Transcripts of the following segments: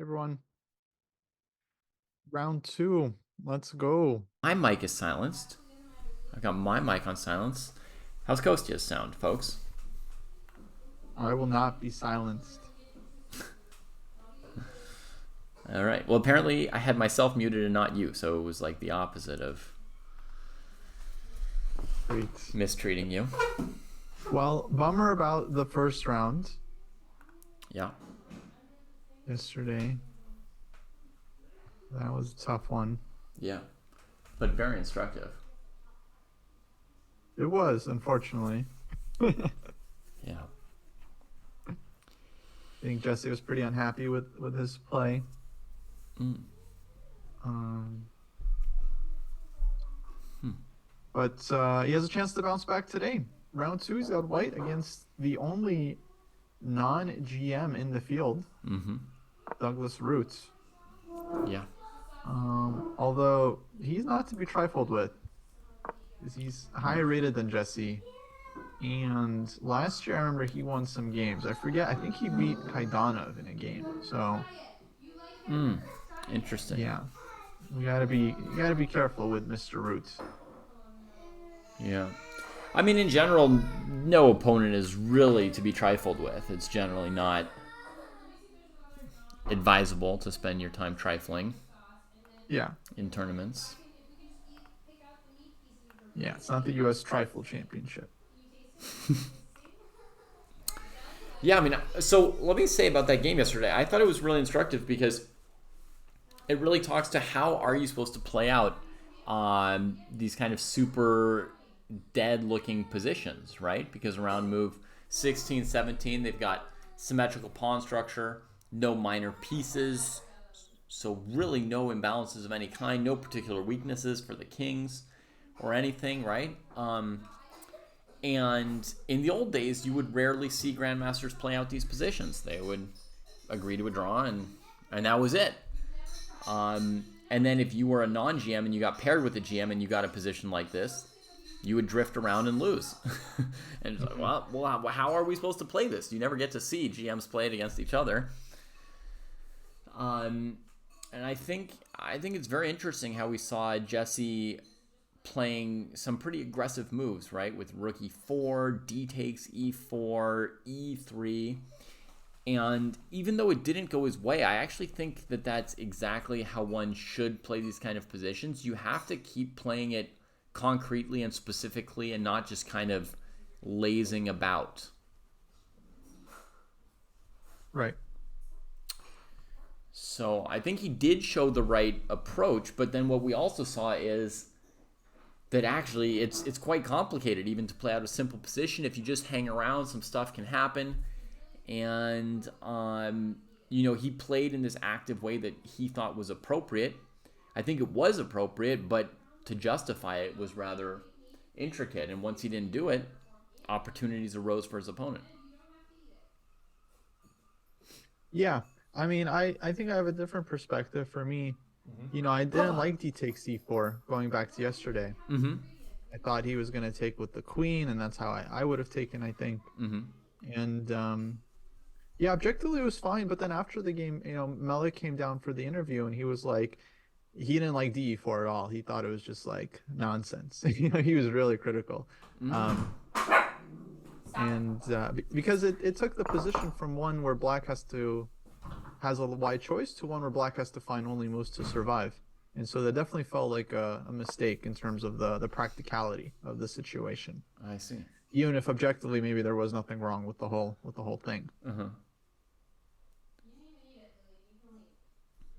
Everyone, round two. Let's go. My mic is silenced. I've got my mic on silence. How's Kostya's sound, folks? I will not be silenced. All right. Well, apparently I had myself muted and not you, so it was like the opposite of Great. mistreating you. Well, bummer about the first round Yeah. yesterday. That was a tough one. Yeah. But very instructive. It was, unfortunately. I Yeah. think Jesse was pretty unhappy with his play. Mm. Um, Hmm. but he has a chance to bounce back today. Round two, he's got white against the only non-GM in the field, Mm-hmm. Douglas Roots. Yeah. Although he's not to be trifled with. He's higher rated than Jesse. And last year, I remember he won some games. I forget. I think he beat Kaidanov in a game. So Mm. Interesting. yeah, you gotta be careful with Mr. Roots. Yeah. I mean, in general, no opponent is really to be trifled with. It's generally not advisable to spend your time trifling Yeah, in tournaments. yeah. It's not the U.S. Trifle Championship. Yeah, I mean, so let me say about that game yesterday. I thought it was really instructive because it really talks to how are you supposed to play out these kind of super dead-looking positions, right? Because around move 16, 17, they've got symmetrical pawn structure, no minor pieces, so really no imbalances of any kind, no particular weaknesses for the kings or anything, right? And in the old days, you would rarely see grandmasters play out these positions. They would agree to a draw, and that was it. And then if you were a non-GM and you got paired with a GM and you got a position like this, you would drift around and lose. And it's like, Mhm. well, how are we supposed to play this? You never get to see GMs play it against each other. Um, and I think it's very interesting how we saw Jesse playing some pretty aggressive moves, right? With rook e4, d takes e4, e3. And even though it didn't go his way, I actually think that that's exactly how one should play these kind of positions. You have to keep playing it concretely and specifically and not just kind of lazing about. Right. So I think he did show the right approach, but then what we also saw is that actually it's quite complicated even to play out a simple position. If you just hang around, some stuff can happen. And he played in this active way that he thought was appropriate. I think it was appropriate, but to justify it was rather intricate. And once he didn't do it, opportunities arose for his opponent. Yeah. I mean, I think I have a different perspective. For me, I didn't like D takes C4 going back to yesterday. Mm-hmm. I thought he was gonna take with the queen, and that's how I would have taken, I think. Mm-hmm. And yeah, objectively it was fine, but then after the game, Malik came down for the interview and he was like, he didn't like DE4 at all. He thought it was just like nonsense. He was really critical. Um, and because it took the position from one where black has a wide choice to one where black has to find only moves to survive. And so that definitely felt like a mistake in terms of the practicality of the situation. I see. Even if objectively maybe there was nothing wrong with the whole thing. Uh-huh.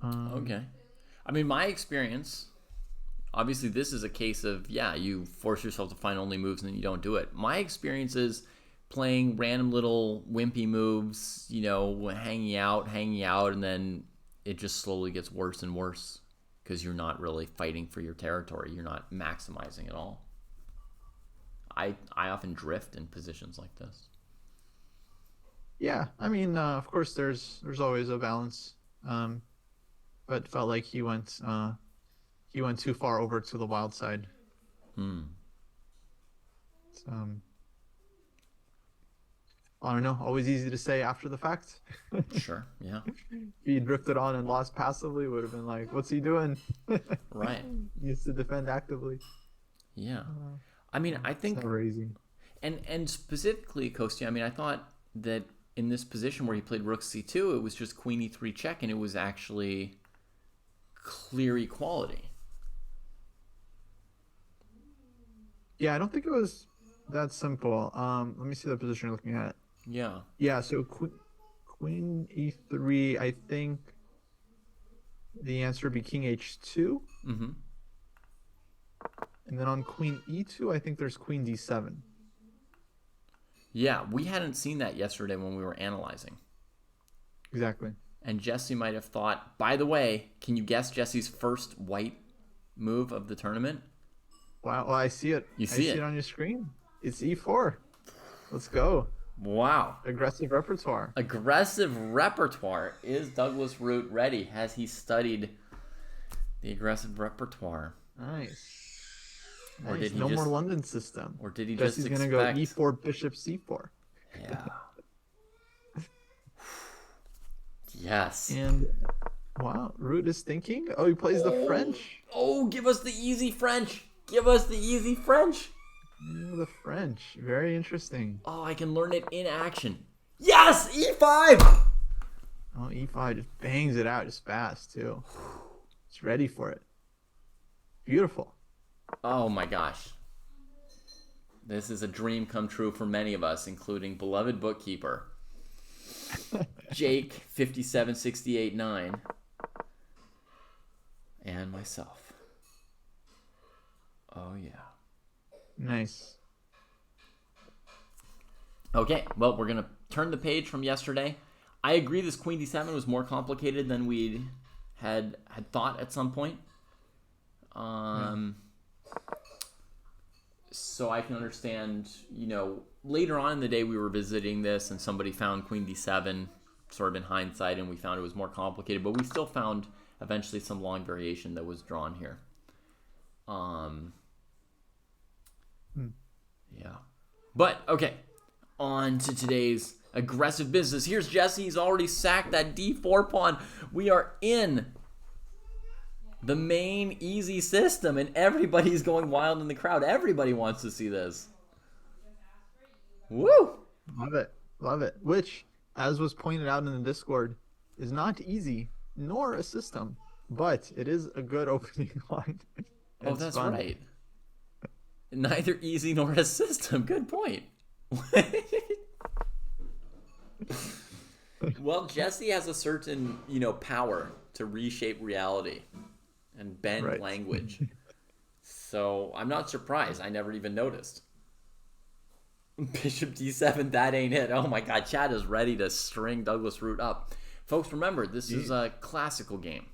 Um, Okay. I mean, my experience, obviously this is a case of, yeah, you force yourself to find only moves and then you don't do it. My experience is playing random little wimpy moves, hanging out, and then it just slowly gets worse and worse because you're not really fighting for your territory. You're not maximizing at all. I often drift in positions like this. Yeah, I mean, of course, there's always a balance, um, but felt like he went too far over to the wild side. Hmm. Um, I don't know, always easy to say after the fact. Sure. Yeah. If he drifted on and lost passively, would have been like, what's he doing? Right. He needs to defend actively. Yeah. Uh, I mean, I it's think, never easy. and specifically, Kostya, I mean, I thought that in this position where he played rook c2, it was just queen e3 check, and it was actually clear equality. Yeah, I don't think it was that simple. Let me see the position you're looking at. Yeah. Yeah, so queen e3, I think the answer would be king h2. Mm-hmm. And then on queen e2, I think there's queen d7. Yeah, we hadn't seen that yesterday when we were analyzing. Exactly. And Jesse might have thought, by the way, can you guess Jesse's first white move of the tournament? Wow, well, I see it. You see I see it on your screen. It's e4. Let's go. Wow. Aggressive repertoire. Aggressive repertoire. Is Douglas Root ready? Has he studied the aggressive repertoire? Nice. Or Nice. did he No just, more London system. Or did he Jesse's just gonna expect... go e4, bishop c4. Yeah. Yes. And wow, Root is thinking. Oh, he plays the French. Oh, give us the easy French. Give us the easy French. The French. Very interesting. Oh, I can learn it in action. Yes, E5. Oh, e5 just bangs it out just fast too. It's ready for it. Beautiful. Oh my gosh. This is a dream come true for many of us, including beloved bookkeeper Jake 57689 and myself. Oh yeah. Nice. Okay, well, we're gonna turn the page from yesterday. I agree this queen d7 was more complicated than we had thought at some point. So I can understand, later on in the day we were visiting this and somebody found queen d7 sort of in hindsight, and we found it was more complicated, but we still found eventually some long variation that was drawn here. Yeah. But, okay, on to today's aggressive business. Here's Jesse. He's already sacked that d4 pawn. We are in the main easy system, and everybody's going wild in the crowd. Everybody wants to see this. Woo! Love it. Love it. Which, as was pointed out in the Discord, is not easy, nor a system, but it is a good opening line. Oh, It's that's fun. right. Neither easy nor a system. Good point. Well, Jesse has a certain, power to reshape reality and bend Right. language. So I'm not surprised. I never even noticed. Bishop d7, that ain't it. Oh my god, Chad is ready to string Douglas Root up. Folks, remember, this is a classical game.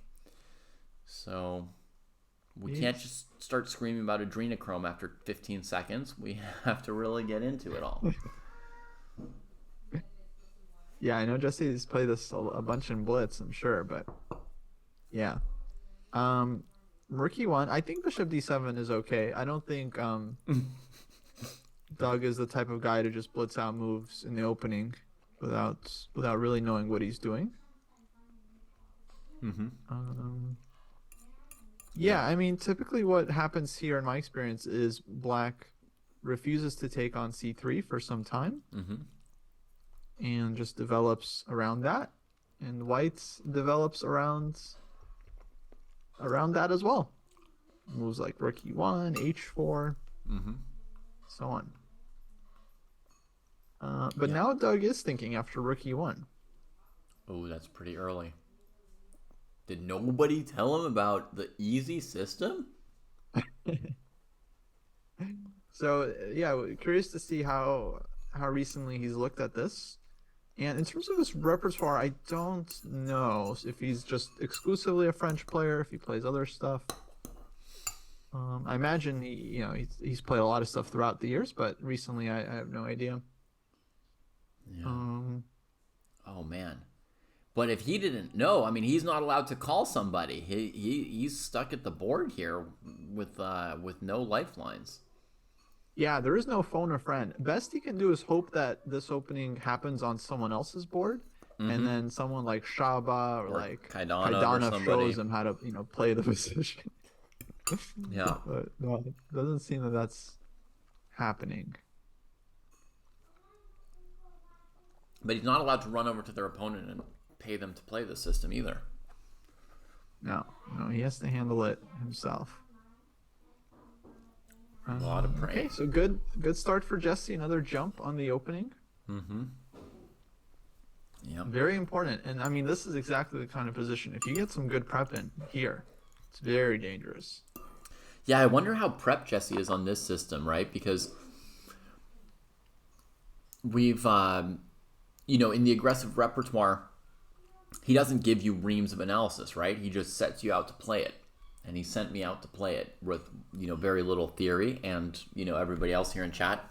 So we can't just start screaming about adrenochrome after 15 seconds. We have to really get into it all. Yeah, I know Jesse's played this a bunch in Blitz, I'm sure, but yeah. Rook e1, I think bishop d7 is okay. I don't think Doug is the type of guy to just blitz out moves in the opening without really knowing what he's doing. Yeah, I mean, typically what happens here in my experience is black refuses to take on c3 for some time and just develops around that, and white develops around that as well. Moves like rook e1, h4, so on. But now Doug is thinking after rook e1. Oh, that's pretty early. Did nobody tell him about the easy system? So yeah, curious to see how recently he's looked at this. And in terms of his repertoire, I don't know if he's just exclusively a French player, if he plays other stuff. I imagine he's played a lot of stuff throughout the years, but recently I have no idea. Yeah. Oh man. But if he didn't know, I mean, he's not allowed to call somebody. He's stuck at the board here with no lifelines. Yeah, there is no phone a friend. Best he can do is hope that this opening happens on someone else's board, and Mm-hmm. then someone like Shaba or Or like Kaidanov or Kaidana somebody. shows him how to, play the position. Yeah. But no, it doesn't seem that that's happening. But he's not allowed to run over to their opponent and pay them to play the system either. No, no, he has to handle it himself. A lot of Okay, praying. so good start for Jesse. Another jump on the opening. Mm-hmm. Yeah. Very important. And I mean, this is exactly the kind of position. If you get some good prep in here, it's very dangerous. Yeah, I wonder how prep Jesse is on this system, right? Because we've, in the aggressive repertoire, he doesn't give you reams of analysis, right? He just sets you out to play it. And he sent me out to play it with, very little theory and, everybody else here in chat.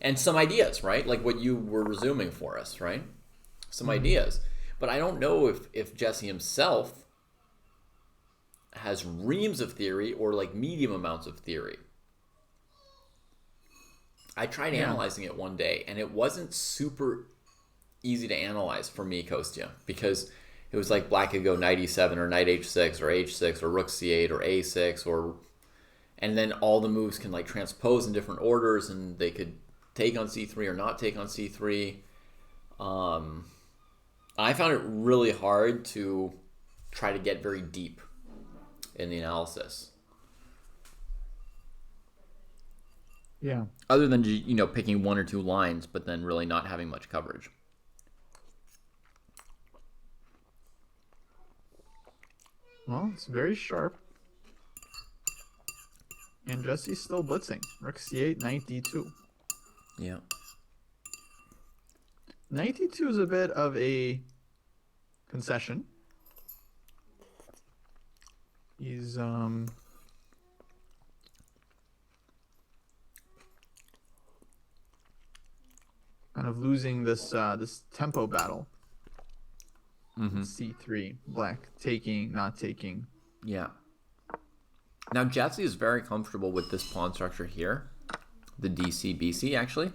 And some ideas, right? Like what you were resuming for us, right? Some ideas. But I don't know if Jesse himself has reams of theory or like medium amounts of theory. I tried Yeah. analyzing it one day, and it wasn't super easy to analyze for me, Kostya, because it was like black could go knight e7 or knight h6 or h6 or rook c8 or a6 and then all the moves can like transpose in different orders, and they could take on c3 or not take on c3. I found it really hard to try to get very deep in the analysis. Yeah. Other than picking one or two lines, but then really not having much coverage. Well, it's very sharp. And Jesse's still blitzing. Rook c8, knight d2. Yeah. Knight d2 is a bit of a concession. He's kind of losing this this tempo battle. Mm-hmm. c3, black taking, not taking. Yeah. Now Jesse is very comfortable with this pawn structure here, the DC BC actually.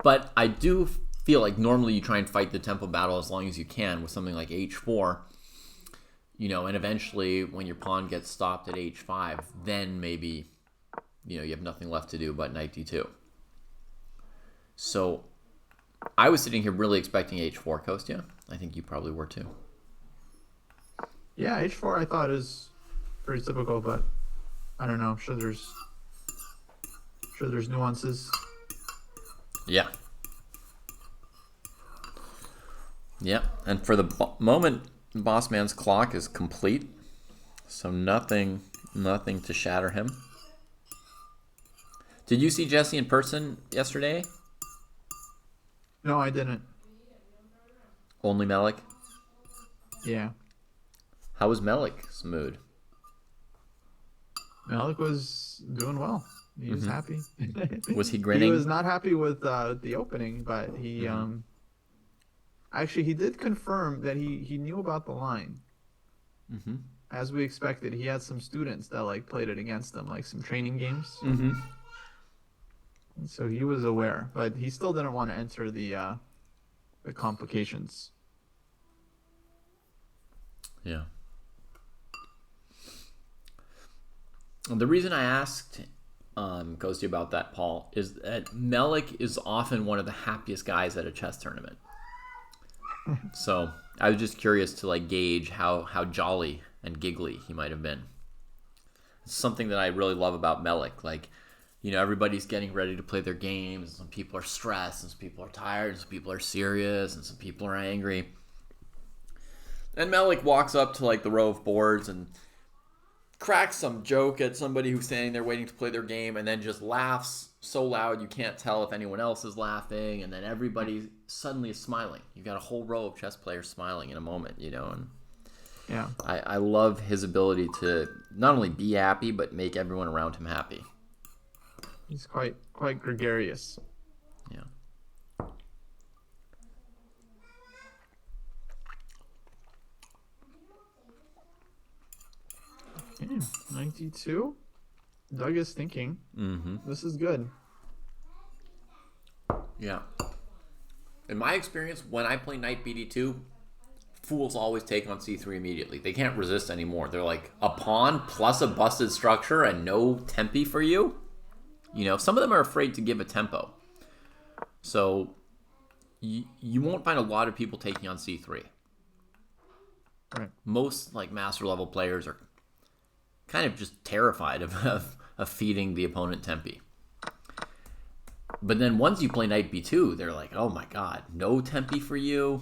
But I do feel like normally you try and fight the tempo battle as long as you can with something like h4, and eventually when your pawn gets stopped at h5, then maybe you have nothing left to do but knight d2. So I was sitting here really expecting h4, Kostya. I think you probably were too. Yeah, h4 I thought is pretty typical, but I don't know. I'm sure there's nuances. Yeah. Yeah, and for the moment, Boss Man's clock is complete, so nothing to shatter him. Did you see Jesse in person yesterday? No, I didn't. Only Melik? Yeah. How was Melik's mood? Malik was doing well. He was happy. Was he He grinning? was not happy with the opening, but he actually he did confirm that he knew about the line. Mm-hmm. As we expected, he had some students that like played it against him, like some training games. Mm-hmm. And so he was aware, but he still didn't want to enter the complications. Yeah. The reason I asked Kostya about that, Paul, is that Melik is often one of the happiest guys at a chess tournament. So I was just curious to like gauge how jolly and giggly he might have been. It's something that I really love about Melik. Like, everybody's getting ready to play their games. And some people are stressed, and some people are tired, and some people are serious, and some people are angry. And Melik walks up to like the row of boards and cracks some joke at somebody who's standing there waiting to play their game, and then just laughs so loud you can't tell if anyone else is laughing, and then everybody suddenly is smiling. You've got a whole row of chess players smiling in a moment, and Yeah. I love his ability to not only be happy but make everyone around him happy. He's quite gregarious. Yeah. Okay, 92. Doug is thinking. Mm-hmm. This is good. Yeah. In my experience, when I play knight bd2, fools always take on c3 immediately. They can't resist anymore. They're like, a pawn plus a busted structure and no tempi for you? You know, some of them are afraid to give a tempo. So you won't find a lot of people taking on c3. Right. Most like master level players are kind of just terrified of feeding the opponent tempi. But then once you play knight b2, they're like, oh my god, no tempi for you.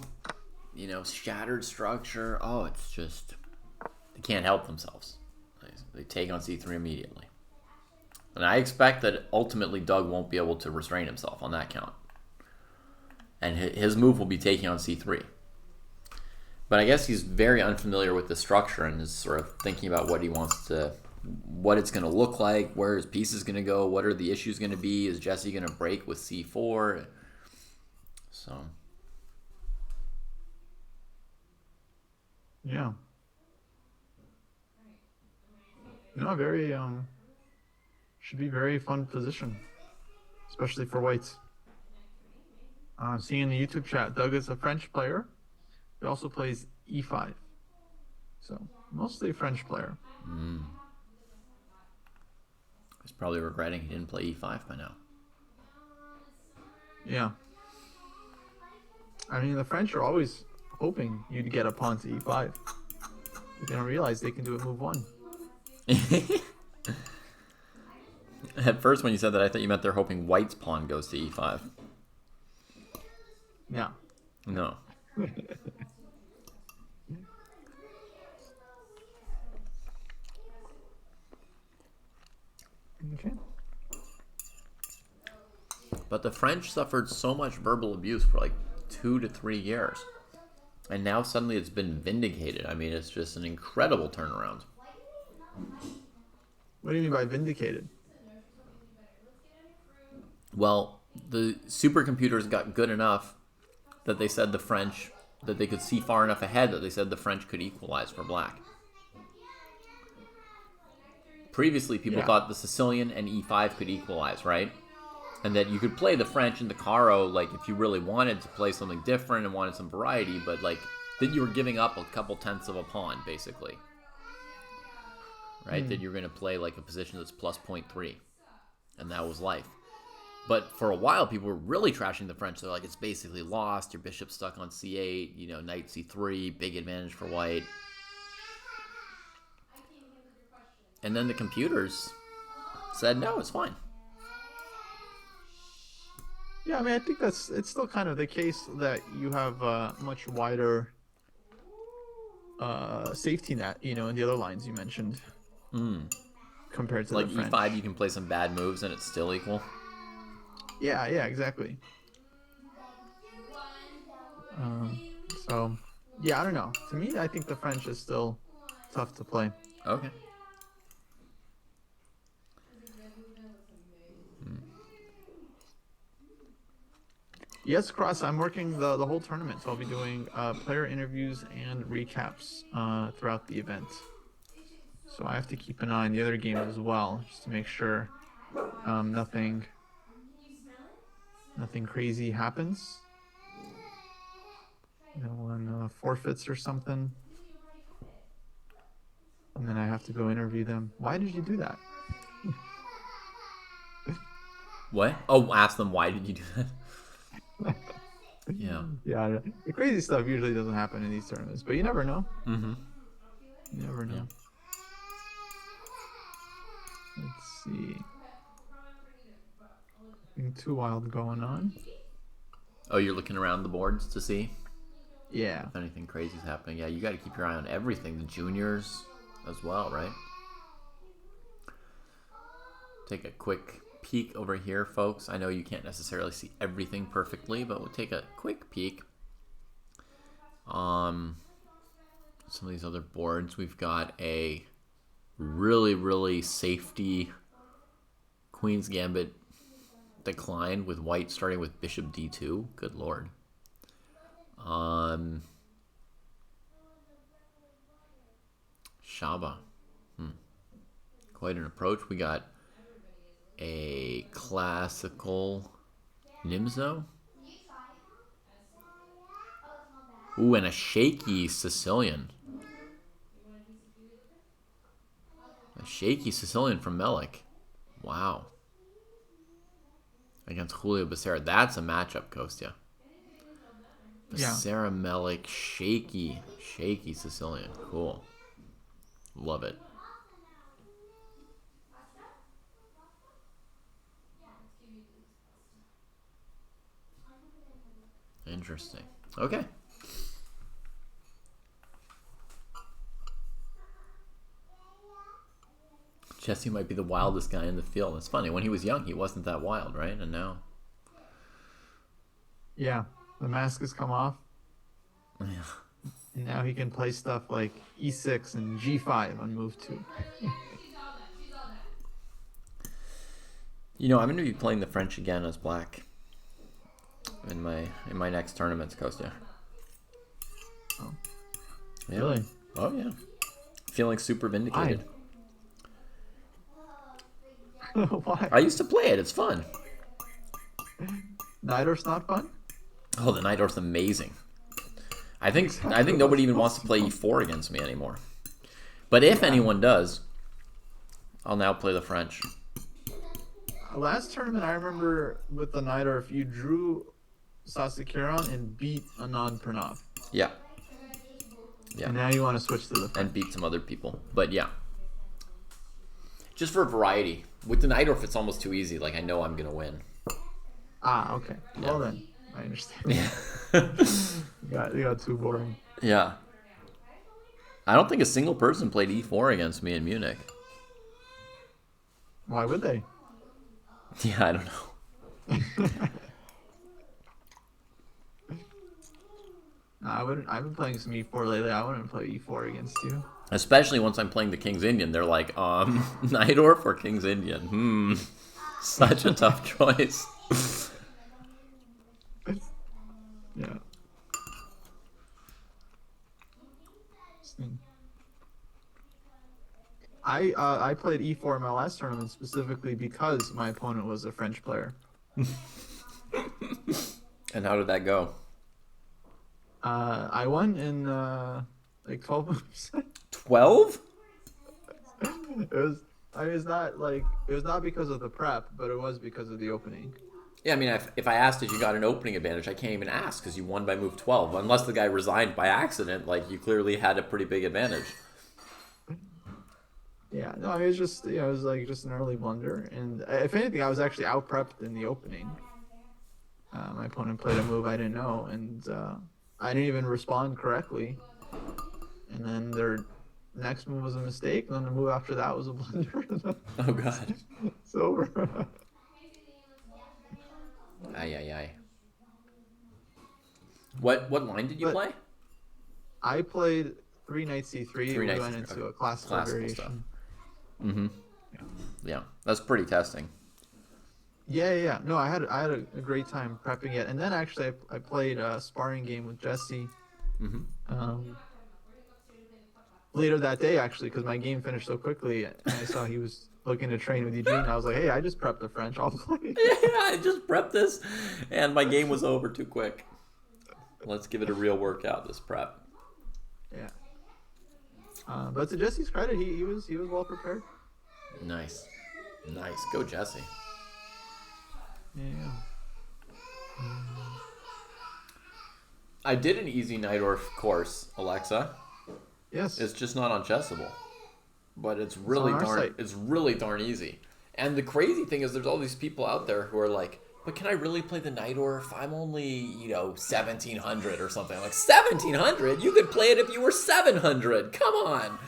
You know, shattered structure. Oh, it's just, they can't help themselves. They take on c3 immediately. And I expect that ultimately Doug won't be able to restrain himself on that count. And his move will be taking on c3. But I guess he's very unfamiliar with the structure and is sort of thinking about what he wants to, what it's going to look like, where his piece is going to go, what are the issues going to be, is Jesse going to break with c4? So... Yeah. No, very should be very fun position, especially for whites. Seeing in the YouTube chat, Doug is a French player. He also plays e5, so mostly a French player. He's probably regretting he didn't play e5 by now. Yeah. I mean, the French are always hoping you'd get a pawn to e5. They don't realize they can do it move 1. At first, when you said that, I thought you meant they're hoping white's pawn goes to e5. Yeah. No. Okay. But the French suffered so much verbal abuse for like 2 to 3 years. And now suddenly it's been vindicated. I mean, it's just an incredible turnaround. What do you mean by vindicated? Well, the supercomputers got good enough that they said the French, that they could see far enough ahead that they said the French could equalize for black. Previously, people thought the Sicilian and e5 could equalize, right? And that you could play the French and the Caro, like, if you really wanted to play something different and wanted some variety, but, like, then you were giving up a couple tenths of a pawn, basically. Right? That you're going to play, like, a position that's plus 0.3. And that was life. But for a while, people were really trashing the French. They're like, it's basically lost. Your bishop's stuck on c8. You know, knight c3. Big advantage for white. And then the computers said, no, it's fine. Yeah, I mean, I think it's still kind of the case that you have a much wider safety net, you know, in the other lines you mentioned. Compared to like the French. e5, you can play some bad moves and it's still equal. Yeah, exactly. So, yeah, I don't know. To me, I think the French is still tough to play. Okay. Yes, Cross, I'm working the whole tournament, so I'll be doing player interviews and recaps throughout the event. So I have to keep an eye on the other games as well, just to make sure nothing crazy happens. No one forfeits or something. And then I have to go interview them. Why did you do that? What? Oh, ask them, why did you do that? Yeah. Yeah, the crazy stuff usually doesn't happen in these tournaments, but you never know. Mm-hmm. You never know. Yeah. Let's see. Nothing too wild going on. Oh, you're looking around the boards to see? Yeah. If anything crazy is happening. Yeah, you got to keep your eye on everything. The juniors as well, right? Take a quick peek over here, folks. I know you can't necessarily see everything perfectly, but we'll take a quick peek. Some of these other boards, we've got a really safety Queen's Gambit decline with white starting with bishop d2. Good lord. Shaba. Quite an approach. We got a classical Nimzo. Ooh, and a shaky Sicilian. A shaky Sicilian from Melik. Wow. Against Julio Becerra. That's a matchup, Kostya. Becerra, Melik, shaky Sicilian. Cool. Love it. Interesting. Okay. Jesse might be the wildest guy in the field. It's funny. When he was young, he wasn't that wild, right? And now... Yeah. The mask has come off. Yeah. And now he can play stuff like e6 and g5 on move 2. You know, I'm going to be playing the French again as black in my next tournaments, Kostya. Oh. Yeah. Really? Oh, yeah. Feeling super vindicated. Why? I used to play it. It's fun. Najdorf's not fun? Oh, the Najdorf's amazing. I think nobody even wants to play e4 against me anymore. But if anyone does, I'll now play the French. Last tournament, I remember with the Najdorf, you drew Sasikiran and beat Anand Pranav. Yeah. Yeah. And now you want to switch to the French. And beat some other people. But yeah. Just for variety. With the Najdorf, it's almost too easy. Like, I know I'm going to win. Ah, okay. Yeah. Well then, I understand. Yeah. you got too boring. Yeah. I don't think a single person played e4 against me in Munich. Why would they? Yeah, I don't know. I wouldn't. I've been playing some e4 lately. I wouldn't play e4 against you. Especially once I'm playing the King's Indian. They're like, Najdorf or King's Indian? Such a tough choice. Yeah. I played e4 in my last tournament specifically because my opponent was a French player. And how did that go? I won in like 12 moves. 12? It was not because of the prep, but it was because of the opening. Yeah, I mean, if I asked if you got an opening advantage, I can't even ask because you won by move 12. Unless the guy resigned by accident, like, you clearly had a pretty big advantage. Yeah, no, it was just, it was like just an early blunder. And if anything, I was actually out-prepped in the opening. My opponent played a move I didn't know, and I didn't even respond correctly. And then their next move was a mistake, and then the move after that was a blunder. Oh, God. It's over. Ay. What line did you play? I played 3 knight c3. Three We knight went C3, into okay. a classical variation. Stuff. Mm-hmm. Yeah, that's pretty testing. Yeah. No, I had a great time prepping it, and then actually I played a sparring game with Jesse. Mm-hmm. Later that day, actually, because my game finished so quickly, and I saw he was looking to train with Eugene. I was like, hey, I just prepped the French. I'll play. Yeah, I just prepped this, and my game was over too quick. Let's give it a real workout, this prep. Yeah. But to Jesse's credit, he was well prepared. Nice. Go, Jesse. Yeah. I did an easy Najdorf course, Alexa. Yes. It's just not on Chessable, but it's really darn easy. And the crazy thing is, there's all these people out there who are like, but can I really play the Najdorf? I'm only, 1700 or something. I'm like, 1700? You could play it if you were 700. Come on.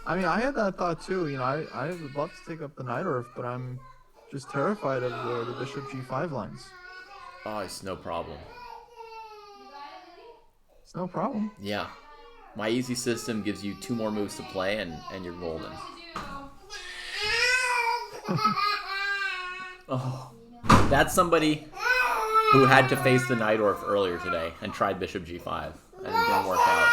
I mean, I had that thought too. I would love to take up the Najdorf, but I'm just terrified of the bishop g5 lines. Oh, it's no problem. It's no problem. Yeah. My easy system gives you 2 more moves to play, and you're golden. Oh, that's somebody who had to face the Najdorf earlier today and tried bishop g5, and it didn't work out.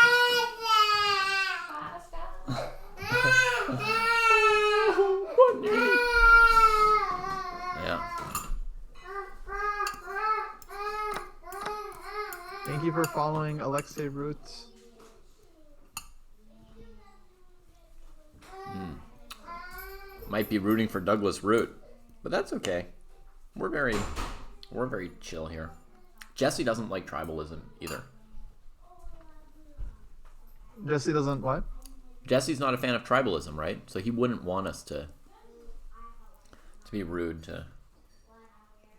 What you for following Alexei Root. Might be rooting for Douglas Root, but that's okay. We're very chill here. Jesse doesn't like tribalism either. Jesse doesn't what? Jesse's not a fan of tribalism, right? So he wouldn't want us to be rude to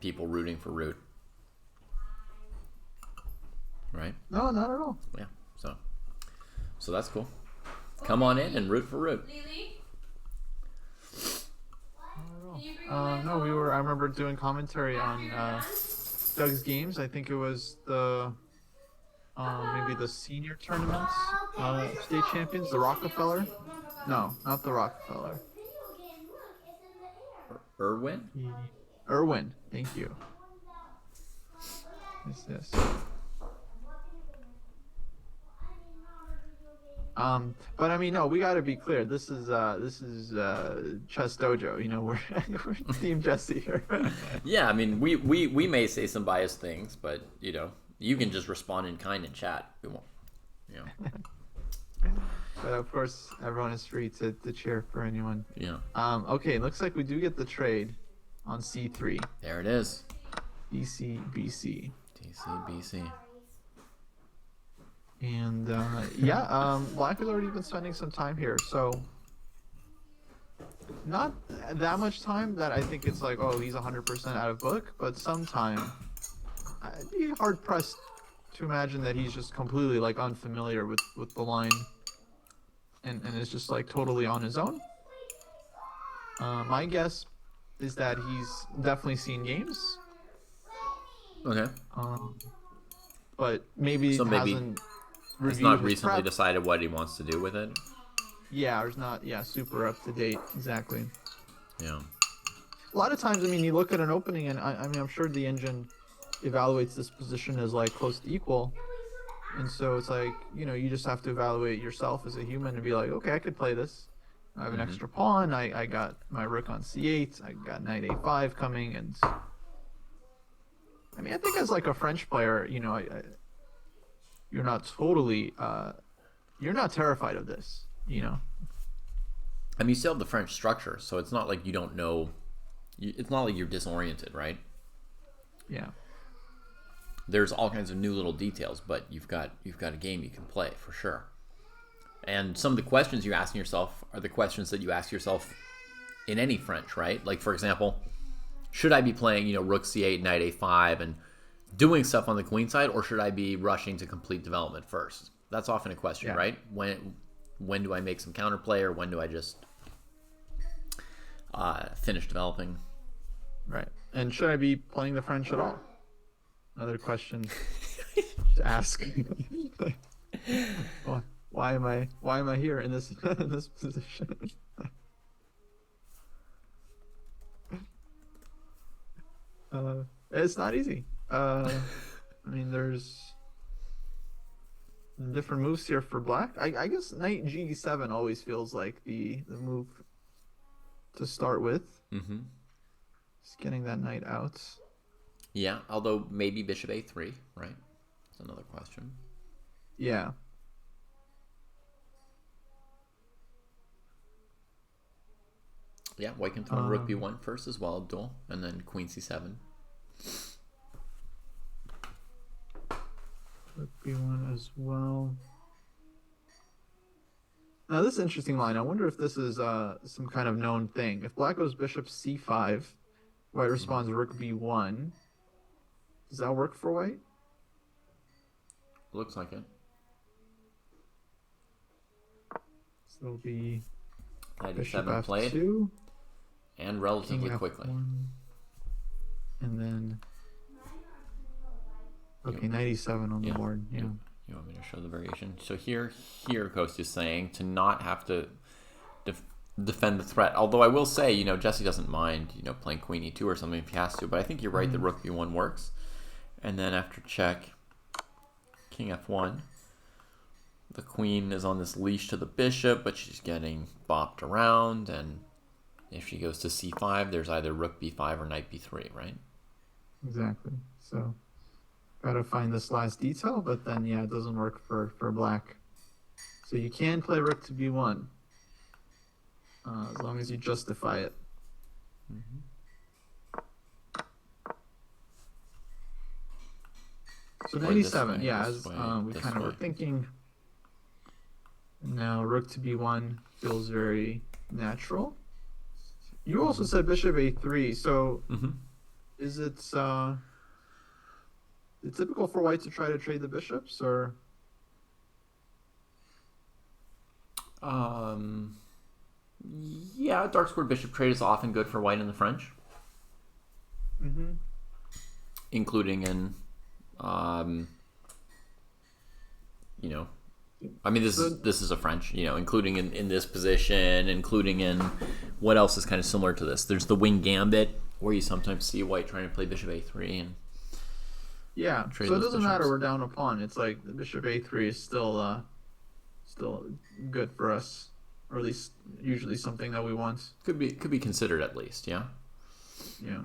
people rooting for Root. Right? No, not at all. Yeah. So that's cool. Come on in and root for Root. No, I remember doing commentary on Doug's games. I think it was the maybe the senior tournaments, state champions, the Rockefeller. No, not the Rockefeller. Irwin? Irwin, thank you. Yes. But I mean, no, we got to be clear. This is Chess Dojo. You know, we're Team Jesse here. Yeah, I mean, we may say some biased things, but you know, you can just respond in kind in chat. We won't, you know. But of course, everyone is free to cheer for anyone. Yeah. Okay, looks like we do get the trade on C3. There it is. BC, BC. TC, BC. And Black has already been spending some time here, so not that much time that I think it's like, oh, he's 100% out of book, but some time. I'd be hard pressed to imagine that he's just completely like unfamiliar with the line and is just like totally on his own. My guess is that he's definitely seen games. Okay. But maybe hasn't reviewed he's not his recently prep. decided what he wants to do with it. Yeah, or is not super up to date. Exactly. Yeah. A lot of times, I mean, you look at an opening, and I mean, I'm sure the engine evaluates this position as like close to equal, and so it's like, you know, you just have to evaluate yourself as a human and be like, okay, I could play this. I have an extra pawn. I got my rook on c8. I got knight a5 coming, and I mean, I think as like a French player, you know, you're not totally, you're not terrified of this, you know. I mean, you still have the French structure, so it's not like you don't know. It's not like you're disoriented, right? Yeah. There's all kinds of new little details, but you've got a game you can play for sure. And some of the questions you're asking yourself are the questions that you ask yourself in any French, right? Like, for example, should I be playing, you know, rook c8, knight a5, and doing stuff on the queen side, or should I be rushing to complete development first? That's often a question, Yeah. right? When do I make some counterplay, or when do I just finish developing? Right. And should I be playing the French at all? Another question to ask. Why am I here in this in this position? It's not easy. I mean, there's different moves here for Black. I guess knight g7 always feels like the move to start with. Mm-hmm. Just getting that knight out. Yeah, although maybe bishop a3, right? That's another question. Yeah. Yeah, white can throw rook b1 first as well, Abdul, and then queen c7. Rook b1 as well. Now this is an interesting line. I wonder if this is some kind of known thing. If Black goes bishop c5, White responds rook b1. Does that work for White? Looks like it. So it'll be Knight bishop e7 played, f2, and relatively king quickly. f1, and then okay, knight e7 on the board. Yeah. You want me to show the variation? So here Kostya is saying to not have to defend the threat. Although I will say, you know, Jesse doesn't mind, you know, playing queen e2 or something if he has to. But I think you're right. The rook b1 works, and then after check, king f1. The queen is on this leash to the bishop, but she's getting bopped around, and if she goes to c5, there's either rook b5 or knight b3, right? Exactly. So try to find this last detail, but then yeah, it doesn't work for black. So you can play rook to b1 as long as you justify it. So knight e7, yeah, as we kind of were thinking. Now rook to b1 feels very natural. You also said bishop a3, so is it typical for white to try to trade the bishops, or? Yeah, dark square bishop trade is often good for white in the French, including in, you know, I mean this is a French, you know, including in this position, including in what else is kind of similar to this. There's the wing gambit where you sometimes see white trying to play bishop a3 and yeah. So it doesn't matter we're down a pawn. It's like the bishop a3 is still good for us, or at least usually something that we want. Could be considered at least, yeah. Yeah.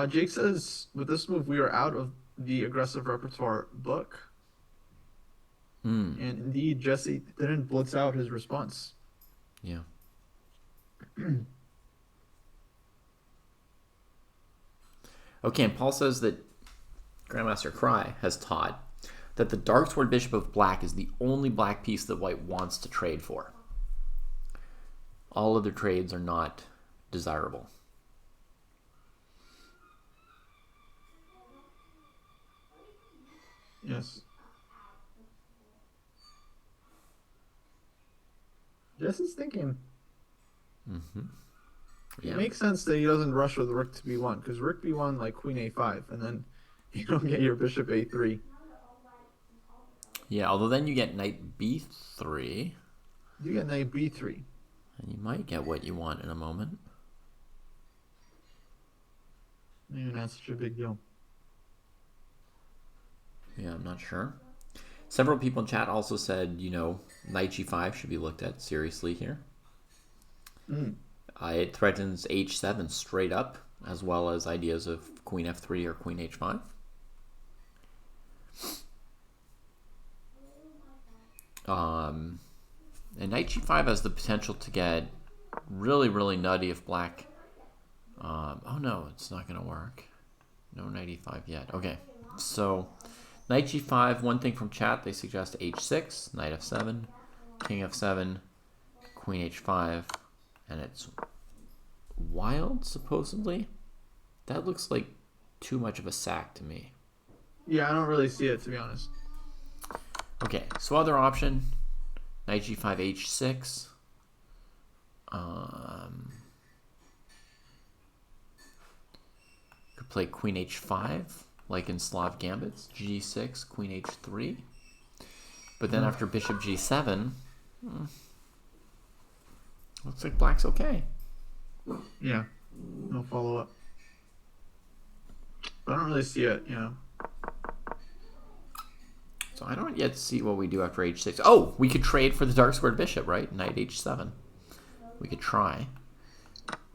Jake says with this move we are out of the aggressive repertoire book. And indeed, Jesse didn't blitz out his response. Yeah. Okay, and Paul says that Grandmaster Kraai has taught that the dark squared bishop of black is the only black piece that white wants to trade for. All other trades are not desirable. Yes. Jesse's thinking. Yeah. It makes sense that he doesn't rush with rook to b1, because rook b1 like queen a5, and then you don't get your bishop a3. Yeah, although then you get knight b3. You get knight b3. And you might get what you want in a moment. Maybe not such a big deal. Yeah, I'm not sure. Several people in chat also said, you know, knight g5 should be looked at seriously here. It threatens h7 straight up, as well as ideas of queen f3 or queen h5. And knight g5 has the potential to get really, really nutty if black... oh no, it's not going to work. No knight e5 yet. Okay, so... Knight g5, one thing from chat, they suggest h6, knight f7, king f7, queen h5, and it's wild, supposedly. That looks like too much of a sack to me. Yeah, I don't really see it, to be honest. Okay, so other option, knight g5, h6. Could play queen h5. Like in Slav gambits, g6, queen h3. But then after bishop g7, looks like black's okay. Yeah, no follow-up. I don't really see it, you know. So I don't yet see what we do after h6. Oh, we could trade for the dark squared bishop, right? Knight h7. We could try.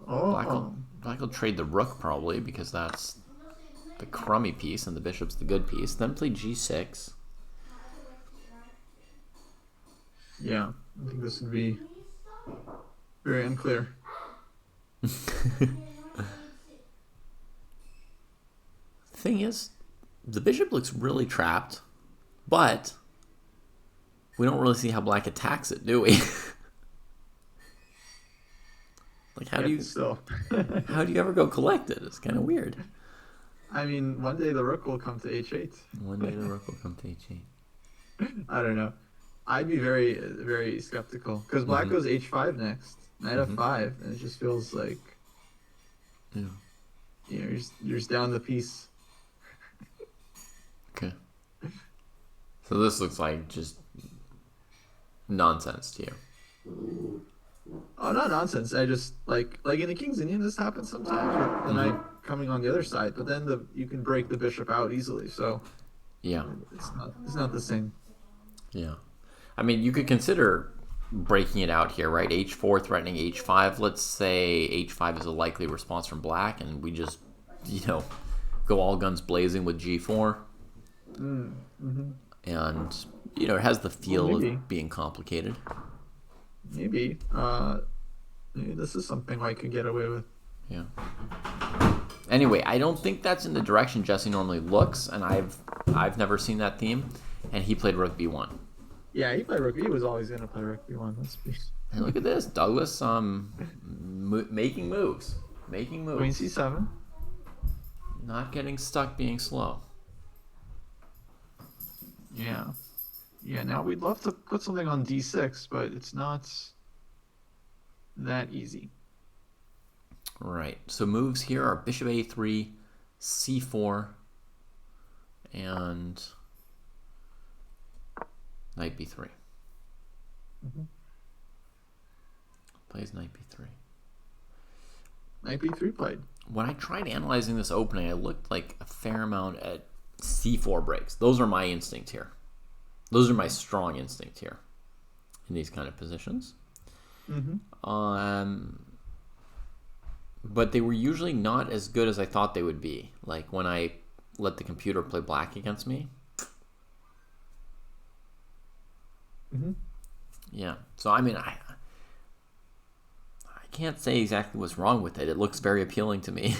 Oh. Black will trade the rook probably, because that's the crummy piece and the bishop's the good piece. Then play g6. Yeah, I think this would be very unclear. Thing is, the bishop looks really trapped, but we don't really see how black attacks it, do we? Like, how do you ever go collect it? It's kind of weird. I mean, one day the rook will come to h8. One day the rook will come to h8. I don't know. I'd be very, very skeptical, because black goes h5 next, knight f5, and it just feels like, you know, you're just down the piece. Okay. So this looks like just nonsense to you. Oh, not nonsense. I just like in the King's Indian, this happens sometimes with the knight coming on the other side, but then you can break the bishop out easily. So yeah, it's not the same. Yeah, I mean, you could consider breaking it out here, right? h4 threatening h5. Let's say h5 is a likely response from black, and we just, you know, go all guns blazing with G4. Mm-hmm. And, you know, it has the feel of being complicated. Maybe. Maybe this is something I could get away with. Yeah. Anyway, I don't think that's in the direction Jesse normally looks, and I've never seen that theme. And he played Rook B1. Yeah, he played Rook. He was always gonna play Rook B1. Hey, look at this, Douglas. Making moves. Making moves. Queen C7. Not getting stuck being slow. Yeah. Yeah, now we'd love to put something on D6, but it's not that easy. Right. So moves here are bishop A3, C4, and knight B3. Mm-hmm. Plays knight B3. Knight B3 played. When I tried analyzing this opening, I looked like a fair amount at C4 breaks. Those are my instinct here. Those are my strong instinct here in these kind of positions. Mm-hmm. But they were usually not as good as I thought they would be. Like when I let the computer play black against me. Mm-hmm. Yeah. So, I mean, I can't say exactly what's wrong with it. It looks very appealing to me.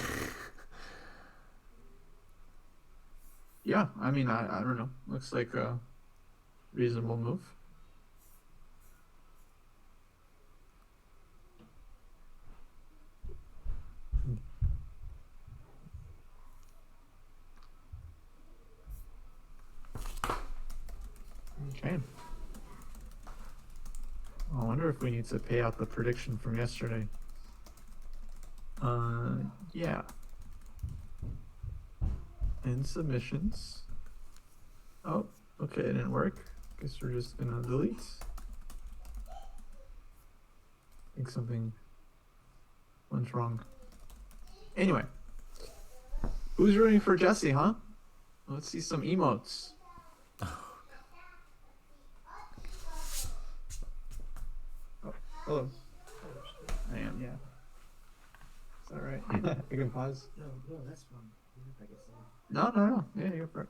Yeah, I mean, I don't know. Looks like a reasonable move. Okay. I wonder if we need to pay out the prediction from yesterday. Yeah. And submissions. Oh, okay, it didn't work. Guess we're just gonna delete. I think something went wrong. Anyway. Who's rooting for Jesse, huh? Let's see some emotes. Oh, hello. I am, yeah. Is that right? I can pause. No, that's fine. No. Yeah, you're for it.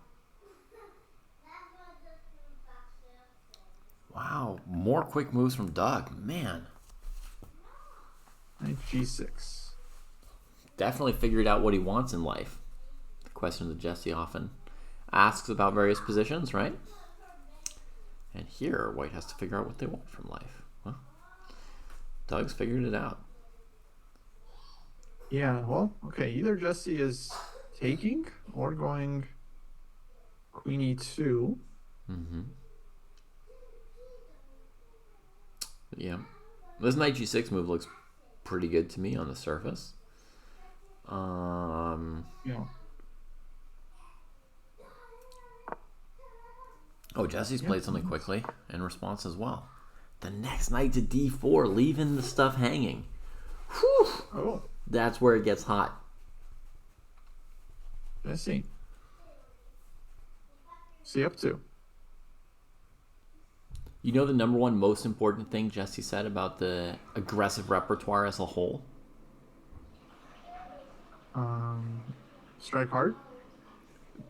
Wow. More quick moves from Doug. Man. Knight G6. Definitely figured out what he wants in life. The question that Jesse often asks about various positions, right? And here, White has to figure out what they want from life. Well, Doug's figured it out. Yeah, well, okay. Either Jesse is taking or going Queen E2. Mm-hmm. Yeah. This Knight G6 move looks pretty good to me on the surface. Yeah. Oh, Jesse's played something quickly in response as well. The next knight to D4, leaving the stuff hanging. Whew. Oh, That's where it gets hot. Jesse. See up to. You know the number one most important thing Jesse said about the aggressive repertoire as a whole? Strike hard.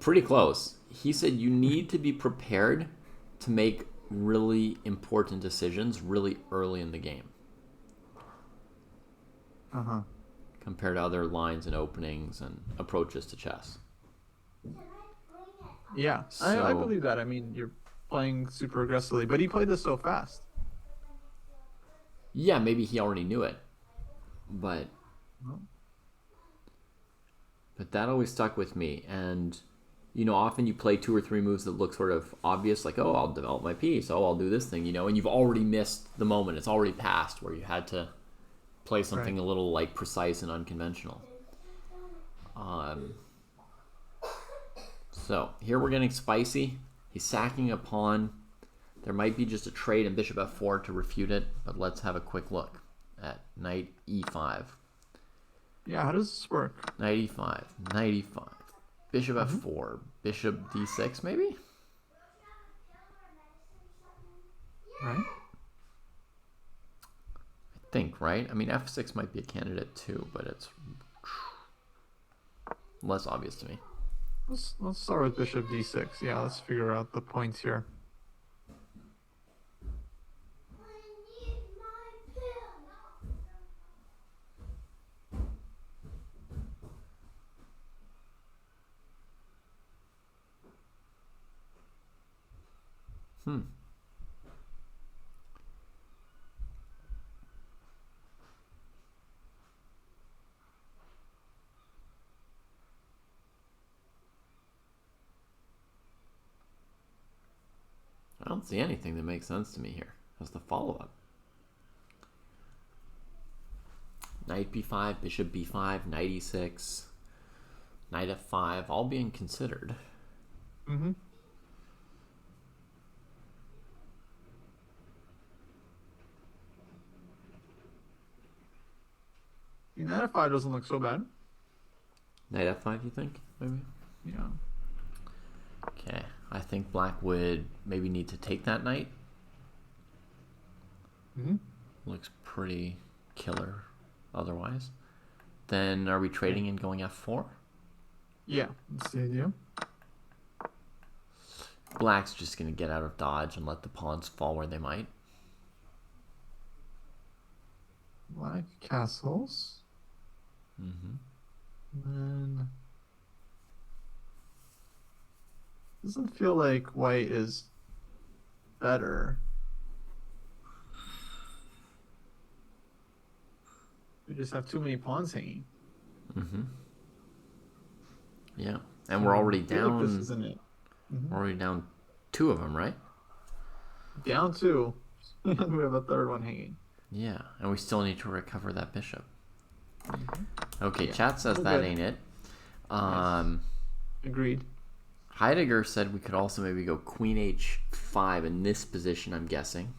Pretty close. He said you need to be prepared to make really important decisions really early in the game. Uh-huh. Compared to other lines and openings and approaches to chess. Yeah, I believe that. I mean, you're playing super aggressively, but he played this so fast. Yeah, maybe he already knew it. But that always stuck with me. And, you know, often you play 2 or 3 moves that look sort of obvious, like, oh, I'll develop my piece. Oh, I'll do this thing, you know, and you've already missed the moment. It's already passed where you had to play something a little, like, precise and unconventional. So, here we're getting spicy. He's sacking a pawn. There might be just a trade in bishop f4 to refute it, but let's have a quick look at knight e5. Yeah, how does this work? Knight e5, knight e5, bishop f4, bishop d6 maybe? Right? I think, right? I mean, f6 might be a candidate too, but it's less obvious to me. Let's start with bishop d6. Yeah, let's figure out the points here. I don't see anything that makes sense to me here as the follow-up. Knight b5, bishop b5, knight e6, knight f5, all being considered. Mm-hmm. Knight f5 doesn't look so bad. Knight f5, you think? Maybe? Yeah. Okay, I think black would maybe need to take that knight. Mm-hmm. Looks pretty killer otherwise. Then are we trading and going f4? Yeah, that's the idea. Black's just going to get out of dodge and let the pawns fall where they might. Black castles. Mm-hmm. And then doesn't feel like white is better. We just have too many pawns hanging. Mm-hmm. Yeah, and we're already down. Like this isn't it. Mm-hmm. We're already down 2 of them, right? Down 2, and we have a third one hanging. Yeah, and we still need to recover that bishop. Mm-hmm. Okay, Yeah. chat says that ain't it. Agreed. Heidegger said we could also maybe go queen h5 in this position, I'm guessing.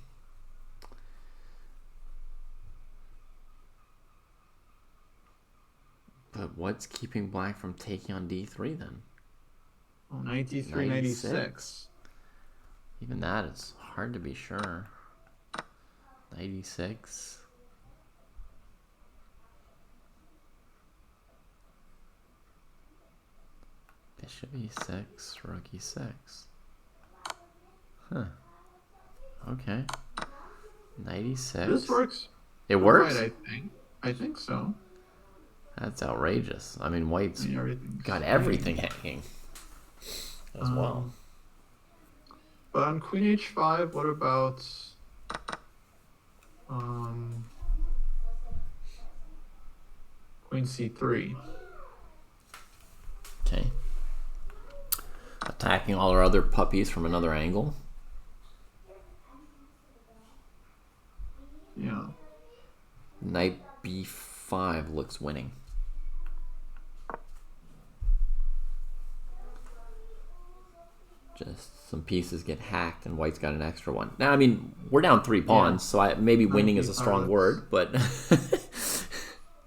But what's keeping black from taking on d3 then? Oh, 93, 96. Even that is hard to be sure. 96. Bishop e6, rook e6. Huh. Okay. Knight e6. This works. It works? Right, I think so. That's outrageous. I mean, white's got everything hanging as well. But on queen h5, what about queen c3? Okay. Attacking all our other puppies from another angle. Yeah. Knight b5 looks winning. Just some pieces get hacked and white's got an extra one. Now, I mean, we're down 3 pawns, so maybe winning is a strong word, but...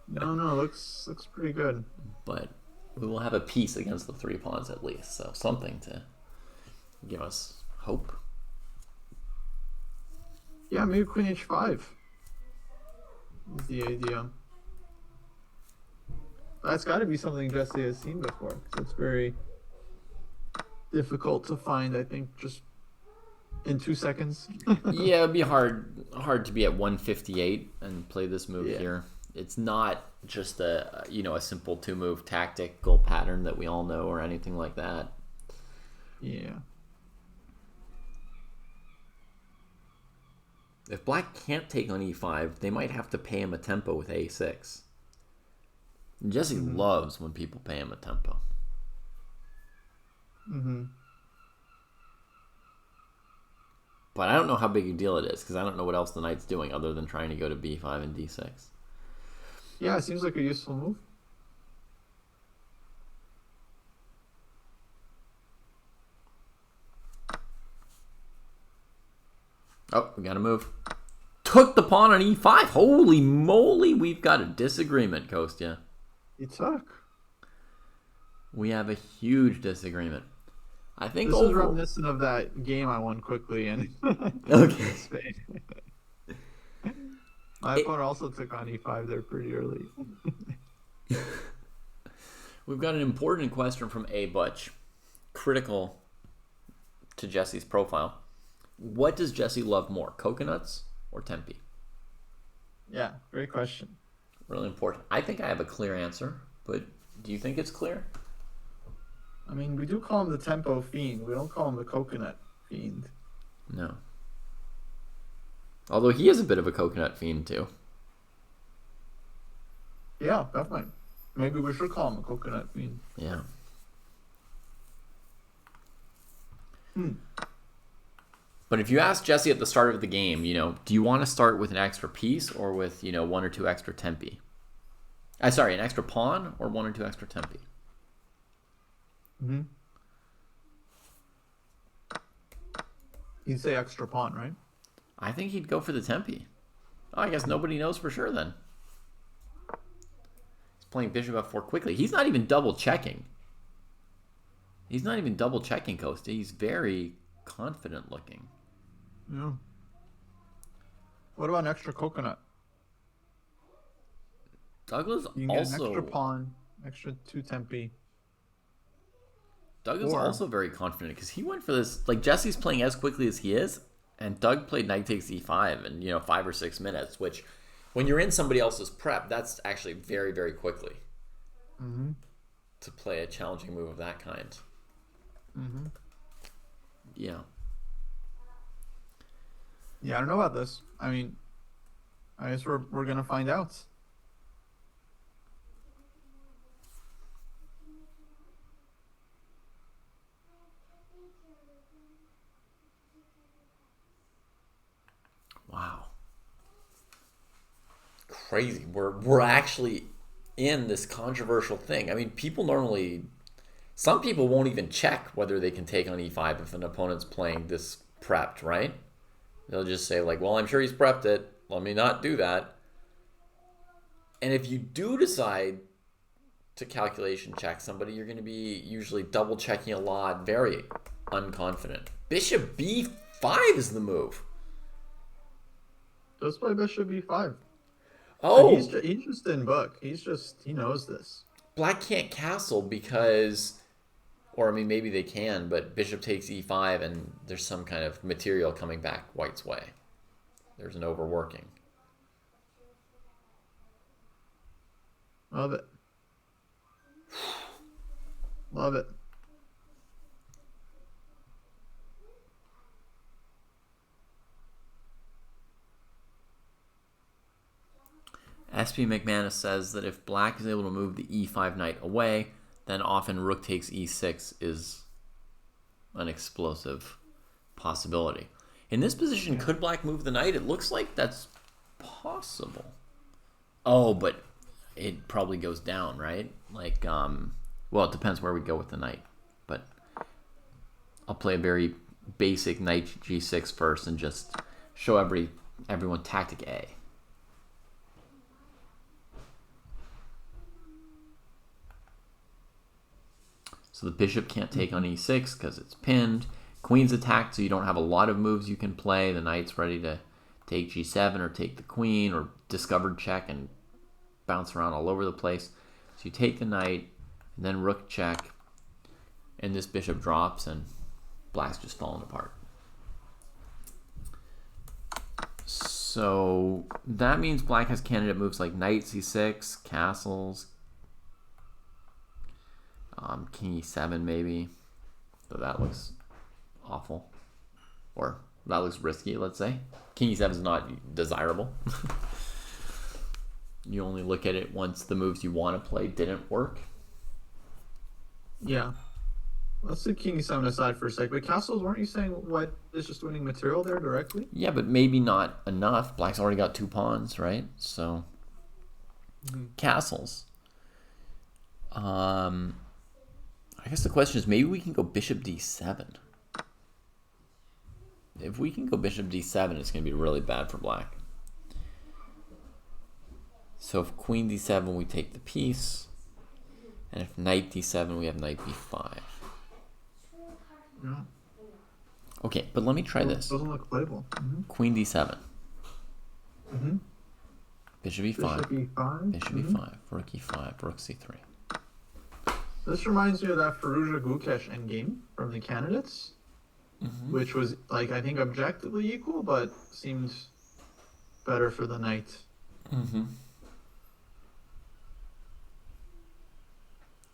no, looks pretty good. But we will have a piece against the 3 pawns at least, so something to give us hope. Yeah, maybe queen h5 is the idea. That's got to be something Jesse has seen before, because it's very difficult to find, I think, just in 2 seconds. Yeah, it'd be hard to be at 158 and play this move here. It's not just a simple 2-move tactical pattern that we all know or anything like that. Yeah. If black can't take on e5, they might have to pay him a tempo with a6. And Jesse loves when people pay him a tempo. Mm-hmm. But I don't know how big a deal it is, because I don't know what else the knight's doing other than trying to go to b5 and d6. Yeah, it seems like a useful move. Oh, we got to move. Took the pawn on e5. Holy moly, we've got a disagreement, Kostya. You took. We have a huge disagreement. I think this is reminiscent of that game I won quickly in. Okay. Spain. My opponent also took on e5 there pretty early. We've got an important question from A. Butch, critical to Jesse's profile. What does Jesse love more, coconuts or tempeh? Yeah, great question. Really important. I think I have a clear answer, but do you think it's clear? I mean, we do call him the tempo fiend. We don't call him the coconut fiend. No. Although he is a bit of a coconut fiend too. Yeah, definitely. Maybe we should call him a coconut fiend. Yeah. But if you ask Jesse at the start of the game, do you want to start with an extra piece or with, 1 or 2 extra tempeh? Sorry, an extra pawn or 1 or 2 extra tempeh? Mm-hmm. You'd say extra pawn, right? I think he'd go for the tempeh. Oh, I guess nobody knows for sure then. He's playing bishop f4 quickly. He's not even double checking. Kostya. He's very confident looking. Yeah. What about an extra coconut? Douglas You can get an extra pawn, extra 2 tempeh. Doug is also very confident because he went for this. Like, Jesse's playing as quickly as he is, and Doug played knight takes e5 in 5 or 6 minutes, which when you're in somebody else's prep, that's actually very, very quickly to play a challenging move of that kind. Yeah. Yeah, I don't know about this. I mean, I guess we're gonna find out. Wow. Crazy. We're actually in this controversial thing. I mean, some people won't even check whether they can take on e5 if an opponent's playing this prepped, right? They'll just say, like, well, I'm sure he's prepped it. Let me not do that. And if you do decide to calculation check somebody, you're going to be usually double checking a lot, very unconfident. Bishop b5 is the move. Just play bishop e5. Oh, he's just in book. He knows this. Black can't castle because, or I mean, maybe they can, but bishop takes e5 and there's some kind of material coming back White's way. There's an overworking. Love it. Love it. SP McManus says that if Black is able to move the e5 knight away, then often rook takes e6 is an explosive possibility. In this position, could Black move the knight? It looks like that's possible. Oh, but it probably goes down, right? Like, well, it depends where we go with the knight. But I'll play a very basic knight g6 first and just show everyone tactic A. So the bishop can't take on e6 because it's pinned. Queen's attacked, so you don't have a lot of moves you can play. The knight's ready to take g7 or take the queen or discovered check and bounce around all over the place. So you take the knight, and then rook check, and this bishop drops, and Black's just falling apart. So that means Black has candidate moves like knight c6, castles, king e7 maybe. So that looks awful. Or that looks risky, let's say. King e7 is not desirable. You only look at it once the moves you want to play didn't work. Yeah. Let's leave king e7 aside for a sec. But castles, weren't you saying White is just winning material there directly? Yeah, but maybe not enough. Black's already got 2 pawns, right? So castles. I guess the question is, maybe we can go bishop d7. If we can go bishop d7, it's going to be really bad for Black. So if queen d7, we take the piece. And if knight d7, we have knight b5. Yeah. Okay, but let me try this. Doesn't look playable. Queen d7. Bishop e5. Bishop e5. Bishop e5. Rook e5. Rook c3. This reminds me of that Faruja Gukesh endgame from the candidates, which was like I think objectively equal, but seemed better for the knight.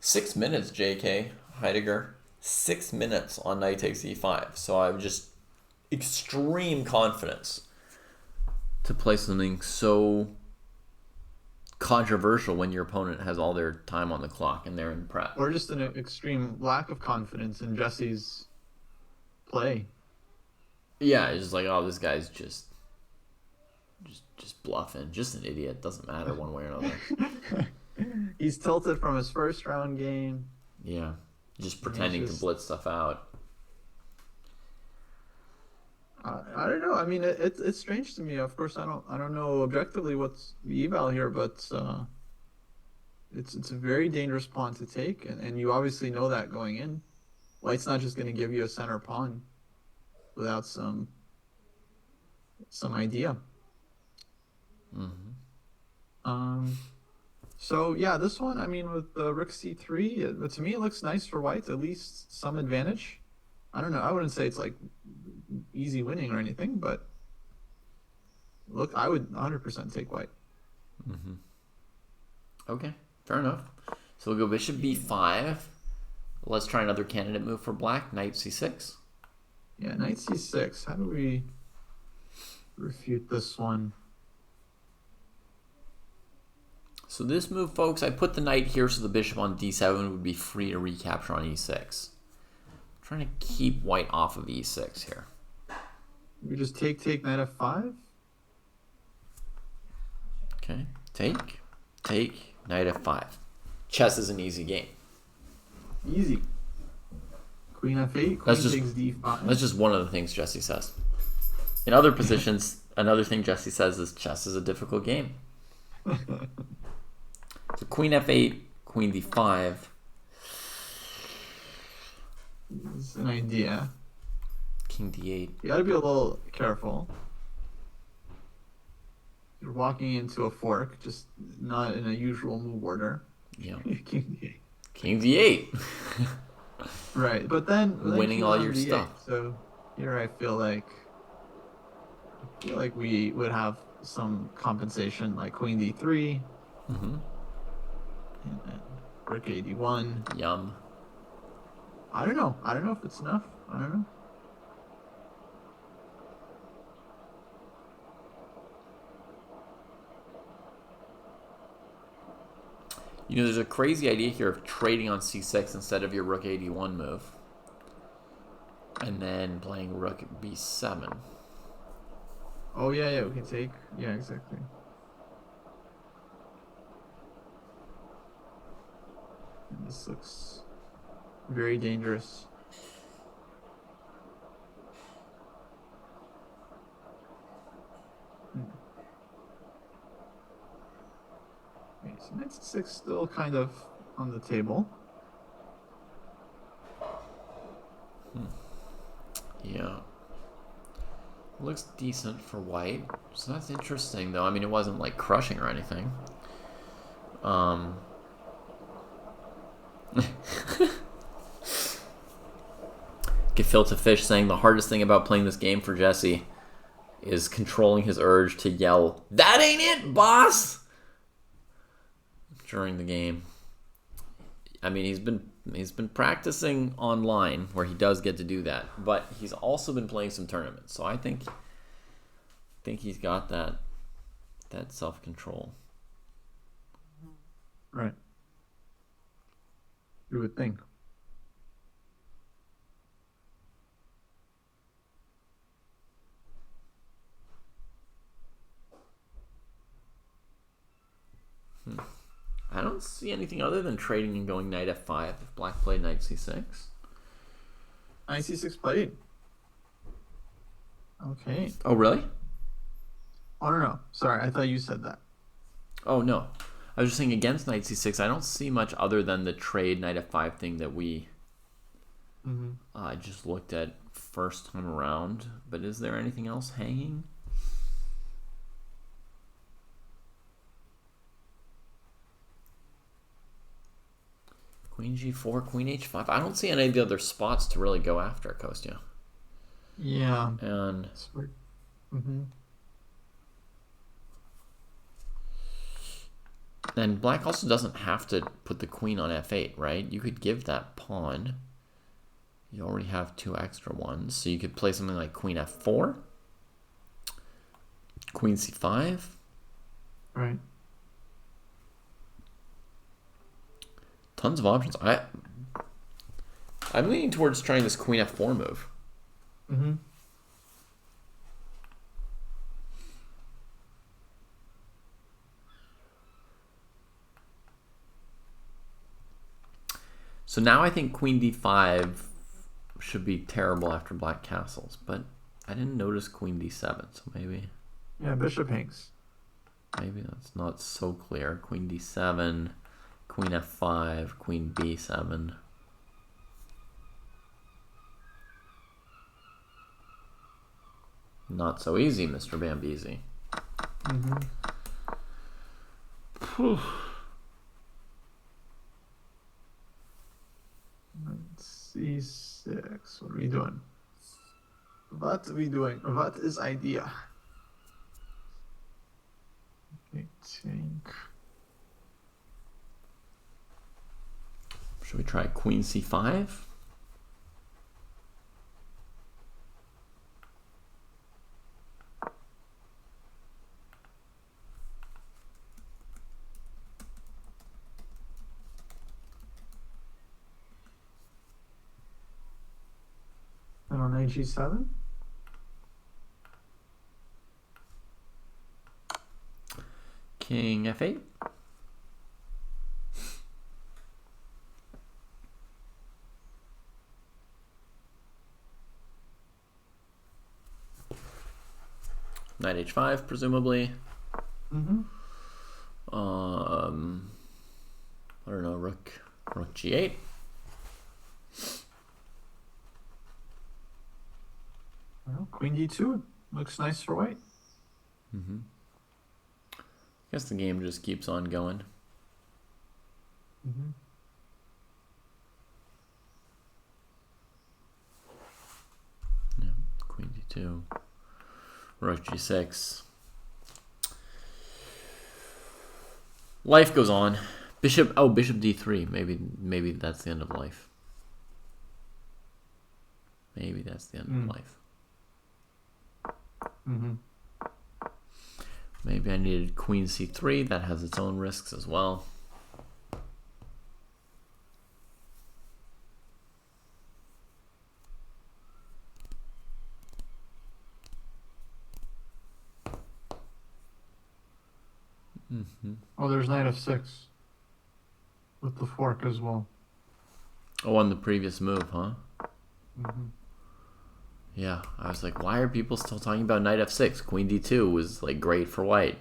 6 minutes, JK Heidegger. 6 minutes on knight takes e5. So I have just extreme confidence to play something so controversial when your opponent has all their time on the clock and they're in prep. Or just an extreme lack of confidence in Jesse's play. Yeah, it's just like, oh, this guy's just bluffing, just an idiot. Doesn't matter one way or another. He's tilted from his first round game. Yeah, just pretending to blitz stuff out. I don't know. I mean, it's strange to me. Of course, I don't know objectively what's the eval here, but it's a very dangerous pawn to take, and you obviously know that going in. White's not just going to give you a center pawn without some idea. So yeah, this one, I mean, with the rook c3, to me it looks nice for white, at least some advantage. I don't know. I wouldn't say it's like easy winning or anything, but look, I would 100% take white. Okay, fair enough. So we'll go bishop b5. Let's try another candidate move for black. Knight c6. Yeah, knight c6. How do we refute this one? So this move, folks, I put the knight here so the bishop on d7 would be free to recapture on e6. I'm trying to keep white off of e6 here. We just take knight f5. Okay, take, knight f5. Chess is an easy game. Easy. Queen f8, queen takes d5. That's just one of the things Jesse says. In other positions, another thing Jesse says is chess is a difficult game. So queen f8, queen d5. It's an idea. King d8. You gotta be a little careful. You're walking into a fork, just not in a usual move order. Yeah. King d8. King d8. Right, but then winning all your d8, stuff. So here I feel like we would have some compensation, like queen d3. And then rook a1. Yum. I don't know if it's enough. I don't know. You know, there's a crazy idea here of trading on c6 instead of your rook a1 move. And then playing rook b7. Oh, yeah, we can take. Yeah, exactly. And this looks very dangerous. Okay, so knight c6 still kind of on the table. Yeah. Looks decent for white. So that's interesting, though. I mean, it wasn't, like, crushing or anything. Gefilte Fish saying the hardest thing about playing this game for Jesse is controlling his urge to yell, "That ain't it, boss!" during the game. I mean, he's been practicing online where he does get to do that, but he's also been playing some tournaments. So I think he's got that self-control. Right. You would think. I don't see anything other than trading and going knight f5 if black played knight c6. Knight c6 played. Okay. Oh, really? Oh, no. Sorry, I thought you said that. Oh, no. I was just saying against knight c6, I don't see much other than the trade knight f5 thing that we just looked at first time around. But is there anything else hanging? Queen g4, queen h5. I don't see any of the other spots to really go after, Kostya. Yeah. And Mm-hmm. and black also doesn't have to put the queen on f8, right? You could give that pawn. You already have 2 extra ones, so you could play something like queen f4, queen c5. Right. Tons of options. I'm leaning towards trying this queen f4 move. Mm-hmm. So now I think queen d5 should be terrible after black castles, but I didn't notice queen d7, so maybe... Yeah, bishop hangs. Maybe that's not so clear. Queen d7, queen f5, queen b7. Not so easy, Mr. Bambisi. Mm-hmm. C6. What are we doing? What are we doing? What is idea? Okay, take. Should we try queen c5? And on knight g7? King f8. Knight h5, presumably. Mm-hmm. I don't know, rook g8. Well, queen d2 looks nice for white. Mm-hmm. I guess the game just keeps on going. Mm-hmm. Yeah, queen d2, rook g6. Life goes on. Bishop d3. Maybe that's the end of life. Maybe that's the end of life. Mm-hmm. Maybe I needed queen c3. That has its own risks as well. Mm-hmm. Oh, there's knight f6 with the fork as well. Oh, on the previous move, huh? Mm-hmm. Yeah, I was like, why are people still talking about knight f6? Queen d2 was like great for white.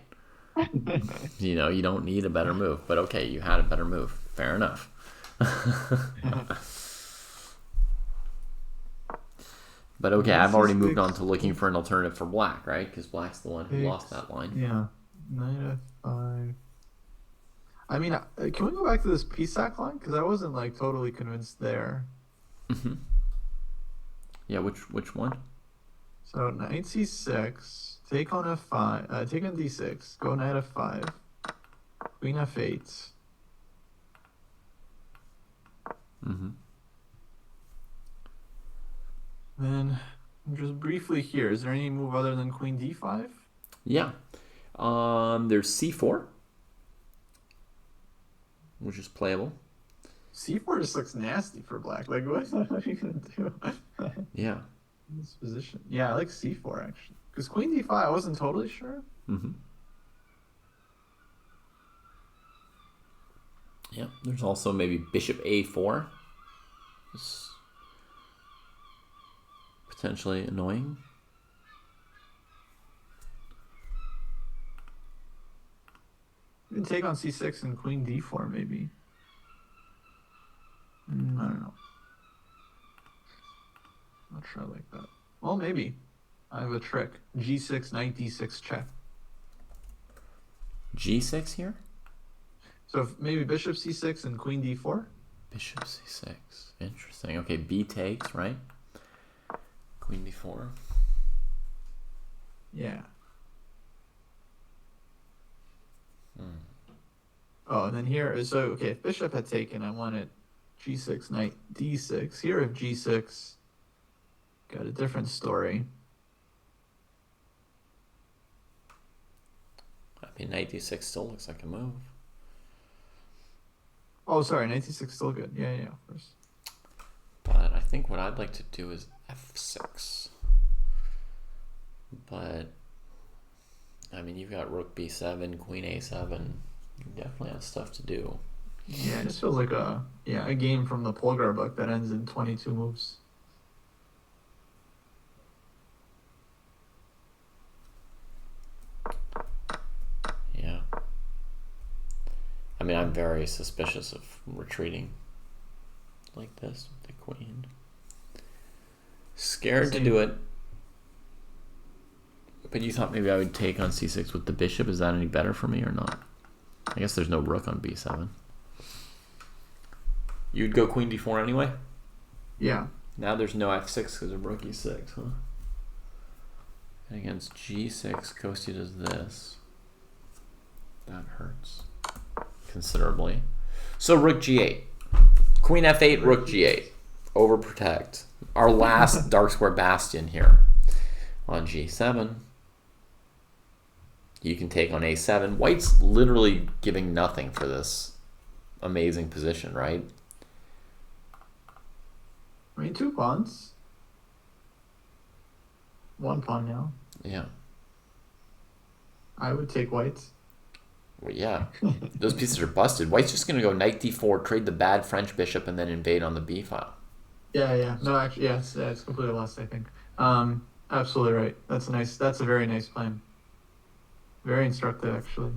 You know, you don't need a better move. But okay, you had a better move. Fair enough. But okay, I've already moved on to looking for an alternative for black, right? Because black's the one who lost that line. Yeah. Knight f5. I mean, can we go back to this Pisac line? Because I wasn't like totally convinced there. Mm-hmm. Yeah, which one? So knight c6, take on f5, take on d6, go knight f5, queen f8. Mm-hmm. Then just briefly here, is there any move other than queen d5? Yeah. There's c4, which is playable. c4 just looks nasty for black. Like, what are you gonna do? Yeah. In this position. Yeah, I like c4 actually. Because queen d5, I wasn't totally sure. Mm-hmm. Yeah. There's also maybe bishop a4. It's potentially annoying. You can take on c6 and queen d4 maybe. I don't know. Not sure I like that. Well, maybe. I have a trick. g6, knight d6 check. g6 here? So if maybe bishop c6 and queen d4? Bishop c6. Interesting. Okay, b takes, right? Queen d4. Yeah. Oh, and then here, so, okay, if bishop had taken, I wanted g6, knight d6. Here, if g6, got a different story. I mean, knight d6 still looks like a move. Oh, sorry, knight d6 still good. Yeah, of course. But I think what I'd like to do is f6. But, I mean, you've got rook b7, queen a7. You definitely have stuff to do. Yeah, this feels like a game from the Polgar book that ends in 22 moves. Yeah. I mean, I'm very suspicious of retreating like this with the queen. Scared to do it. But you thought maybe I would take on c6 with the bishop. Is that any better for me or not? I guess there's no rook on b7. You'd go queen d4 anyway? Yeah. Now there's no f6 because of rook e6, huh? And against g6, Kostya does this. That hurts considerably. So rook g8. Queen f8, rook g8. Overprotect. Our last dark square bastion here. On g7. You can take on a7. White's literally giving nothing for this amazing position, right? I mean, 2 pawns. 1 pawn now. Yeah. I would take white. Well, yeah. Those pieces are busted. White's just going to go knight d4, trade the bad French bishop, and then invade on the b file. Yeah. No, actually, yes, it's completely lost, I think. Absolutely right. That's a very nice plan. Very instructive, actually.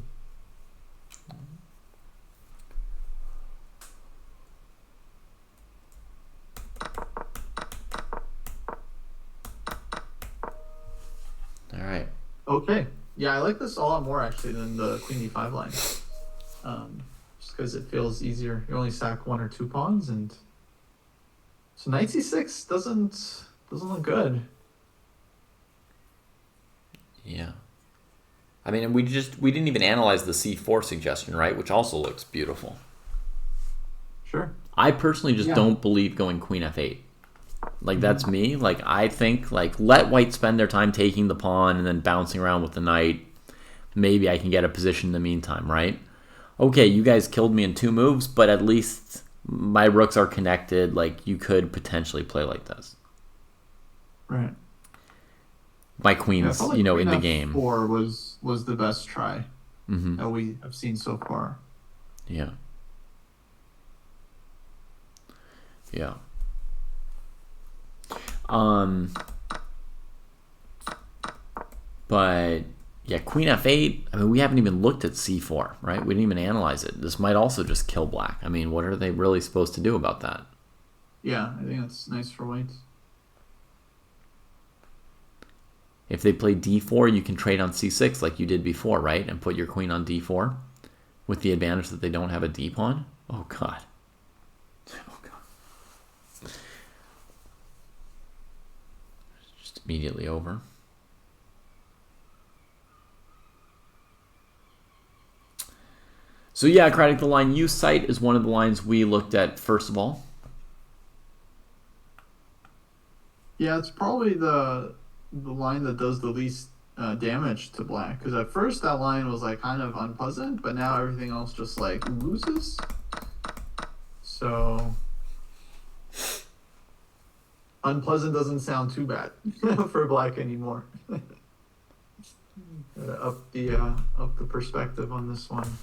All right. Okay. Yeah, I like this a lot more, actually, than the queen d5 line. Just because it feels easier. You only stack 1 or 2 pawns, and so knight c6 doesn't look good. Yeah. I mean, we didn't even analyze the c4 suggestion, right? Which also looks beautiful. Sure. I personally just don't believe going queen f8. Like, that's me. Like, I think, like, let white spend their time taking the pawn and then bouncing around with the knight. Maybe I can get a position in the meantime, right? Okay, you guys killed me in 2 moves, but at least my rooks are connected. Like, you could potentially play like this. Right. My queen's, I felt like in queen the game. F4 was the best try that we have seen so far. Yeah. Yeah. But yeah, queen f8. I mean, we haven't even looked at c4, right? We didn't even analyze it. This might also just kill black. I mean, what are they really supposed to do about that? Yeah, I think that's nice for white. If they play d4, you can trade on c6 like you did before, right? And put your queen on d4 with the advantage that they don't have a d pawn. Oh god. Oh god. Just immediately over. So yeah, Kraai, the line you cite is one of the lines we looked at first of all. Yeah, it's probably the line that does the least damage to black, because at first that line was like kind of unpleasant, but now everything else just like loses. So unpleasant doesn't sound too bad for black anymore. Up the perspective on this one.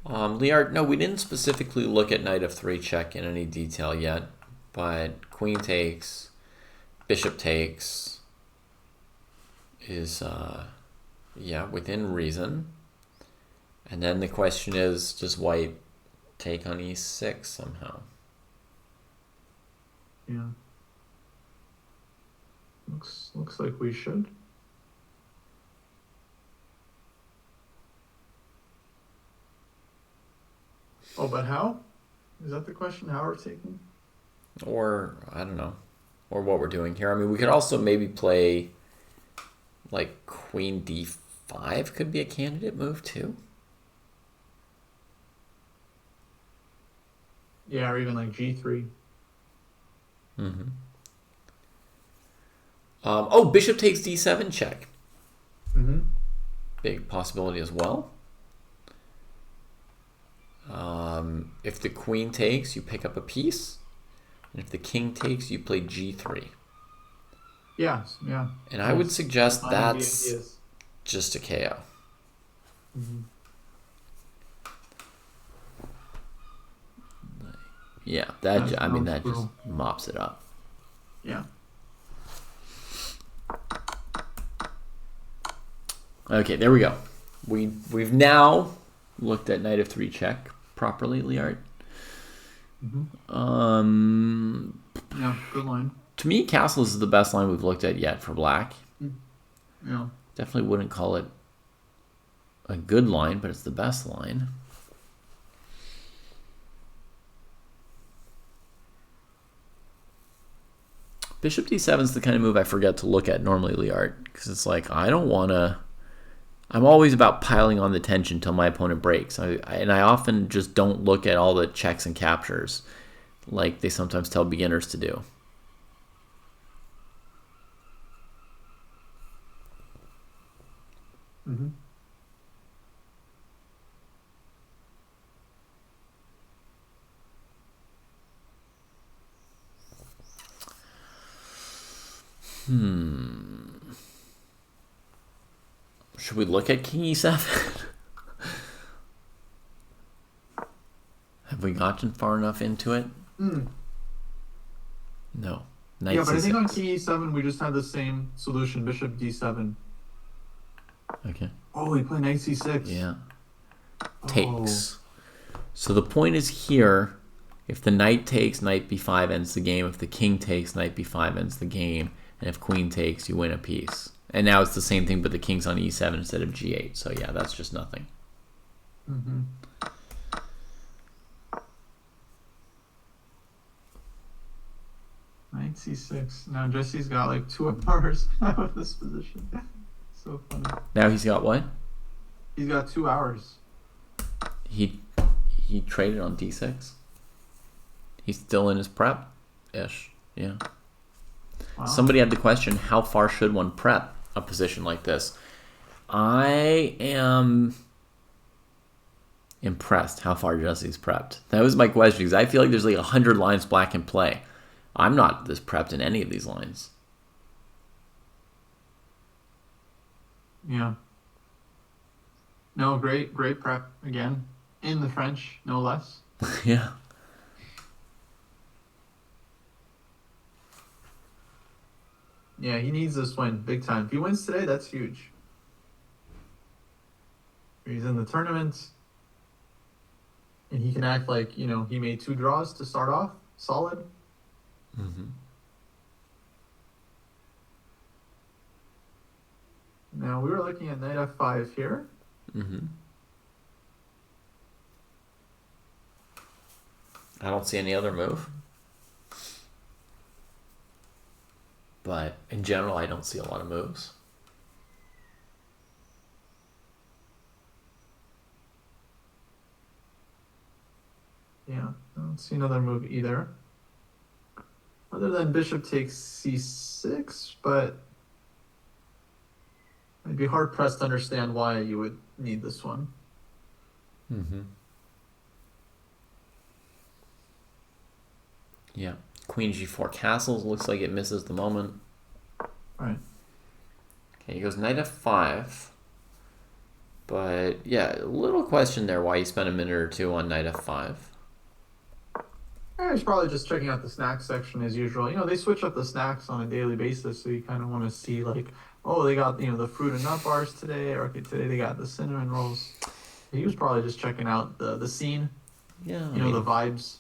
Liard, no, we didn't specifically look at knight f3 check in any detail yet, but queen takes, bishop takes is within reason. And then the question is, does white take on e6 somehow? Yeah. Looks like we should. Oh, but how? Is that the question? How we're taking? Or, I don't know. Or what we're doing here. I mean, we could also maybe play, like, queen d5 could be a candidate move, too. Yeah, or even like g3. Mm-hmm. Oh, bishop takes d7 check. Mm-hmm. Big possibility as well. If the queen takes, you pick up a piece. And if the king takes, you play g3. Yeah, yeah. And I would suggest Finding the that's ideas. just a KO. Mm-hmm. Yeah, I mean, that just mops it up. Yeah. Okay, there we go. We've now looked at knight of 3 check properly, Liart. Mm-hmm. Yeah, good line. To me, castles is the best line we've looked at yet for black. Yeah. Definitely wouldn't call it a good line, but it's the best line. Bishop d7 is the kind of move I forget to look at normally, Liart, because it's like, I don't want to... I'm always about piling on the tension until my opponent breaks. And I often just don't look at all the checks and captures like they sometimes tell beginners to do. Mm-hmm. Should we look at king e7? Have we gotten far enough into it? No. Knight yeah, but C6. I think on king e7 we just had the same solution, bishop d7. Okay. Oh, we play knight c6. Yeah. Takes. So the point is here, if the knight takes, knight b5 ends the game. If the king takes, knight b5 ends the game. And if queen takes, you win a piece. And now it's the same thing, but the king's on e7 instead of g8. So yeah, that's just nothing. Mm-hmm. Knight c6. Now Jesse's got like 2 hours out of this position. So funny. Now he's got what? He's got 2 hours. He traded on d6. He's still in his prep-ish. Yeah. Wow. Somebody had the question, how far should one prep a position like this? I am impressed how far Jesse's prepped. That was my question, because I feel like there's like 100 lines black can play. I'm not this prepped in any of these lines. Yeah. No, great prep again. In the French, no less. Yeah. Yeah, he needs this win big time. If he wins today, that's huge. He's in the tournament. And he can act like, you know, he made 2 draws to start off. Solid. Mm-hmm. Now, we were looking at knight f5 here. Mm-hmm. I don't see any other move. But in general, I don't see a lot of moves. Yeah, I don't see another move either. Other than bishop takes c6, but I'd be hard-pressed to understand why you would need this one. Mm-hmm. Yeah. Queen g4 castles. Looks like it misses the moment. Right. Okay, he goes knight f5. But, yeah, a little question there why you spent a minute or 2 on knight f5. He's probably just checking out the snacks section as usual. You know, they switch up the snacks on a daily basis, so you kind of want to see, like, oh, they got, you know, the fruit and nut bars today, or okay, today they got the cinnamon rolls. He was probably just checking out the scene. Yeah. You know, the vibes.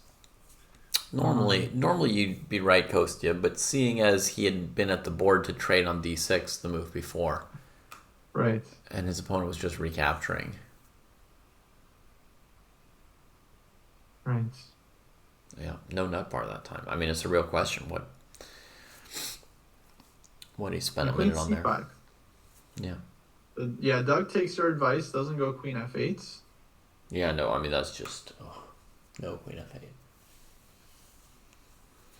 Normally you'd be right, Kostya, but seeing as he had been at the board to trade on d6 the move before. Right. And his opponent was just recapturing. Right. Yeah, no nut bar that time. I mean, it's a real question. What he spent And a queen minute on there. c5. Yeah. Yeah, Doug takes your advice, doesn't go queen f8. Yeah, no, I mean, that's just... no queen f8.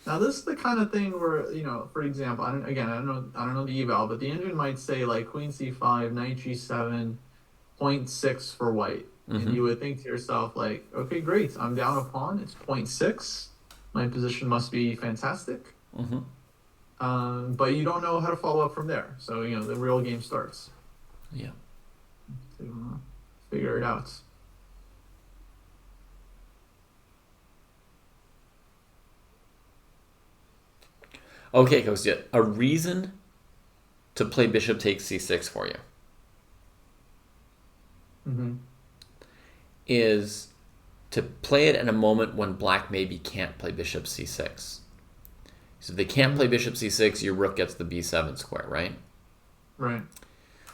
Now this is the kind of thing where, for example, I don't know the eval, but the engine might say like queen c5, knight g7, 0.6 for white. And you would think to yourself like, okay, great, I'm down a pawn, it's 0.6. My position must be fantastic. But you don't know how to follow up from there. So, the real game starts. Yeah. To figure it out. Okay, Kostya, a reason to play bishop takes c6 for you is to play it in a moment when black maybe can't play bishop c6. So if they can't play bishop c6, your rook gets the b7 square, right? Right.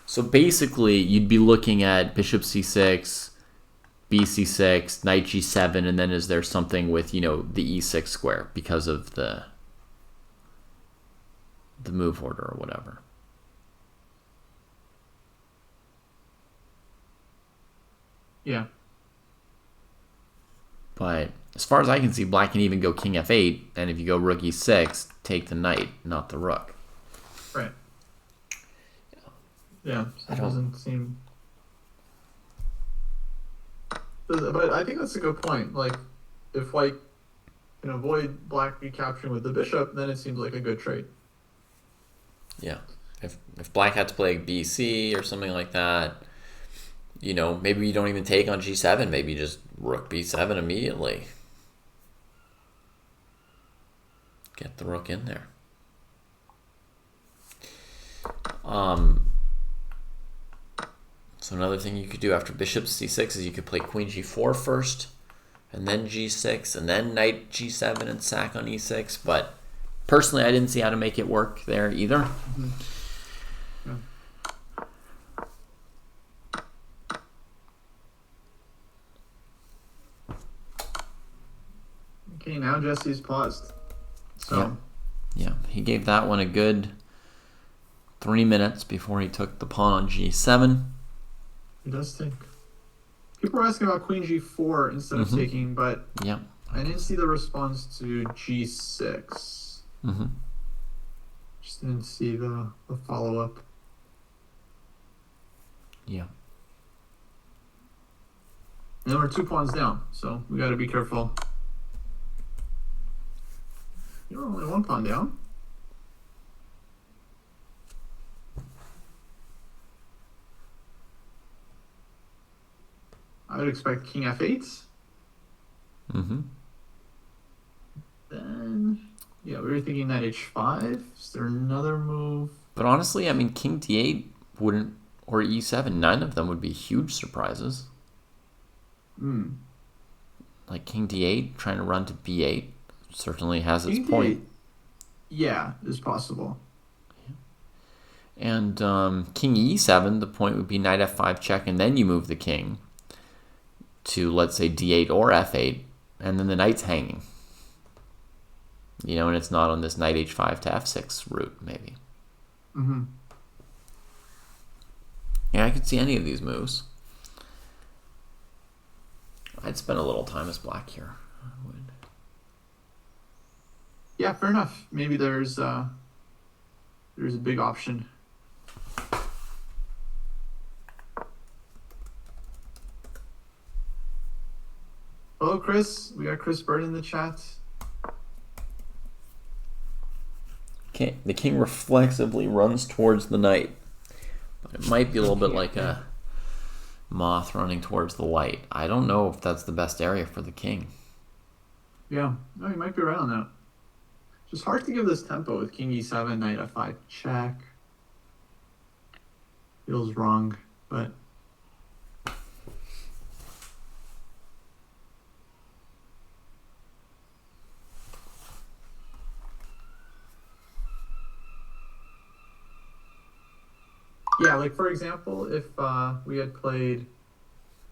So basically, you'd be looking at bishop c6, bc6, knight g7, and then is there something with, the e6 square because of the move order or whatever. Yeah. But as far as I can see, black can even go king f8, and if you go rook e6, take the knight, not the rook. Right. Yeah, it doesn't seem... But I think that's a good point. Like, if white can avoid black recapturing with the bishop, then it seems like a good trade. Yeah. If black had to play bc or something like that, maybe you don't even take on g7. Maybe you just rook b7 immediately. Get the rook in there. So another thing you could do after bishop c6 is you could play queen g4 first, and then g6, and then knight g7 and sack on e6. But personally, I didn't see how to make it work there either. Yeah. Okay, now Jesse's paused. So. Yeah, he gave that one a good 3 minutes before he took the pawn on g7. He does take. People are asking about queen g4 instead of taking, but I didn't see the response to g6. Just didn't see the follow-up. Yeah. And we're 2 pawns down, so we got to be careful. You're only 1 pawn down. I would expect king f8. Then, yeah, we were thinking knight h5. Is there another move? But honestly, I mean, king d8 wouldn't, or e7, none of them would be huge surprises. Like king d8, trying to run to b8, certainly has its point. Yeah, is possible. And king e7, the point would be knight f5 check, and then you move the king to, let's say, d8 or f8, and then the knight's hanging. And it's not on this knight h5 to f6 route, maybe. Yeah, I could see any of these moves. I'd spend a little time as black here. I would. Yeah, fair enough. Maybe there's a big option. Hello, Chris. We got Chris Bird in the chat. Okay, the king reflexively runs towards the knight. But it might be a little bit like a moth running towards the light. I don't know if that's the best area for the king. Yeah, no, you might be right on that. Just hard to give this tempo with king e7, knight f5 check. Feels wrong, but... Yeah, like for example, if we had played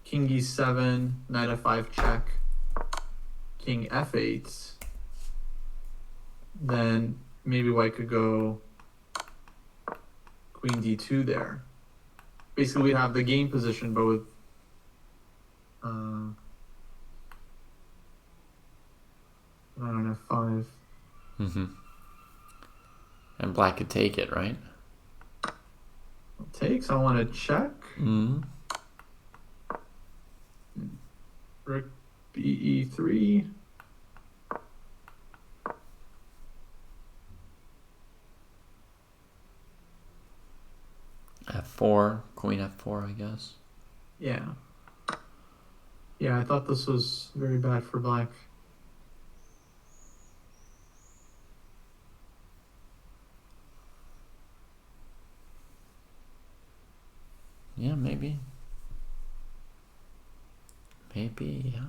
king e7, knight f5 check, king f8, then maybe white could go queen d2 there. Basically, we'd have the game position, but with on f5. And black could take it, right? Takes. I want to check. Rook be3. F4, queen F4, I guess. Yeah. Yeah, I thought this was very bad for black. Yeah, maybe. Maybe, yeah.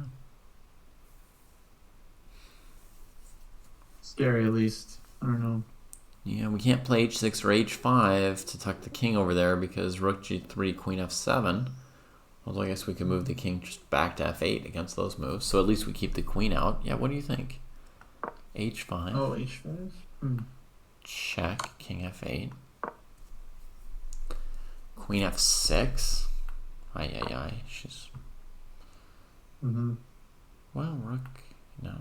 Scary, at least. I don't know. Yeah, we can't play h6 or h5 to tuck the king over there because rook g3, queen f7. Although I guess we can move the king just back to f8 against those moves. So at least we keep the queen out. Yeah, what do you think? h5. Oh, h5? Check, king f8. Queen f6. Ay. She's... Well, rook, no.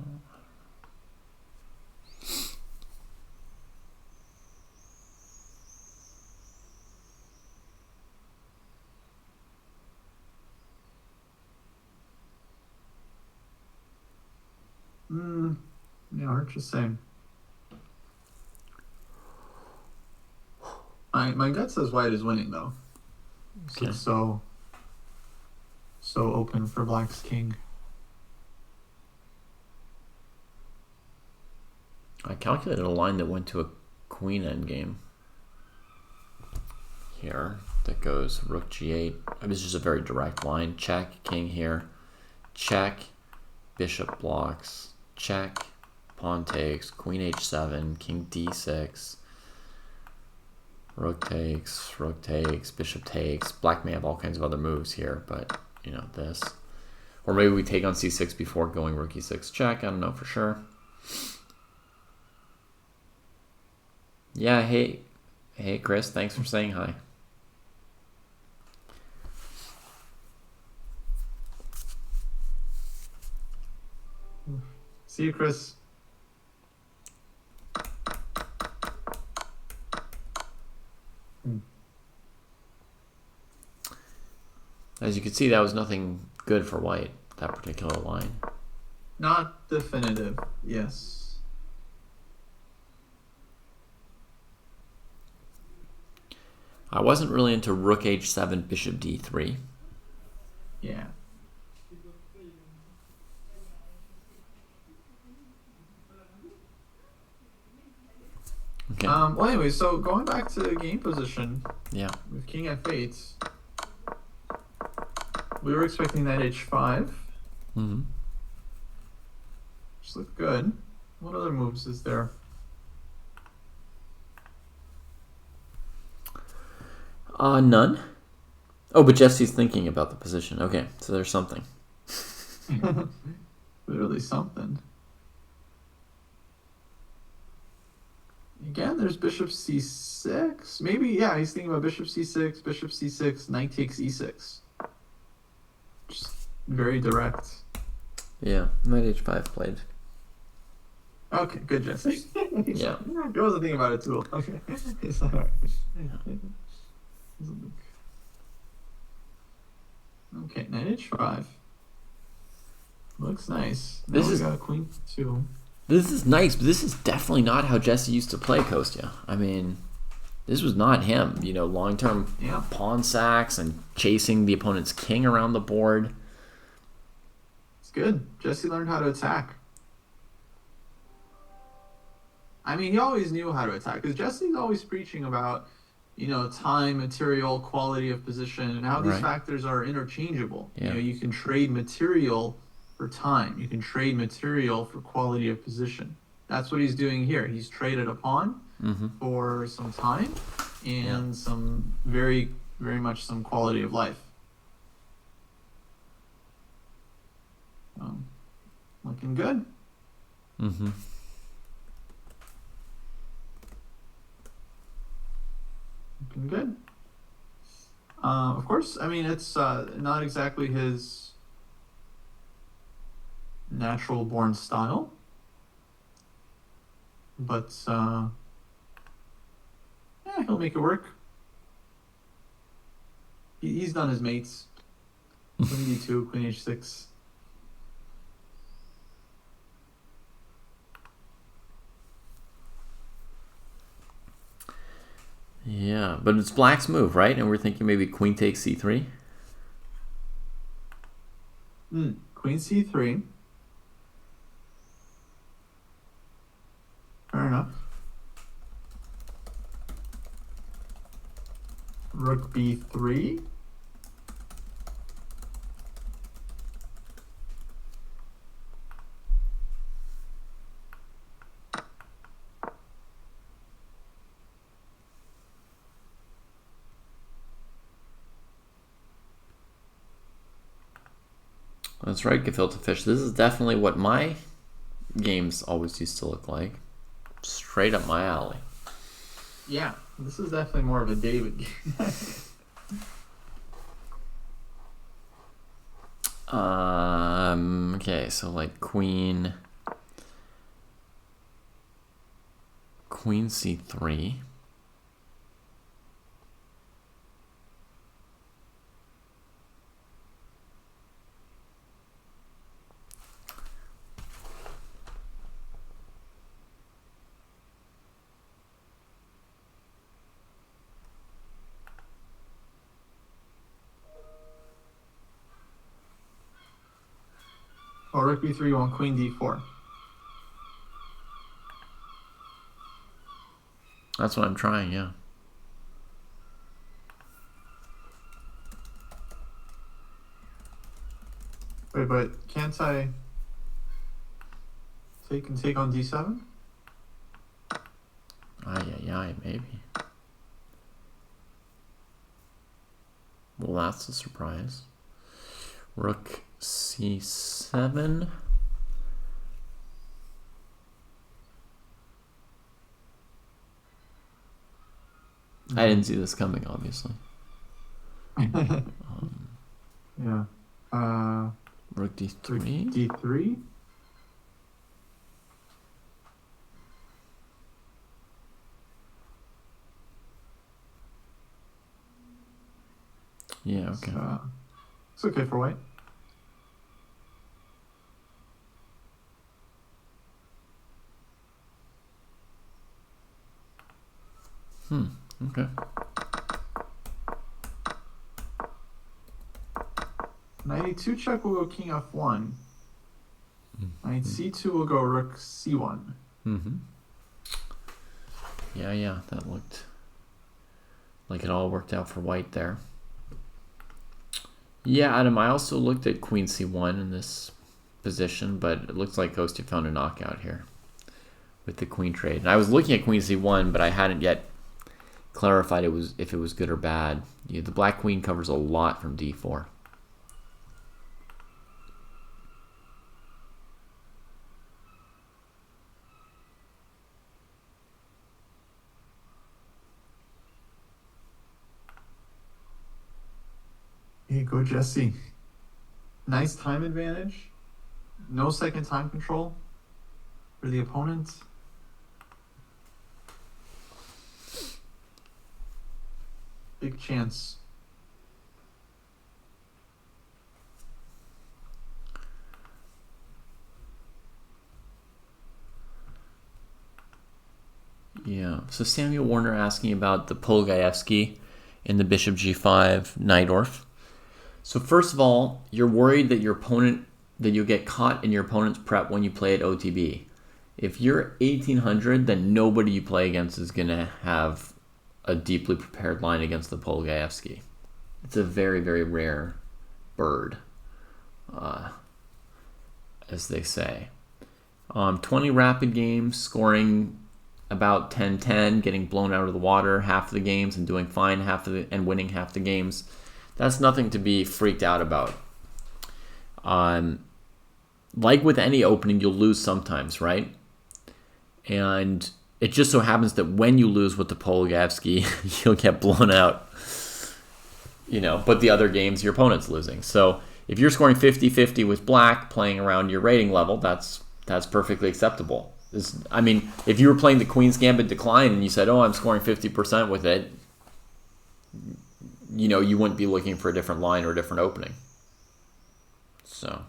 Yeah, hard to say. My gut says white is winning though. Okay. It's so open for black's king. I calculated a line that went to a queen endgame here that goes rook g8. It was just a very direct line. Check, king here. Check, bishop blocks. Check, pawn takes, queen h7, king d6. Rook takes, bishop takes. Black may have all kinds of other moves here, but, you know, this. Or maybe we take on c6 before going rook e6 check. I don't know for sure. Yeah, hey Chris, thanks for saying hi. See you, Chris. As you can see, that was nothing good for white, that particular line. Not definitive, yes. I wasn't really into rook h7, bishop d3. Yeah. Okay. Well, anyway, so going back to the game position. Yeah. With king f8, we were expecting that h5. Which looked good. What other moves is there? None. Oh, but Jesse's thinking about the position. Okay, so there's something. Literally something. Again, there's bishop c6. Maybe, yeah, he's thinking about bishop c6, knight takes e6. Just very direct. Yeah, knight h5 played. Okay, good, Jesse. Yeah. He wasn't thinking about it too. Okay. It's all right. Okay, knight h5. Looks nice. Now This we is got queen 2. This is nice, but this is definitely not how Jesse used to play Kostya. I mean, this was not him. You know, long-term pawn sacks and chasing the opponent's king around the board. It's good. Jesse learned how to attack. I mean, he always knew how to attack because Jesse's always preaching about, you know, time, material, quality of position, and how these factors are interchangeable. Yeah. You know, you can trade material for time. You can trade material for quality of position. That's what he's doing here. He's traded a pawn for some time and some very, very much some quality of life. Looking good. Mm-hmm. Looking good. Of course, I mean, it's not exactly his natural born style, but yeah, he'll make it work. He's done his mates. Queen d2, queen h6. Yeah, but it's black's move, right? And we're thinking maybe queen takes c3. Queen c3. Fair enough. Rook b3. That's right, gefilte fish. This is definitely what my games always used to look like. Straight up my alley. Yeah, this is definitely more of a David game. Okay, so like queen c3. Or rook b3 on queen d4. That's what I'm trying, yeah. Wait, but can't I take on d7? Ay, maybe. Well, that's a surprise. Rook c7. I didn't see this coming, obviously. Yeah. Rook d3. Rook d3. Yeah, okay. It's okay for white. Okay. Knight e2 check will go king f1. Knight c2 will go rook c1. Yeah, that looked like it all worked out for white there. Yeah, Adam, I also looked at queen c1 in this position, but it looks like Kostya found a knockout here with the queen trade. And I was looking at queen c1, but I hadn't yet clarified if it was good or bad. Yeah, the black queen covers a lot from d4. Hey, go Jesse. Nice time advantage. No second time control for the opponent. Big chance. Yeah. So Samuel Warner asking about the Polgaevsky in the bishop g5 Najdorf. So first of all, you're worried that you'll get caught in your opponent's prep when you play at OTB. If you're 1800, then nobody you play against is going to have a deeply prepared line against the Polgaevsky. It's a very, very rare bird, as they say. 20 rapid games, scoring about 10-10, getting blown out of the water half the games and doing fine and winning half the games. That's nothing to be freaked out about. like with any opening, you'll lose sometimes, right? And it just so happens that when you lose with the Poligavsky, you'll get blown out, but the other games your opponent's losing. So if you're scoring 50-50 with black playing around your rating level, that's perfectly acceptable. If you were playing the Queen's Gambit Decline and you said, oh, I'm scoring 50% with it, you wouldn't be looking for a different line or a different opening. So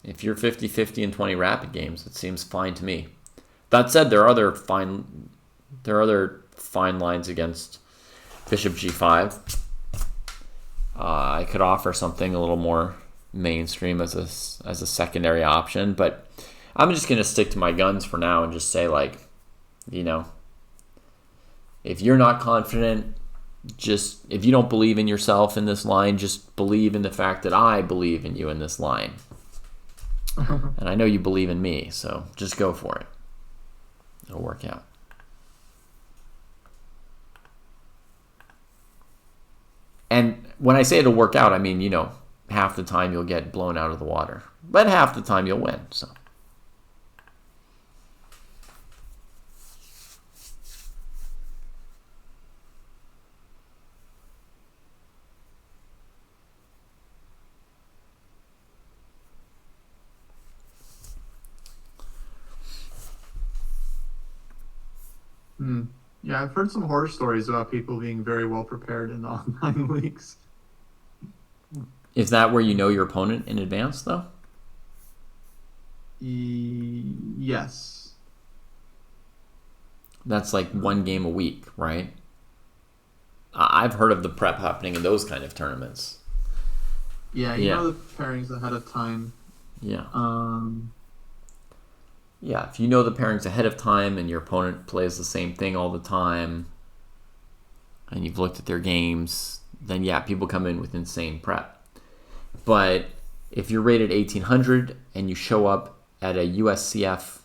if you're 50-50 in 20 rapid games, it seems fine to me. That said, there are other fine lines against Bishop G5. I could offer something a little more mainstream as a secondary option, but I'm just going to stick to my guns for now and just say, like, if you're not confident, if you don't believe in yourself in this line, just believe in the fact that I believe in you in this line. And I know you believe in me, so just go for it. It'll work out. And when I say it'll work out, I mean, half the time you'll get blown out of the water, but half the time you'll win. So. Yeah, I've heard some horror stories about people being very well prepared in the online leagues. Is that where you know your opponent in advance, though? Yes. That's like one game a week, right? I've heard of the prep happening in those kind of tournaments. Yeah, you know the pairings ahead of time. Yeah. Yeah, if you know the pairings ahead of time and your opponent plays the same thing all the time and you've looked at their games, then yeah, people come in with insane prep. But if you're rated 1800 and you show up at a USCF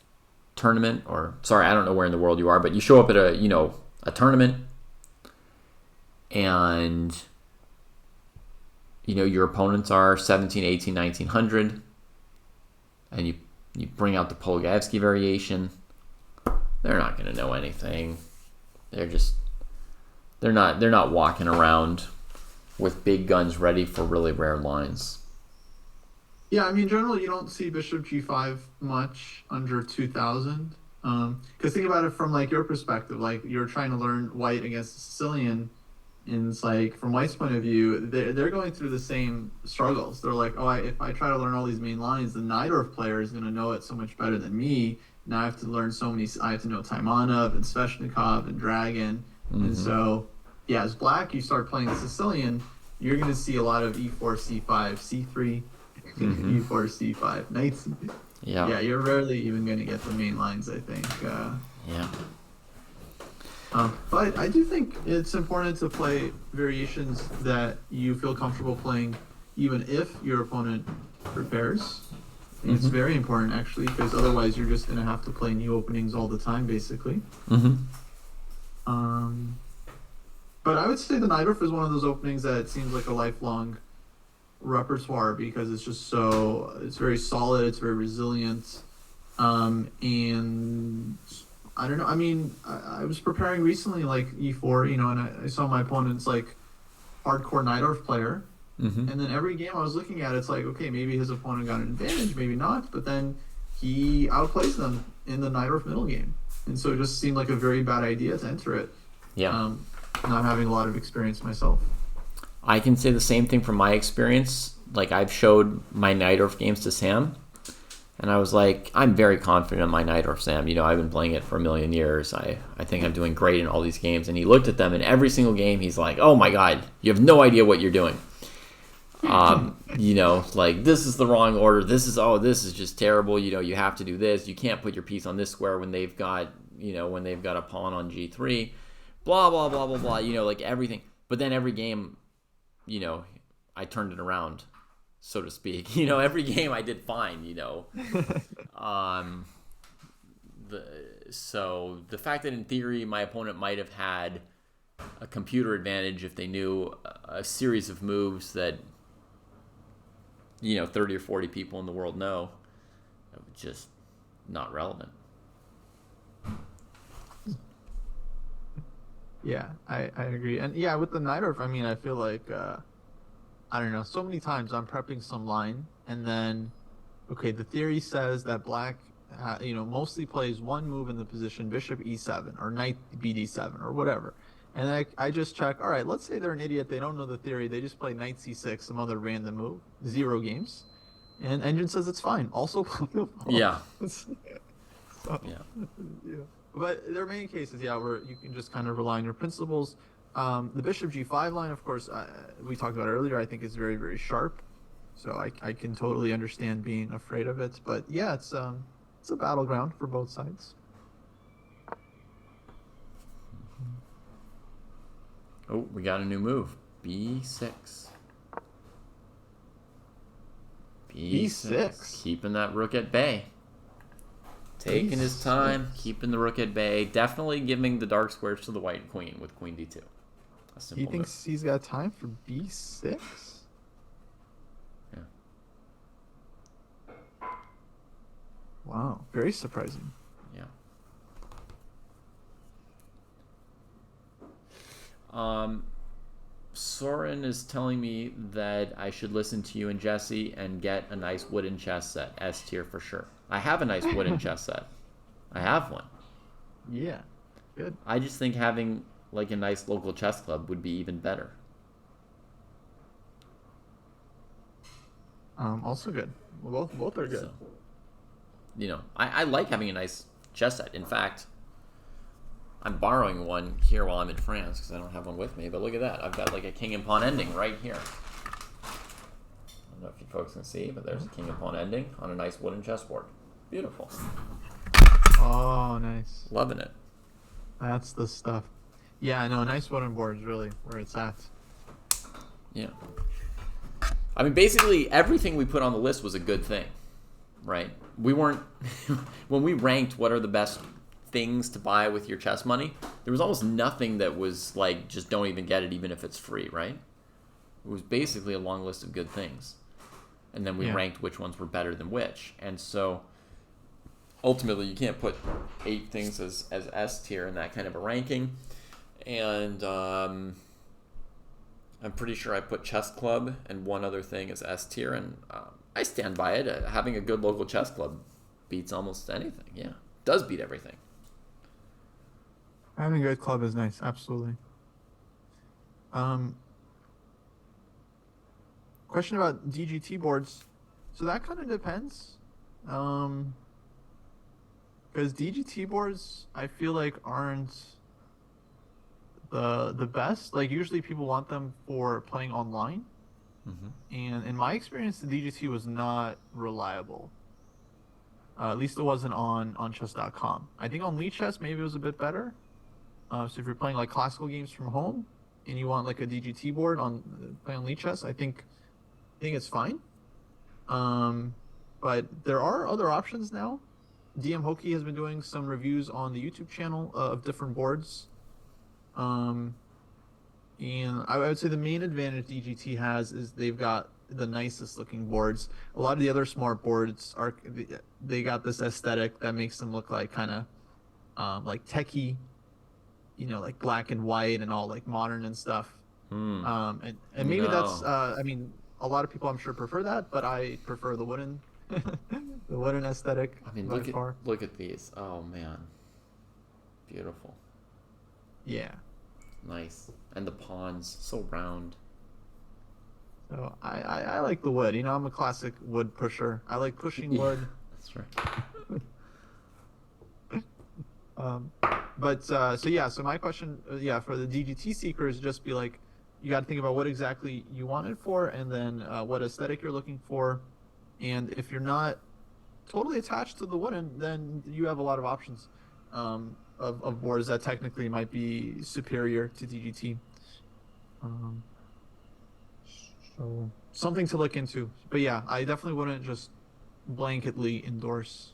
tournament, or sorry, I don't know where in the world you are, but you show up at a tournament and your opponents are 17, 18, 1900 and you bring out the Poligavsky variation, they're not going to know anything. They're not walking around with big guns ready for really rare lines. Yeah, generally you don't see Bishop G5 much under 2000. Because think about it from like your perspective, like you're trying to learn White against Sicilian, and it's like from White's point of view, they're going through the same struggles. They're like, oh, if I try to learn all these main lines, the Najdorf player is going to know it so much better than me. Now I have to learn I have to know Taimanov and Sveshnikov and Dragon. Mm-hmm. And so, yeah, as black, you start playing the Sicilian, you're going to see a lot of E4, C5, C3, mm-hmm. E4, C5, Knight C3. Yeah, you're rarely even going to get the main lines, I think. Yeah. But I do think it's important to play variations that you feel comfortable playing, even if your opponent prepares. Mm-hmm. It's very important, actually, because otherwise you're just going to have to play new openings all the time, basically. Mm-hmm. But I would say the Najdorf is one of those openings that seems like a lifelong repertoire because it's just it's very solid, it's very resilient, and I don't know. I was preparing recently, like E4, and I saw my opponent's like hardcore Najdorf player, mm-hmm. and then every game I was looking at, it's like, okay, maybe his opponent got an advantage, maybe not, but then he outplays them in the Najdorf middle game, and so it just seemed like a very bad idea to enter it. Yeah. Not having a lot of experience myself. I can say the same thing from my experience. Like, I've showed my Najdorf games to Sam, and I was like, I'm very confident in my Najdorf, Sam. I've been playing it for a million years. I think I'm doing great in all these games. And he looked at them, and every single game, he's like, oh my God, you have no idea what you're doing. Like, this is the wrong order. This is just terrible. You have to do this. You can't put your piece on this square when they've got a pawn on G3. Blah, blah, blah, blah, blah. Like everything. But then every game, I turned it around, so to speak. Every game I did fine, So the fact that in theory my opponent might have had a computer advantage if they knew a series of moves that 30 or 40 people in the world know, it's just not relevant. Yeah, I agree. And yeah, with the Nightorf, I mean, I feel like I don't know, so many times I'm prepping some line and then okay, the theory says that black mostly plays one move in the position bishop e7 or knight bd7 or whatever. And then I just check, all right, let's say they're an idiot, they don't know the theory, they just play knight c6, some other random move, 0 games. And Engine says it's fine. Also, Yeah. so, Yeah. yeah. But there are many cases, yeah, where you can just kind of rely on your principles. The bishop g5 line, of course, we talked about earlier, I think is very, very sharp. So I can totally understand being afraid of it. But yeah, it's a battleground for both sides. Oh, we got a new move. B6. B6. Keeping that rook at bay. Taking his time, keeping the rook at bay. Definitely giving the dark squares to the white queen with queen d2. A simple He thinks move. he's got time for B6? Yeah. Wow, very surprising. Yeah. Soren is telling me that I should listen to you and Jesse and get a nice wooden chess set. S tier for sure. I have a nice wooden chess set. I have one. Yeah, good. I just think having like a nice local chess club would be even better. Also good. Both are good. So, I like having a nice chess set. In fact, I'm borrowing one here while I'm in France because I don't have one with me. But look at that. I've got like a king and pawn ending right here. I don't know if you folks can see, but there's a king and pawn ending on a nice wooden chessboard. Beautiful. Oh, nice. Loving it. That's the stuff. Yeah, I know. Nice wooden board is really where it's at. Yeah. I mean, basically everything we put on the list was a good thing, right? We weren't when we ranked what are the best things to buy with your chess money, there was almost nothing that was like just don't even get it even if it's free, right? It was basically a long list of good things. And then we ranked which ones were better than which. And so ultimately you can't put 8 things as S tier in that kind of a ranking. And I'm pretty sure I put Chess Club and one other thing as S tier, and I stand by it. Having a good local chess club beats almost anything. Yeah, does beat everything. Having a good club is nice, absolutely. Question about DGT boards. So that kind of depends. Because DGT boards, I feel like aren't the best. Like usually people want them for playing online. Mm-hmm. And in my experience, the DGT was not reliable. At least it wasn't on chess.com. I think on Chess maybe it was a bit better. So if you're playing like classical games from home and you want like a DGT board on playing on Chess, I think it's fine. But there are other options now. DM Hoki has been doing some reviews on the YouTube channel of different boards. And I would say the main advantage DGT has is they've got the nicest looking boards. A lot of the other smart boards they got this aesthetic that makes them look like kind of like techie, like black and white and all like modern and stuff. And maybe that's I mean a lot of people I'm sure prefer that, but I prefer the wooden the wooden aesthetic. I mean, look at these. Oh man, beautiful. Yeah. Nice. And the pawns, so round. So I like the wood. I'm a classic wood pusher. I like pushing wood. That's right. So my question, for the DGT seeker is just be like, you got to think about what exactly you want it for, and then what aesthetic you're looking for. And if you're not totally attached to the wooden, then you have a lot of options of boards that technically might be superior to DGT. So something to look into. But yeah, I definitely wouldn't just blanketly endorse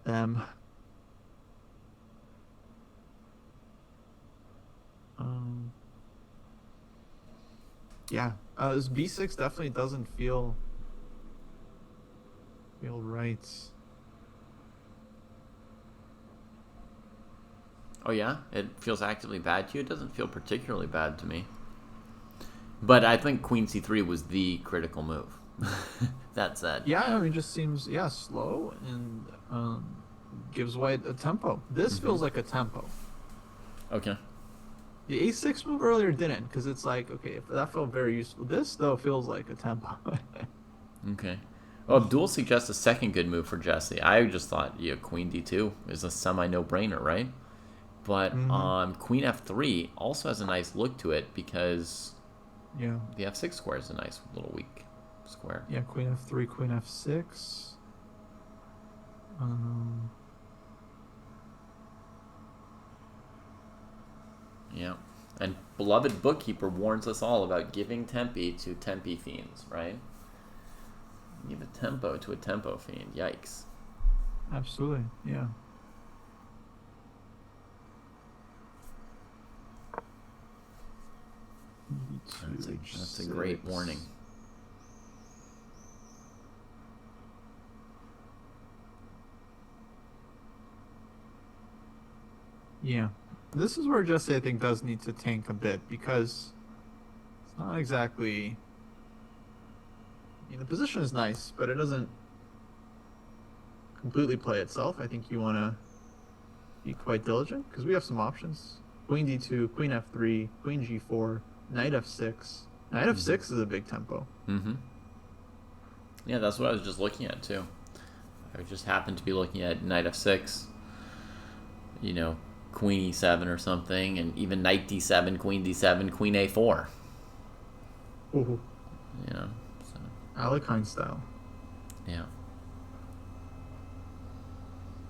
them. Yeah. This b6 definitely doesn't feel right. Oh yeah, it feels actively bad to you. It doesn't feel particularly bad to me. But I think Queen C3 was the critical move. That said. Yeah, I mean, just seems slow and gives White a tempo. This feels like a tempo. Okay. The a6 move earlier didn't, because it's like, okay, if that felt very useful. This though feels like a tempo. Okay. Well, Abdul suggests a second good move for Jesse. I just thought, Queen D2 is a semi no-brainer, right? But Queen F3 also has a nice look to it because Yeah. the F6 square is a nice little weak square. Yeah, Queen F3, Queen F6. Yeah. And beloved bookkeeper warns us all about giving tempi to tempi fiends, right? Give a tempo to a tempo fiend. Yikes. Absolutely, yeah. That's a great warning. Yeah. This is where Jesse, I think, does need to tank a bit, because it's not exactly... the position is nice, but it doesn't completely play itself. I think you want to be quite diligent, because we have some options. Queen D2, Queen F3, Queen G4, Knight F6. Knight F6 is a big tempo. Yeah, that's what I was just looking at, too. I just happened to be looking at Knight F6, Queen E7 or something, and even Knight D7, Queen D7, Queen A4. Ooh. So. Alekhine style. Yeah.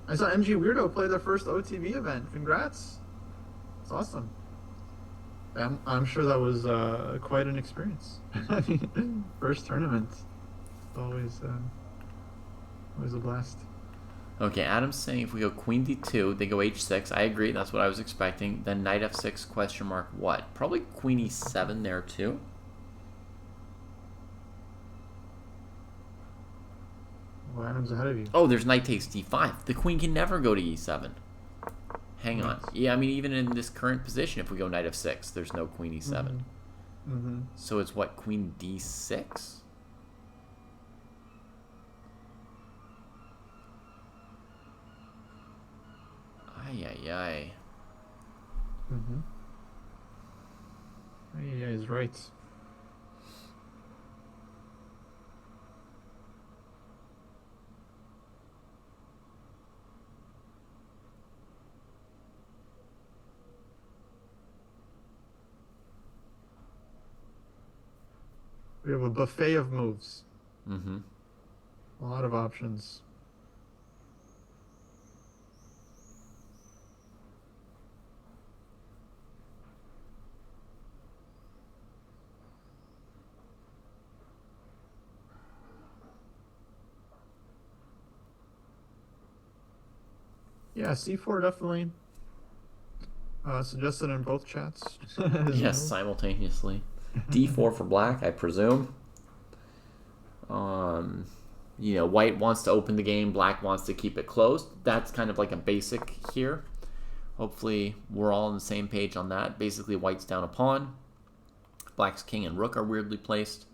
I saw MG Weirdo play their first OTV event. Congrats. It's awesome. I'm sure that was quite an experience. First tournament. Always a blast. Okay, Adam's saying if we go Queen D2, they go H6. I agree, that's what I was expecting. Then Knight F6, question mark, what? Probably Queen E7 there, too. Well, Adam's ahead of you. Oh, there's Knight takes D5. The Queen can never go to E7. Hang on. Yeah, I mean, even in this current position, if we go Knight F6, there's no Queen E7. So it's what, Queen D6? Ay. Yeah, he's right. We have a buffet of moves. A lot of options. Yeah, C4 definitely suggested in both chats. Yes, simultaneously. D4 for black, I presume. White wants to open the game, black wants to keep it closed. That's kind of like a basic here. Hopefully we're all on the same page on that. Basically, white's down a pawn. Black's king and rook are weirdly placed.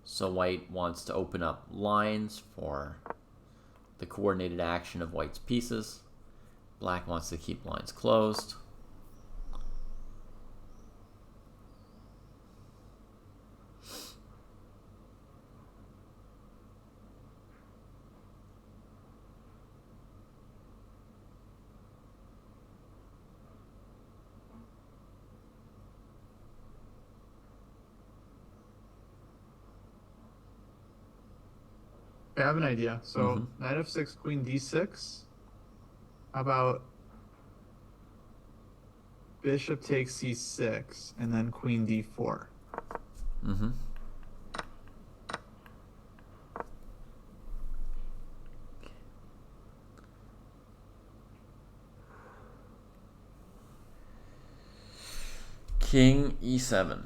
So white wants to open up lines for the coordinated action of white's pieces. Black wants to keep lines closed. I have an idea. So Knight F6, Queen D6. How about Bishop takes C6 and then Queen D4? King E7.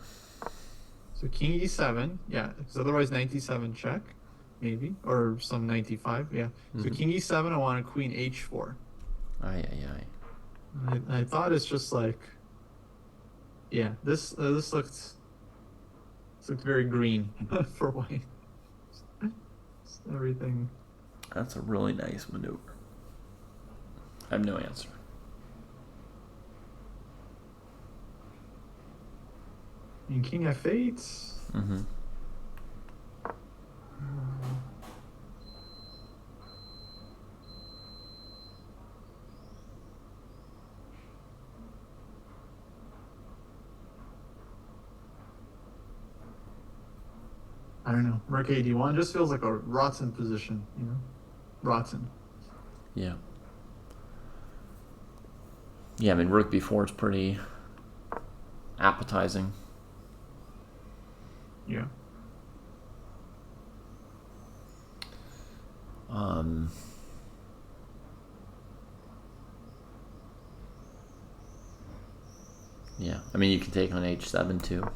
So king e7, yeah, because otherwise knight d7 check, maybe, or some knight d5, yeah. So king e7, I want a queen h4. Ay, ay, ay. I thought it's just like, yeah, this looked very green for white. Everything. That's a really nice maneuver. I have no answer. And king f8. Mm-hmm. I don't know. Rook ad1 just feels like a rotten position, you know? Rotten. Yeah. Yeah, I mean, rook b4 is pretty appetizing. Yeah. Yeah, I mean, you can take on h7 too.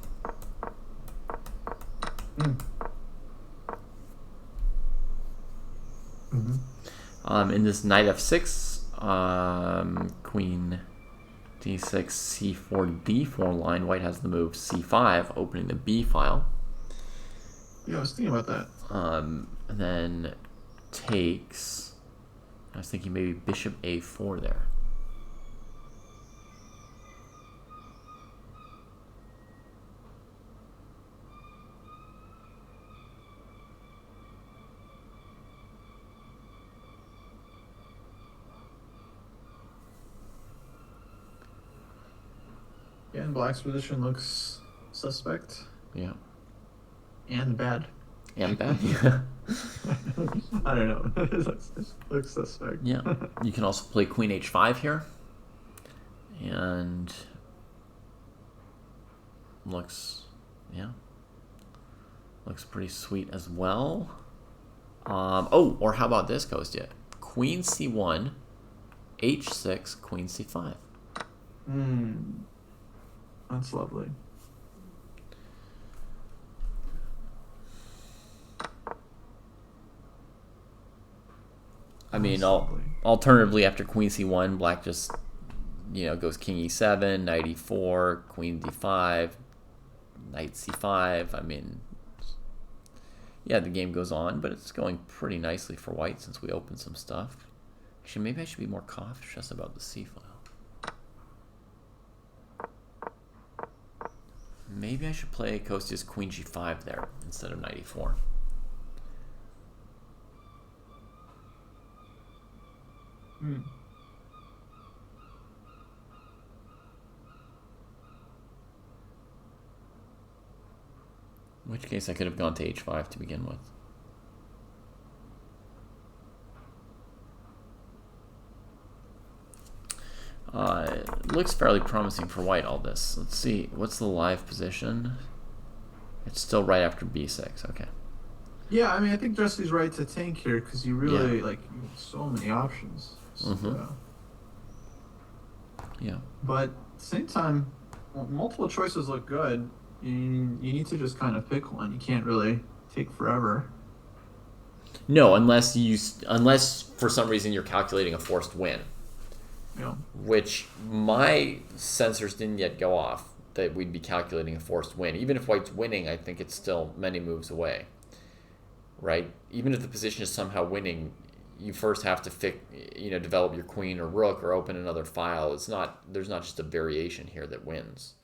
In this knight f6, queen d6, c4, d4 line, white has the move c5, opening the b file. Yeah, I was thinking about that. And then takes. I was thinking maybe bishop a4 there. Yeah, and black's position looks suspect. Yeah. And bad. And bad. Yeah. I don't know. It looks suspect. Yeah. You can also play queen h5 here. And looks pretty sweet as well. Or how about this, Kostya? Queen c1, h6, queen c5. That's lovely. I mean, alternatively, after queen c1, black just, goes king e7, knight e4, queen d5, knight c5. I mean, yeah, the game goes on, but it's going pretty nicely for white since we opened some stuff. Actually, maybe I should be more cautious about the c file. Maybe I should play Kostya's queen g5 there instead of knight e4. In which case I could have gone to h5 to begin with. It looks fairly promising for white, all this. Let's see. What's the live position? It's still right after b6. Okay. Yeah, I mean, I think Jesse's right to tank here because you really, you have so many options. So, yeah. But at the same time, multiple choices look good. You need to just kind of pick one. You can't really take forever. No, unless for some reason you're calculating a forced win. Yeah. Which my sensors didn't yet go off that we'd be calculating a forced win. Even if white's winning, I think it's still many moves away. Right? Even if the position is somehow winning, you first have to develop your queen or rook or open another file. There's not just a variation here that wins.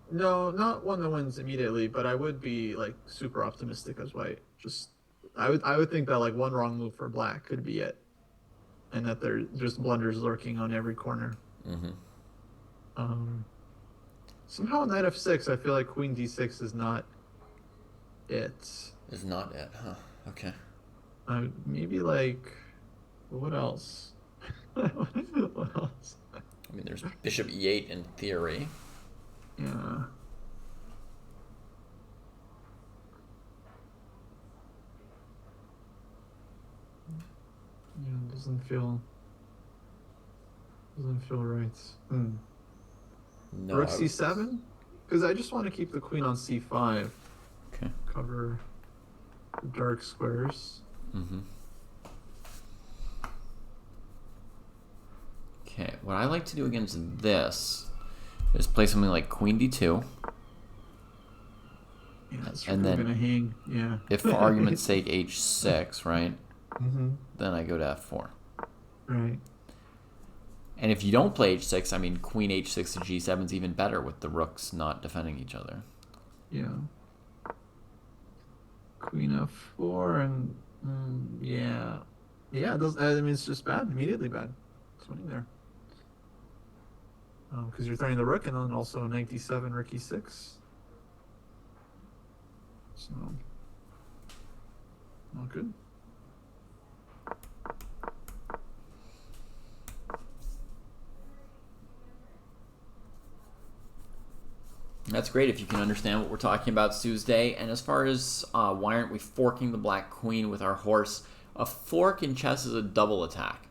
No, not one that wins immediately, but I would be like super optimistic as white. I would think that like one wrong move for black could be it, and that there's just blunders lurking on every corner. Somehow knight f6, I feel like queen d6 is not it. Is not it, huh? Okay. Maybe like, what else? What else? I mean, there's bishop e8 in theory. Yeah. Yeah, it doesn't feel right. No, Rook c7? Because I just want to keep the queen on c5. Okay. Cover the dark squares. Mm-hmm. Okay, what I like to do against this is play something like queen d2. Yeah, it's and really then gonna hang. Yeah. if for argument's sake h6, right? Mm-hmm. Then I go to f4. Right. And if you don't play h6, I mean, queen h6 to g7 is even better with the rooks not defending each other. Yeah. Queen f4 and yeah. Yeah, those, I mean, it's just bad, immediately bad. It's winning there. Because you're throwing the rook and then also knight d7, rook e6. So, not good. That's great if you can understand what we're talking about Tuesday. And as far as why aren't we forking the black queen with our horse, a fork in chess is a double attack.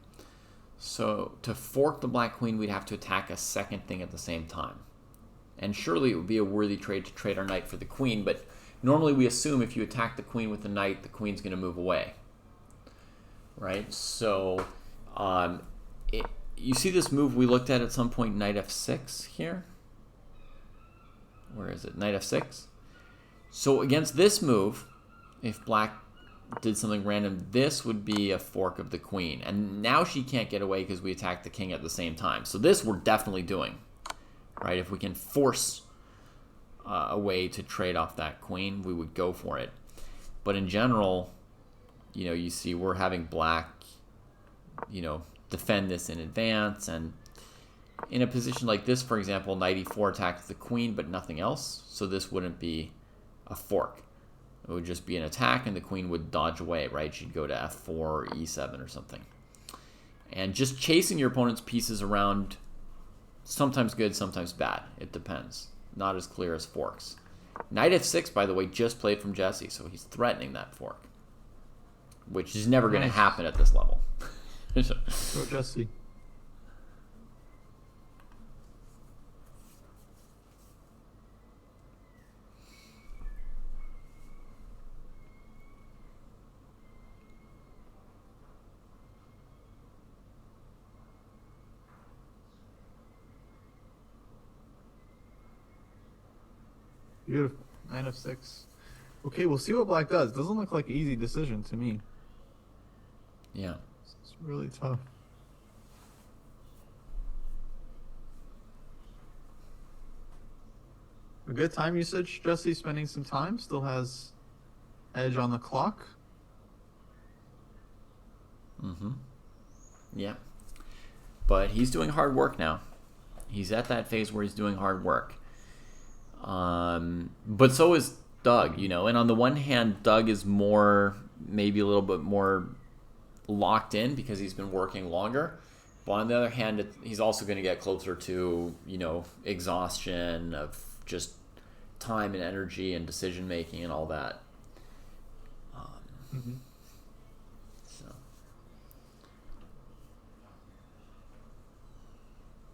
So to fork the black queen, we'd have to attack a second thing at the same time. And surely it would be a worthy trade to trade our knight for the queen, but normally we assume if you attack the queen with the knight, the queen's going to move away. Right? So you see this move we looked at some point, knight f6 here? Where is it? Knight f6. So against this move, if black did something random, this would be a fork of the queen. And now she can't get away because we attacked the king at the same time. So this we're definitely doing. Right? If we can force a way to trade off that queen, we would go for it. But in general, you see we're having black, defend this in advance. And in a position like this, for example, knight e4 attacks the queen, but nothing else. So this wouldn't be a fork. It would just be an attack, and the queen would dodge away, right? She'd go to f4 or e7 or something. And just chasing your opponent's pieces around, sometimes good, sometimes bad. It depends. Not as clear as forks. Knight f6, by the way, just played from Jesse, so he's threatening that fork, which is never going to happen at this level. Go Jesse. Beautiful. Knight f6. Okay, we'll see what black does. Doesn't look like an easy decision to me. Yeah. It's really tough. A good time usage, Jesse, spending some time. Still has edge on the clock. Mm-hmm. Yeah. But he's doing hard work now. He's at that phase where he's doing hard work. But so is Doug, and on the one hand, Doug is maybe a little bit more locked in because he's been working longer. But on the other hand, he's also going to get closer to, exhaustion of just time and energy and decision making and all that. So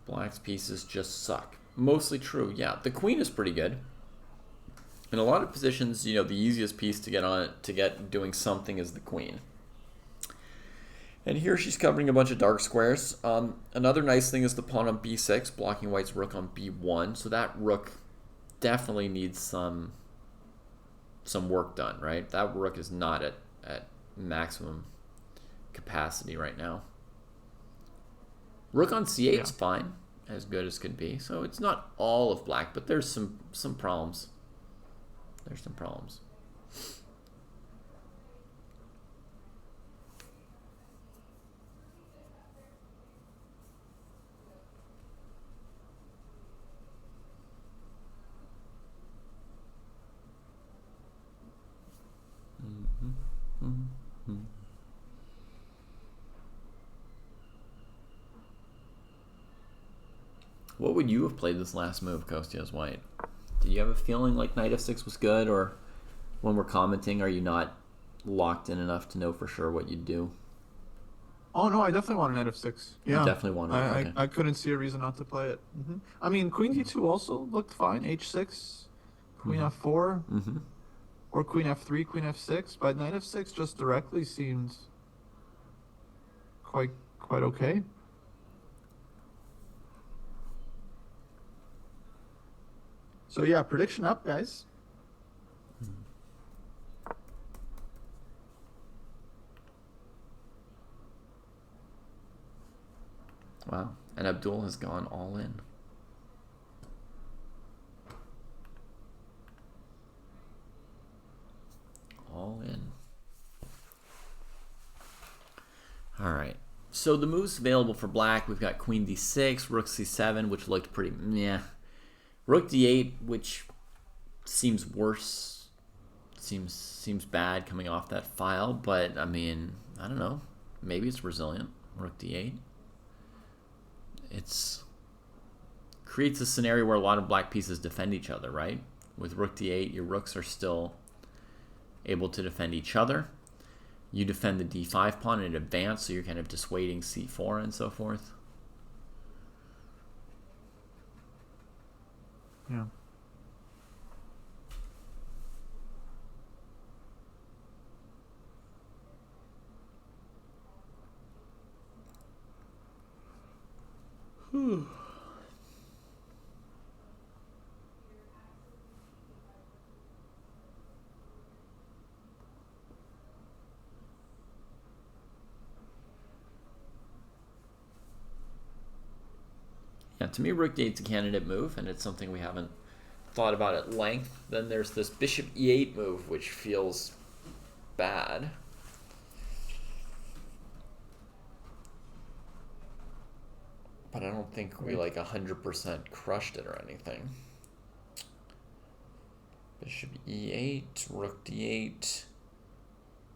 black's pieces just suck. Mostly true, yeah. The queen is pretty good. In a lot of positions, the easiest piece to get on it, to get doing something is the queen. And here she's covering a bunch of dark squares. Another nice thing is the pawn on b6, blocking white's rook on b1. So that rook definitely needs some work done, right? That rook is not at maximum capacity right now. Rook on c8 is fine. As good as could be. So it's not all of black, but there's some problems. There's some problems. What would you have played this last move, Kostya, as white? Do you have a feeling like knight f6 was good, or when we're commenting, are you not locked in enough to know for sure what you'd do? Oh no, I definitely want an knight f6. You Yeah, definitely want I it. I, Okay. I couldn't see a reason not to play it. I mean, queen d2 also looked fine. h6, queen f4, Mm-hmm. or queen f3, queen f6. But knight f6 just directly seemed quite okay. So yeah, prediction up, guys. Wow. And Abdul has gone all in. All in. All right. So the moves available for black, we've got queen d6, rook c7, which looked pretty meh. Rook d8, which seems worse. Seems bad coming off that file, but I mean, I don't know. Maybe it's resilient. Rook d8. It's creates a scenario where a lot of black pieces defend each other, right? With rook d8, your rooks are still able to defend each other. You defend the d5 pawn in advance, so you're kind of dissuading c4 and so forth. Yeah. Yeah, to me, rook d8's a candidate move, and it's something we haven't thought about at length. Then there's this bishop e8 move, which feels bad. But I don't think we like 100% crushed it or anything. Bishop e8, rook d8.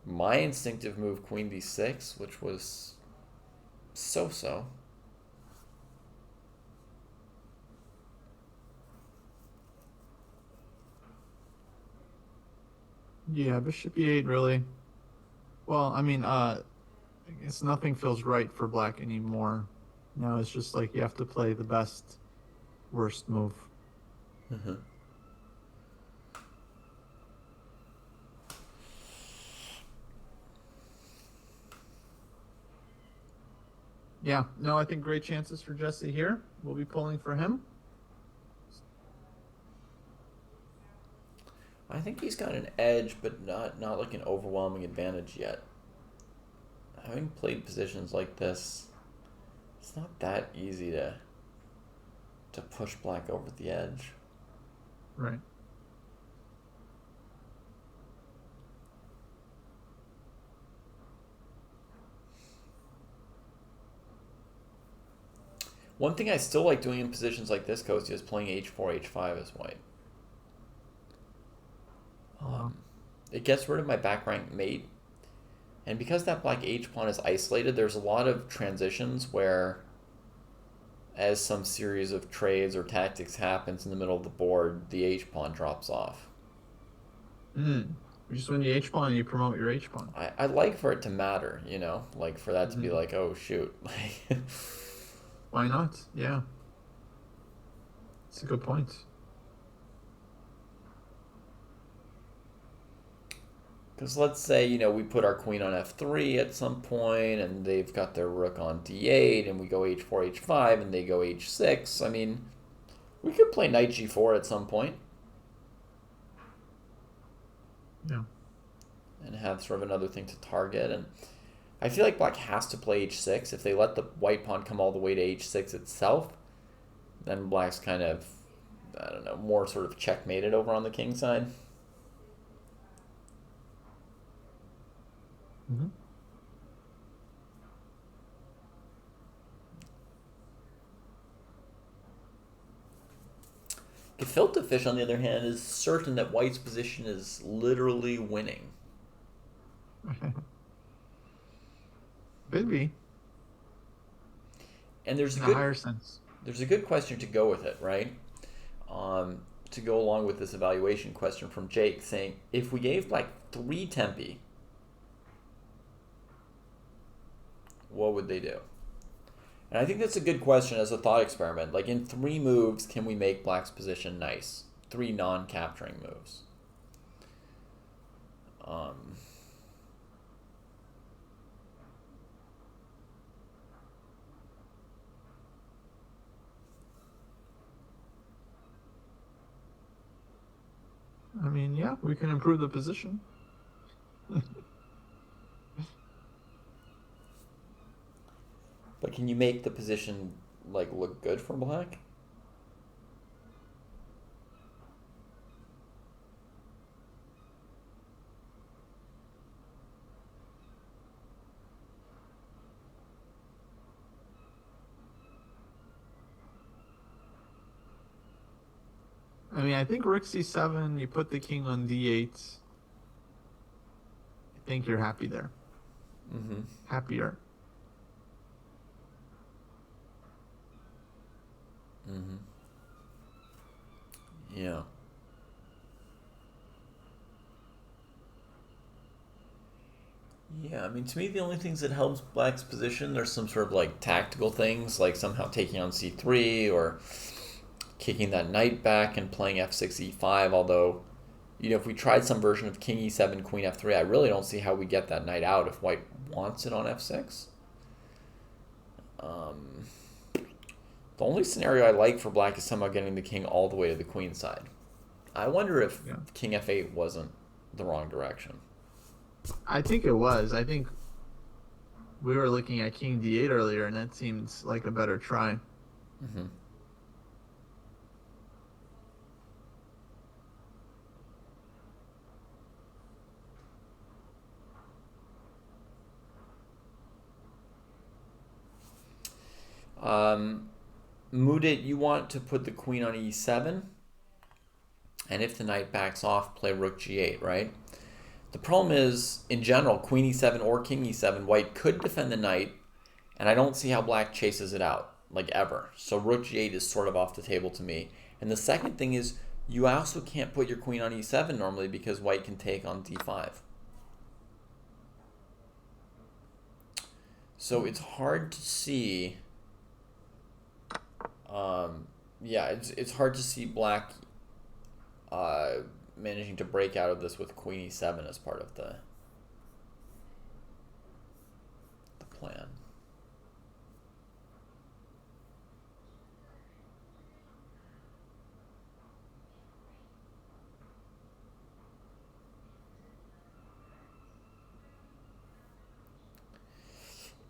My instinctive move, queen d6, which was so-so. Yeah, bishop e8 really. Well, I mean, I guess nothing feels right for black anymore. Now it's just like you have to play the best, worst move. Yeah, no, I think great chances for Jesse here. We'll be pulling for him. I think he's got an edge, but not like an overwhelming advantage yet. Having played positions like this, it's not that easy to push black over the edge. Right. One thing I still like doing in positions like this, Kostya, is playing h4, h5 as white. It gets rid of my back rank mate. And because that black h-pawn is isolated, there's a lot of transitions where, as some series of trades or tactics happens in the middle of the board, the h-pawn drops off. You just win the h-pawn and you promote your h-pawn. I like for it to matter, you know? Like for that to be like, oh shoot. Why not? Yeah. It's a good point. Because let's say, you know, we put our queen on f3 at some point, and they've got their rook on d8, and we go h4, h5, and they go h6. I mean, we could play knight g4 at some point. Yeah. And have sort of another thing to target. And I feel like black has to play h6. If they let the white pawn come all the way to h6 itself, then black's kind of, I don't know, more sort of checkmated over on the king side. Gefilte fish, on the other hand, is certain that white's position is literally winning. Could be. And there's in a higher sense. There's a good question to go with it, right? To go along with this evaluation question from Jake, saying if we gave black 3 tempi, what would they do? And I think that's a good question as a thought experiment. Like, in 3 moves, can we make black's position nice? 3 non-capturing moves. I mean, yeah, we can improve the position. But can you make the position, like, look good for black? I mean, I think rook c7, you put the king on d8. I think you're happy there. Mm-hmm. Happier. Mm-hmm. Yeah. Yeah, I mean, to me, the only things that helps black's position, there's some sort of, like, tactical things, like somehow taking on c3 or kicking that knight back and playing f6, e5, although, you know, if we tried some version of king e7, queen f3, I really don't see how we get that knight out if white wants it on f6. The only scenario I like for black is somehow getting the king all the way to the queen side. I wonder if king f8 wasn't the wrong direction. I think it was. I think we were looking at king d8 earlier, and that seems like a better try. Mm-hmm. Mudit, you want to put the queen on e7, and if the knight backs off, play rook g8, right? The problem is, in general, queen e7 or king e7, white could defend the knight, and I don't see how black chases it out, like, ever. So rook g8 is sort of off the table to me. And the second thing is, you also can't put your queen on e7 normally because white can take on d5. So it's hard to see... it's hard to see black managing to break out of this with queen e7 as part of the plan.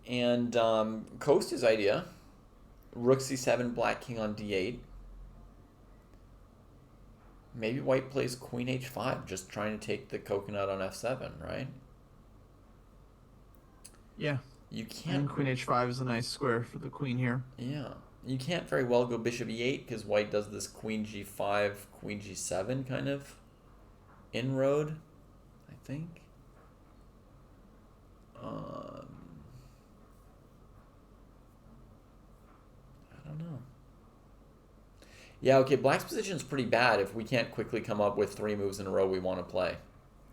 And Kostya's idea, rook c7, black king on d8. Maybe white plays queen h5, just trying to take the coconut on f7, right? Yeah. You can't... And queen h5 is a nice square for the queen here. Yeah. You can't very well go bishop e8 because white does this queen g5, queen g7 kind of inroad, I think. I don't know. Yeah, okay, black's position is pretty bad if we can't quickly come up with 3 moves in a row we want to play.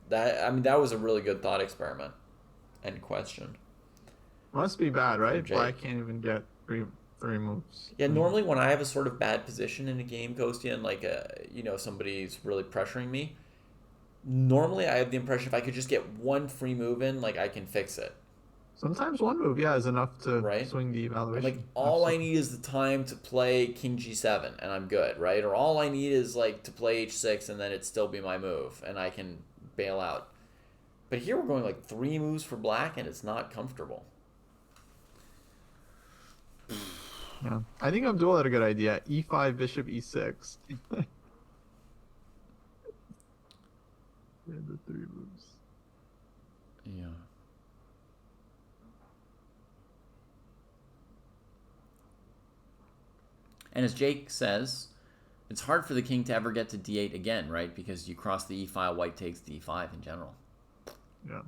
That was a really good thought experiment. End question. Must be bad, right? Black can't even get three moves. Yeah, normally when I have a sort of bad position in a game, Kostya, and like somebody's really pressuring me, normally I have the impression if I could just get 1 free move in, like, I can fix it. Sometimes 1 move, is enough to swing the evaluation. Like, all I need is the time to play king g7, and I'm good, right? Or all I need is, like, to play h6, and then it still be my move, and I can bail out. But here we're going, like, 3 moves for black, and it's not comfortable. Yeah, I think Abdul had a good idea. e5, bishop e6. The 3 moves. Yeah. And as Jake says, it's hard for the king to ever get to d8 again, right? Because you cross the e file, white takes d5 in general. Yeah.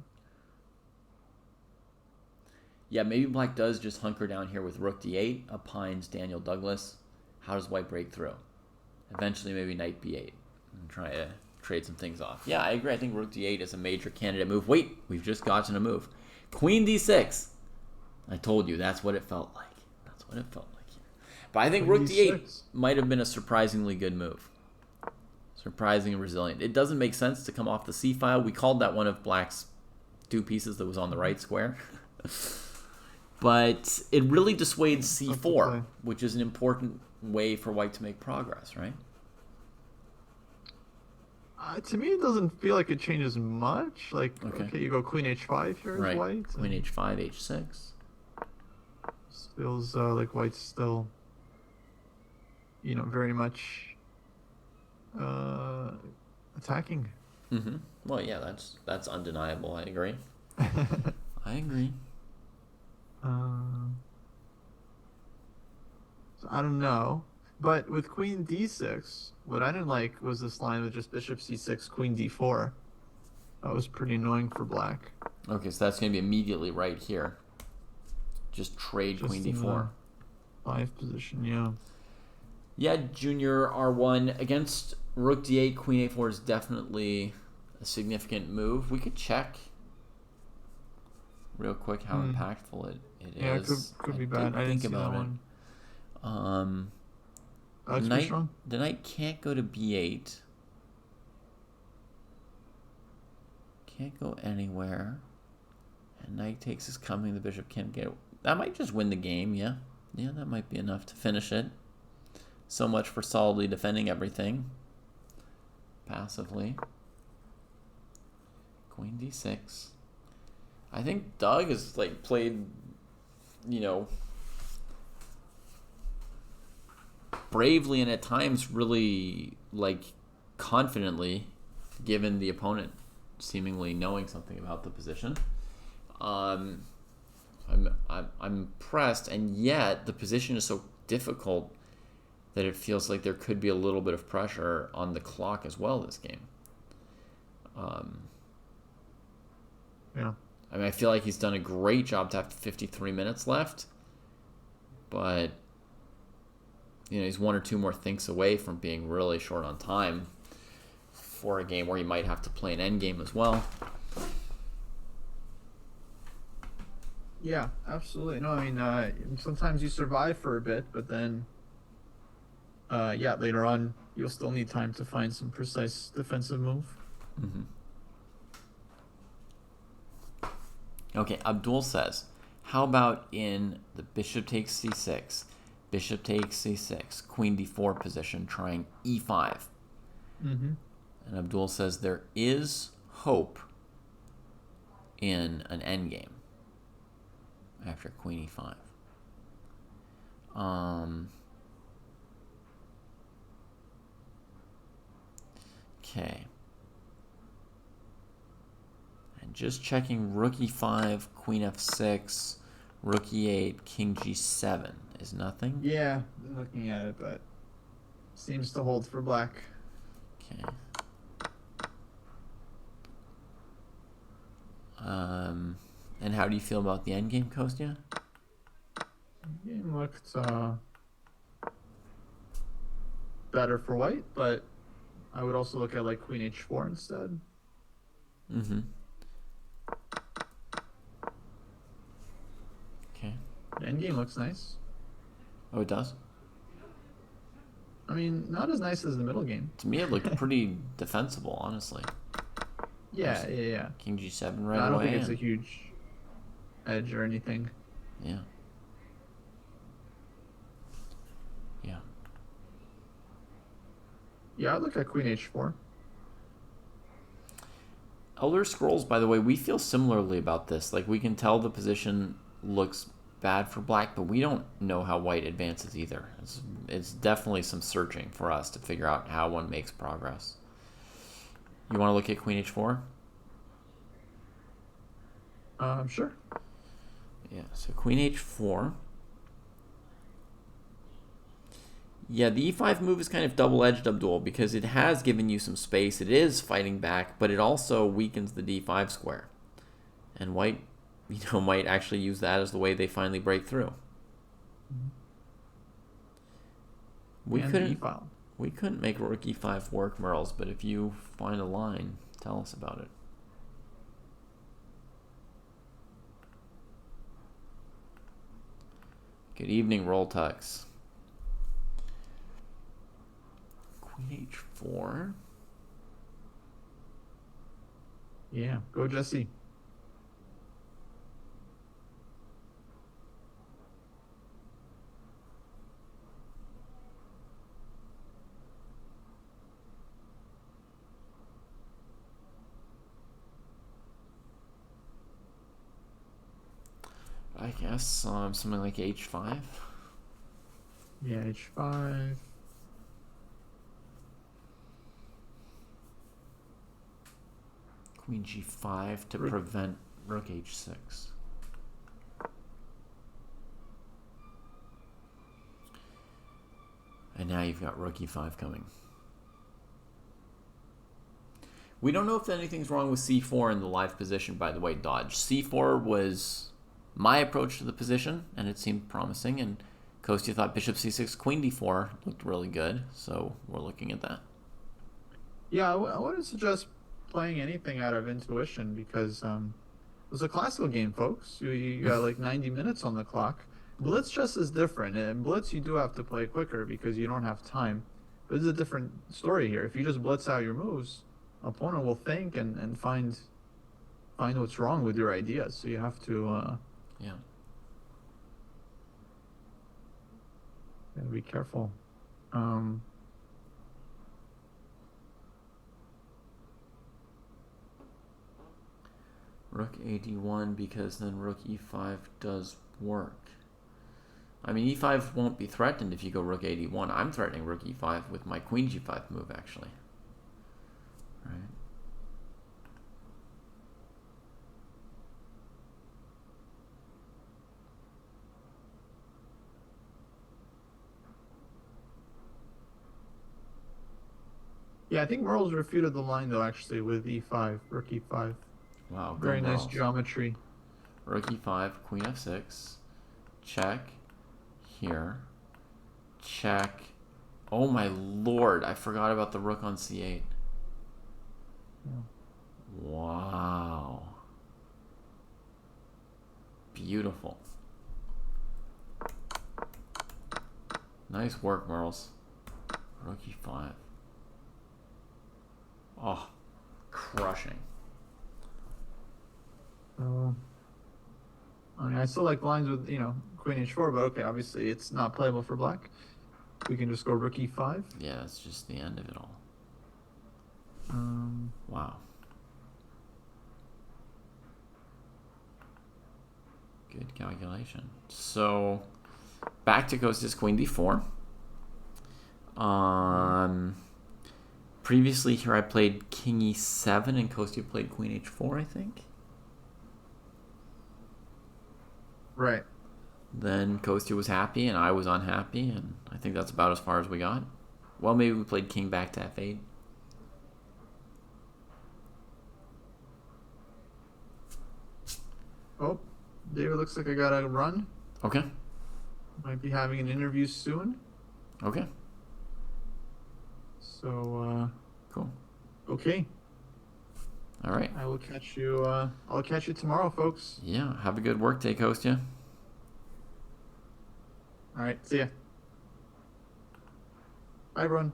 Yeah, maybe black does just hunker down here with rook d8, opines Daniel Douglas. How does white break through? Eventually, maybe knight b8 and try to trade some things off. Yeah, I agree. I think rook d8 is a major candidate move. Wait, we've just gotten a move. Queen d6. I told you, that's what it felt like. That's what it felt like here. But I think Queen rook d8 D6. might have been a surprisingly good move. Surprising and resilient. It doesn't make sense to come off the c file. We called that one of black's 2 pieces that was on the right square. But it really dissuades c4, which is an important way for white to make progress, right? To me, it doesn't feel like it changes much. Like, okay, you go Queen H5 here as white. Queen H5, H6. Feels like white's still, very much attacking. Mm-hmm. Well, yeah, that's undeniable. I agree. I agree. So I don't know. But with Queen D6, what I didn't like was this line with just Bishop C6, Queen D4. That was pretty annoying for black. Okay, so that's going to be immediately right here. Just trade Queen D4. 5 position, yeah. Yeah, Junior R1 against Rook D8, Queen A4 is definitely a significant move. We could check real quick how impactful it is. Yeah, it could be bad. I didn't see that one. The knight can't go to B8. Can't go anywhere. And knight takes is coming. The bishop can't get it. That might just win the game, yeah. Yeah, that might be enough to finish it. So much for solidly defending everything. Passively. Queen D6. I think Doug has played, bravely and at times really confidently, given the opponent seemingly knowing something about the position. I'm impressed, and yet the position is so difficult that it feels like there could be a little bit of pressure on the clock as well this game. Yeah. I mean, I feel like he's done a great job to have 53 minutes left, but he's 1 or 2 more thinks away from being really short on time for a game where he might have to play an endgame as well. Yeah, absolutely. No, I mean, sometimes you survive for a bit, but then, later on, you'll still need time to find some precise defensive move. Mm-hmm. Okay, Abdul says, how about in the bishop takes c6, bishop takes c6, queen d4 position, trying e5? Mm-hmm. And Abdul says there is hope in an endgame after queen e5. Okay. And just checking rook e5, queen f6, rook e8, king g7 is nothing? Yeah, looking at it, but seems to hold for black. Okay. And how do you feel about the endgame, Kostya? Game looked better for white, but I would also look at queen h4 instead. Mm-hmm. Okay. The endgame looks nice. Oh, it does? I mean, not as nice as the middle game. To me, it looked pretty defensible, honestly. Yeah. King g7 right away. I don't think it's a huge edge or anything. Yeah. Yeah. Yeah, I look at queen h4. Elder Scrolls, by the way, we feel similarly about this. We can tell the position looks bad for black, but we don't know how white advances either. It's definitely some searching for us to figure out how one makes progress. You want to look at queen h4? Sure. Yeah, so queen h4. Yeah, the e5 move is kind of double-edged, Abdul, because it has given you some space. It is fighting back, but it also weakens the d5 square. And white, might actually use that as the way they finally break through. We couldn't make rook e5 work, Merles, but if you find a line, tell us about it. Good evening, Roll Tux. Queen h4. Yeah, go Jesse. I guess something like h5. Yeah, h5. Queen g5 to prevent rook h6. And now you've got rook e5 coming. We don't know if anything's wrong with c4 in the live position, by the way, Dodge. c4 was my approach to the position, and it seemed promising, and Kostya thought bishop c6, queen d4 looked really good, so we're looking at that. Yeah, I wouldn't suggest playing anything out of intuition because it was a classical game, folks. You got like 90 minutes on the clock. Blitz chess is different. In Blitz, you do have to play quicker because you don't have time. But it's a different story here. If you just blitz out your moves, opponent will think and find what's wrong with your ideas. So you have to yeah. Gotta be careful. Rook ad1 because then rook e5 does work. I mean, e5 won't be threatened if you go rook ad1. I'm threatening rook e5 with my queen g5 move, actually. Right. Yeah, I think Merle's refuted the line though, actually, with e5, rook e5. Wow, very nice geometry. Rook e5, queen f6, check, here, check. Oh my lord, I forgot about the rook on c8. Yeah. Wow. Beautiful. Nice work, Merles. Rook e5. Oh, crushing. I mean, I still like lines with, queen h4, but okay, obviously it's not playable for black. We can just go rook e5. Yeah, that's just the end of it all. Wow. Good calculation. So, back to Kostya's queen d4. Previously here I played king e7 and Kostya played queen h4, I think. Right. Then Kostya was happy and I was unhappy, and I think that's about as far as we got. Well, maybe we played king back to f8. Oh, David, looks like I gotta run. Okay. Might be having an interview soon. Okay. So, cool. Okay. All right. I will catch you. I'll catch you tomorrow, folks. Yeah. Have a good work day, Kostya. All right. See ya. Bye, everyone.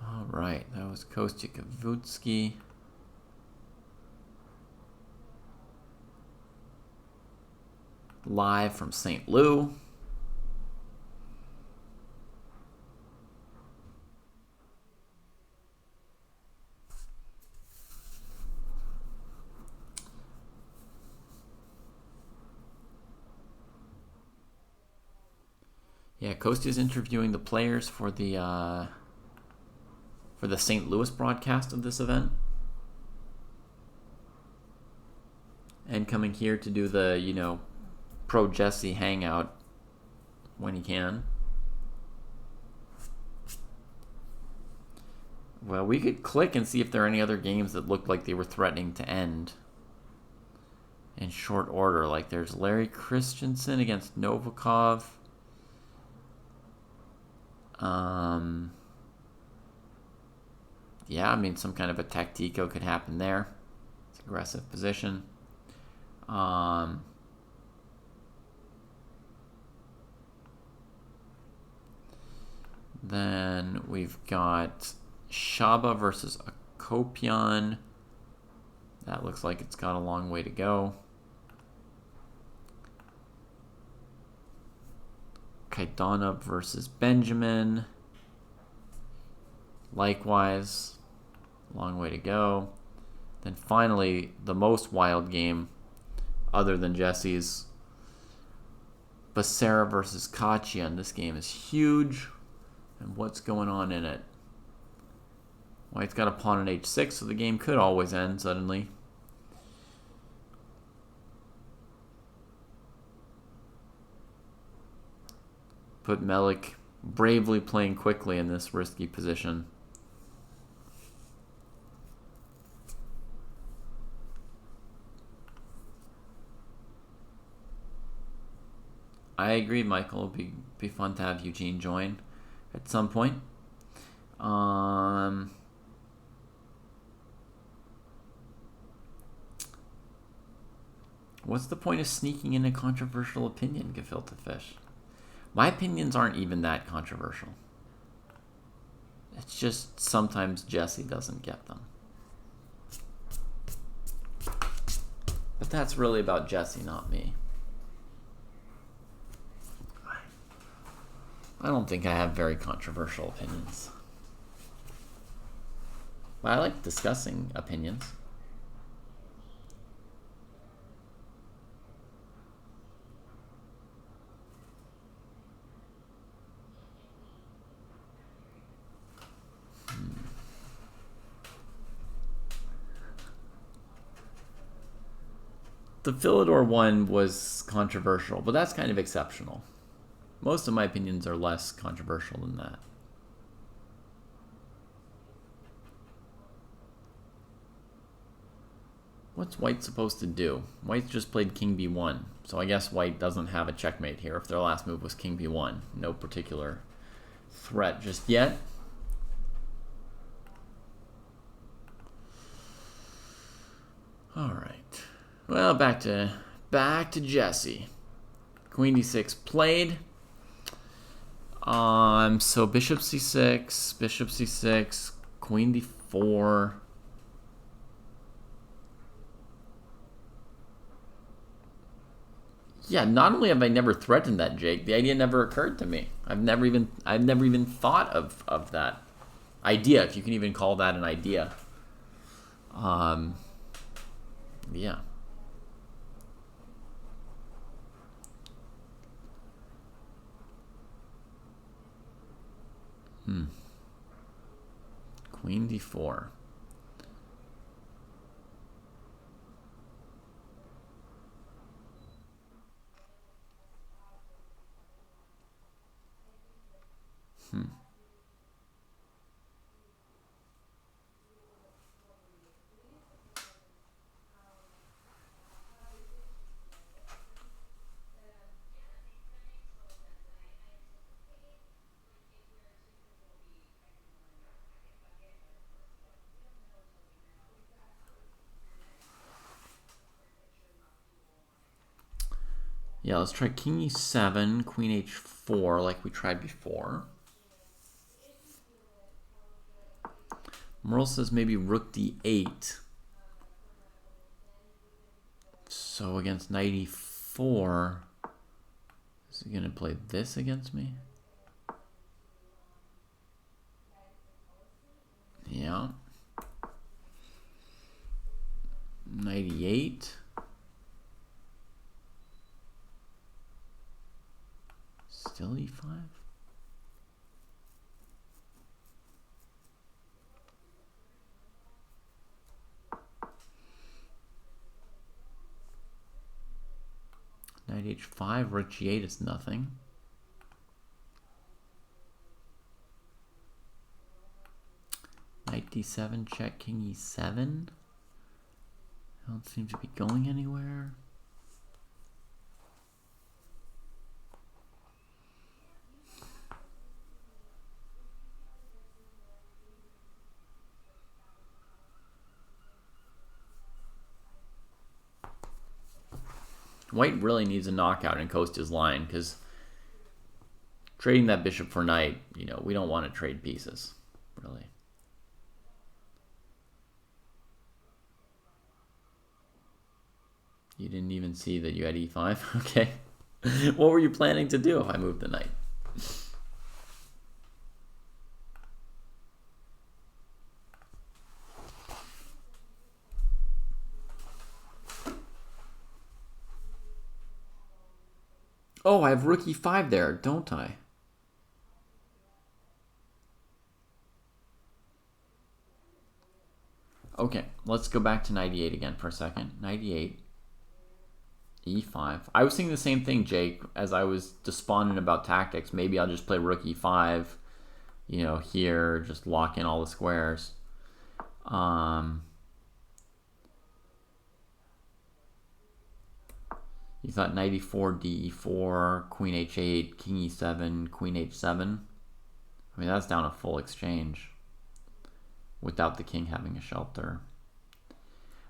All right. That was Kostya Kavutskiy. Live from St. Louis. Yeah, Kostya's interviewing the players for the St. Louis broadcast of this event. And coming here to do the, Pro Jesse hangout when he can. Well, we could click and see if there are any other games that looked like they were threatening to end in short order. Like there's Larry Christensen against Novikov. Yeah, I mean, some kind of a tactico could happen there. It's aggressive position. Then we've got Shaba versus Akopian. That looks like it's got a long way to go. Kaidanov versus Benjamin. Likewise, long way to go. Then finally, the most wild game, other than Jesse's, Becerra versus Kostya. And this game is huge. And what's going on in it? White's got a pawn on h6, so the game could always end suddenly. But Melik bravely playing quickly in this risky position. I agree, Michael. It'd be fun to have Eugene join at some point. What's the point of sneaking in a controversial opinion, Gefilte Fish? My opinions aren't even that controversial. It's just sometimes Jesse doesn't get them. But that's really about Jesse, not me. I don't think I have very controversial opinions. But I like discussing opinions. The Philidor one was controversial, but that's kind of exceptional. Most of my opinions are less controversial than that. What's White supposed to do? White's just played King B1, so I guess White doesn't have a checkmate here if their last move was King B1. No particular threat just yet. All right. Well, back to Jesse. Queen D6 played. So Bishop C6, Queen D4. Yeah, not only have I never threatened that, Jake, the idea never occurred to me. I've never even thought of that idea, if you can even call that an idea. Yeah. Queen D4. Yeah, let's try King E7, Queen H4 like we tried before. Merle says maybe Rook D8. So against Knight E4, is he going to play this against me? Yeah. Knight E8. Still E5? Knight H5, Rook G8 is nothing. Knight D7, check King E7. I don't seem to be going anywhere. White really needs a knockout in Kostya's line, because trading that bishop for knight, you know, we don't want to trade pieces, really. You didn't even see that you had e5? Okay. What were you planning to do if I moved the knight? Oh, I have rook e5 there, don't I? Okay, let's go back to 98 again for a second. 98, e5. I was thinking the same thing, Jake, as I was despondent about tactics. Maybe I'll just play rook e5, you know, here, just lock in all the squares. You thought knight e4, d e4, queen h8, king e7, queen h7. I mean, that's down a full exchange without the king having a shelter.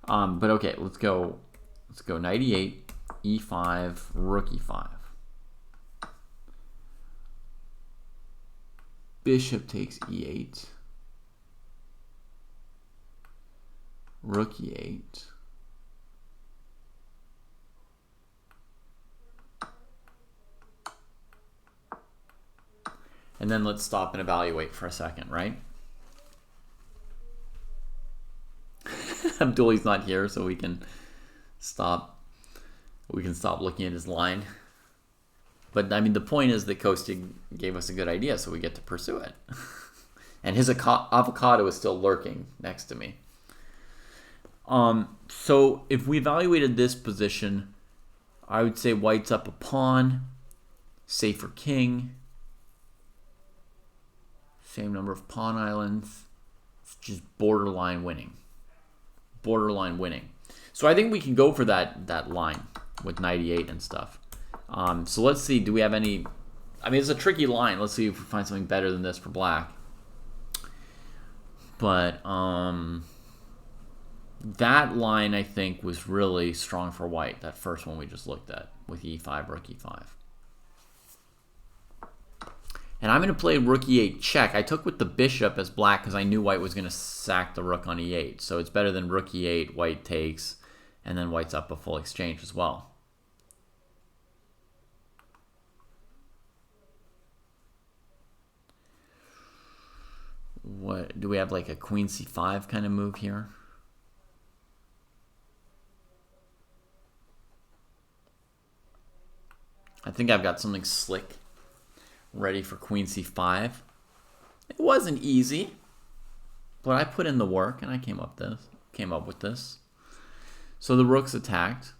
But okay, let's go knight e8, e5, rook e5. Bishop takes e8. Rook e8. And then let's stop and evaluate for a second, right? Abduli's not here, so we can stop looking at his line. But I mean, the point is that Kostya gave us a good idea, so we get to pursue it. And his avocado is still lurking next to me. So if we evaluated this position, I would say white's up a pawn, safer king, same number of pawn islands. It's just borderline winning. Borderline winning. So I think we can go for that line with 98 and stuff. So let's see, do we have any... I mean, it's a tricky line. Let's see if we find something better than this for black. But that line, I think, was really strong for white. That first one we just looked at with e5, rook e5. And I'm going to play rook e8 check. I took with the bishop as black because I knew white was going to sack the rook on e8. So it's better than rook e8, white takes, and then white's up a full exchange as well. What do we have, like a queen c5 kind of move here? I think I've got something slick ready for queen c5. It wasn't easy, but I put in the work and I came up with this. So the rook's attacked.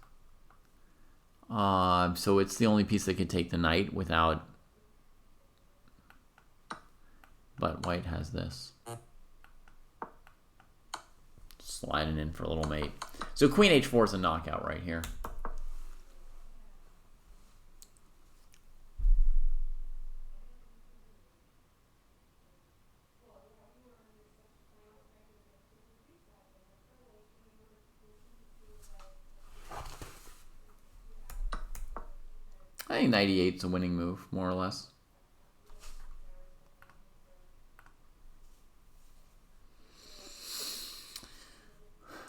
So it's the only piece that could take the knight without. But white has this. Sliding in for a little mate. So queen h4 is a knockout right here. I think knight e8 is a winning move, more or less.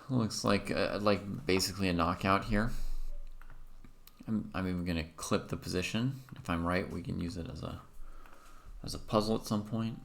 Looks like basically a knockout here. I'm even going to clip the position. If I'm right, we can use it as a puzzle at some point.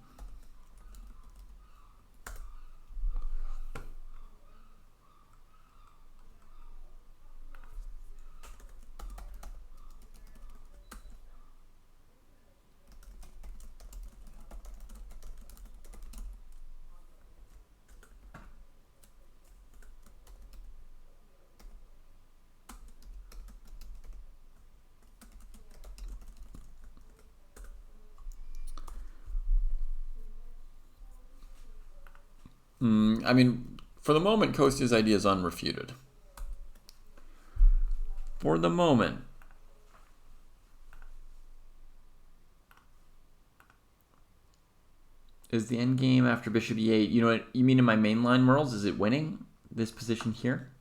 I mean, for the moment, Kostya's idea is unrefuted. For the moment. Is the endgame after bishop e8? You know what you mean in my mainline, Merles? Is it winning this position here?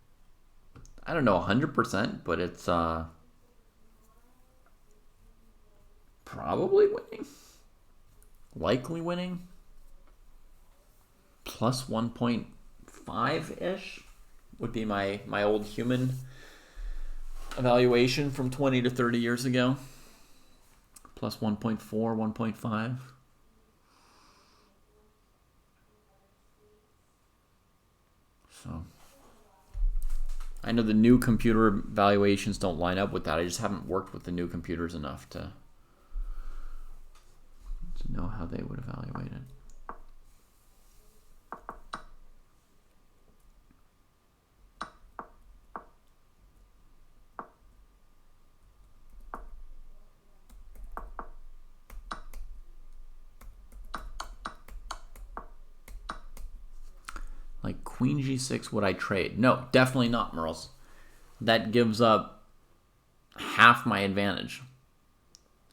I don't know 100%, but it's probably winning. Likely winning. Plus 1.5-ish would be my old human evaluation from 20 to 30 years ago. Plus 1.4, 1.5. So I know the new computer valuations don't line up with that. I just haven't worked with the new computers enough to know how they would evaluate it. Like queen g6, would I trade? No, definitely not, Merles. That gives up half my advantage.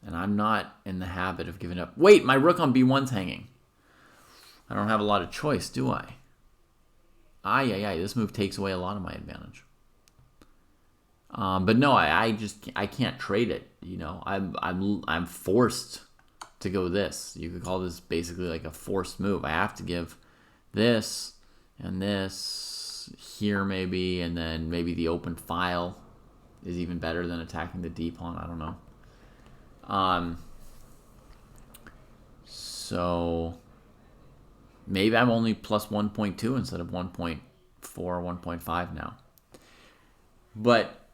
And I'm not in the habit of giving up. Wait, my rook on b1's hanging. I don't have a lot of choice, do I? Ay, this move takes away a lot of my advantage. But no, I can't trade it. You know, I'm forced to go this. You could call this basically like a forced move. I have to give this and this here maybe, and then maybe the open file is even better than attacking the d pawn. I don't know. So maybe I'm only plus 1.2 instead of 1.4 or 1.5 now. But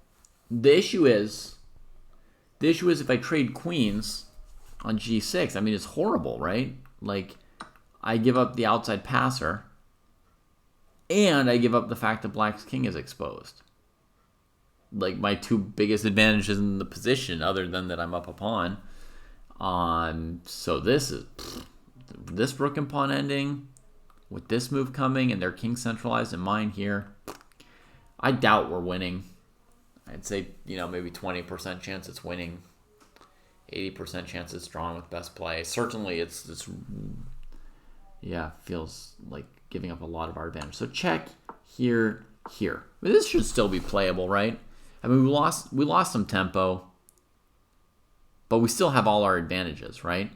the issue is if I trade queens on g6, I mean, it's horrible, right? Like, I give up the outside passer, and I give up the fact that black's king is exposed. Like, my two biggest advantages in the position, other than that I'm up a pawn. So this rook and pawn ending, with this move coming, and their king centralized and mine here, I doubt we're winning. I'd say, you know, maybe 20% chance it's winning. 80% chance it's drawn with best play. Certainly it's feels like giving up a lot of our advantage. So check here. But this should still be playable, right? I mean, we lost some tempo, but we still have all our advantages, right?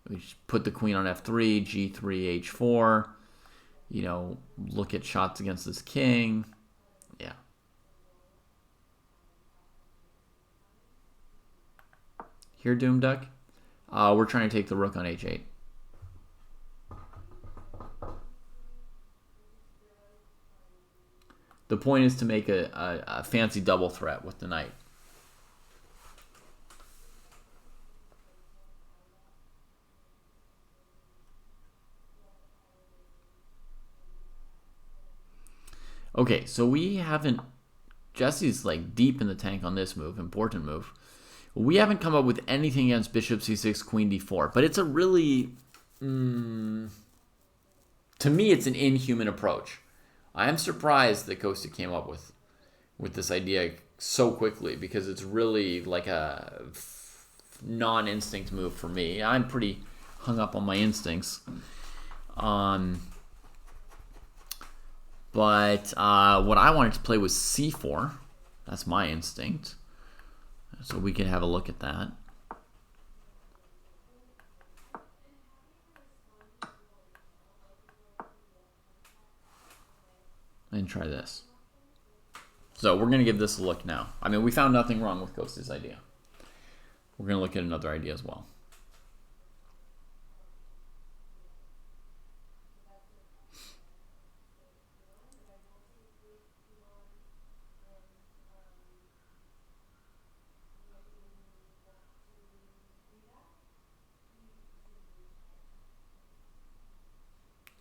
We just put the queen on f3, g3, h4. You know, look at shots against this king. Yeah. Here, Doom Duck. We're trying to take the rook on h8. The point is to make a fancy double threat with the knight. Okay, so we haven't... Jesse's like deep in the tank on this move, important move. We haven't come up with anything against bishop c6, queen d4, but it's a really... to me, it's an inhuman approach. I am surprised that Kostya came up with this idea so quickly, because it's really like a non-instinct move for me. I'm pretty hung up on my instincts. But what I wanted to play was c4. That's my instinct. So we can have a look at that. And try this. So we're going to give this a look now. I mean, we found nothing wrong with Kostya's idea. We're going to look at another idea as well.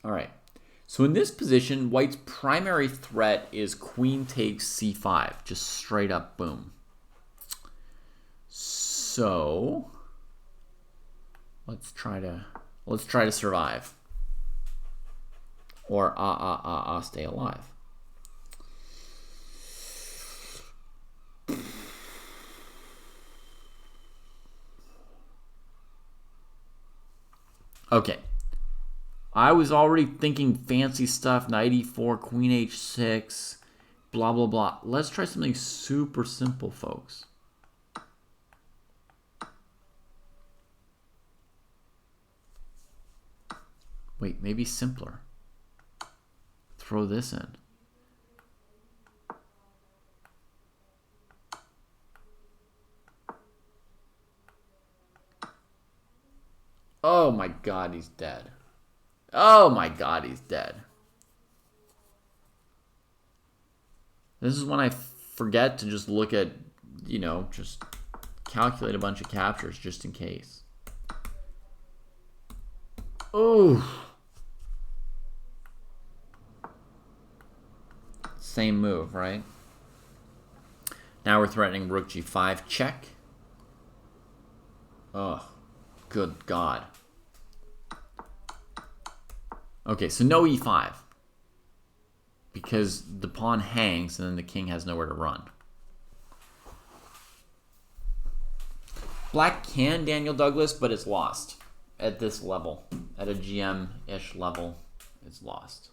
All right. So in this position, white's primary threat is queen takes c5, just straight up boom. So let's try to survive, or stay alive. Okay. I was already thinking fancy stuff, knight e4, queen h6, blah, blah, blah. Let's try something super simple, folks. Wait, maybe simpler. Throw this in. Oh my god, he's dead. Oh my god, he's dead. This is when I forget to just look at, you know, just calculate a bunch of captures just in case. Oh. Same move, right? Now we're threatening rook g5 check. Oh, good god. Okay, so no e5. Because the pawn hangs and then the king has nowhere to run. Black can Daniel Douglas, but it's lost at this level. At a GM-ish level, it's lost.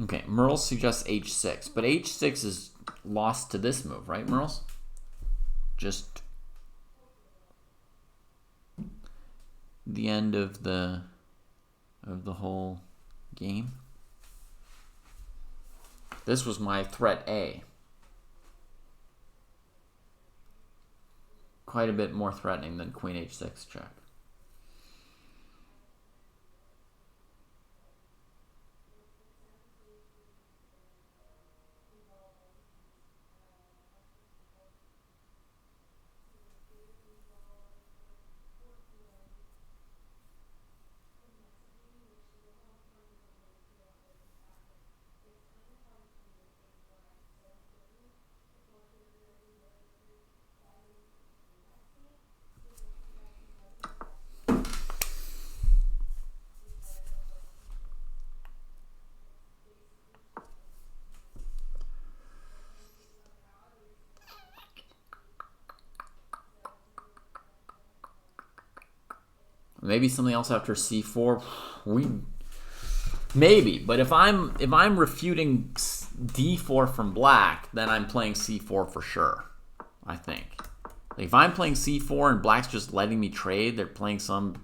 Okay, Merles suggests h6, but h6 is lost to this move, right, Merles? Just the end of the whole game. This was my threat A. Quite a bit more threatening than queen h6 check. Maybe something else after c4. Maybe, but if I'm refuting d4 from black, then I'm playing c4 for sure. I think. Like if I'm playing c4 and black's just letting me trade, they're playing some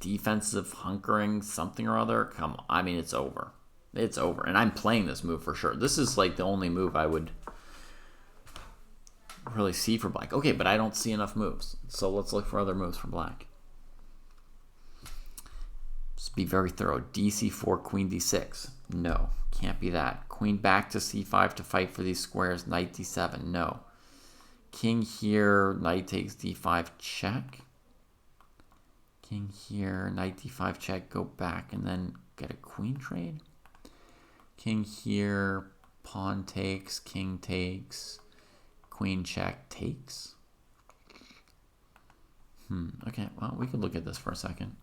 defensive hunkering something or other. Come on, I mean it's over. It's over, and I'm playing this move for sure. This is like the only move I would really see for black. Okay, but I don't see enough moves, so let's look for other moves for black. Just be very thorough. dc4, queen d6. No, can't be that. Queen back to c5 to fight for these squares. Knight d7. No. King here, knight takes d5 check. King here, knight d5 check, go back and then get a queen trade. King here, pawn takes, king takes, queen check takes. Okay, well, we could look at this for a second.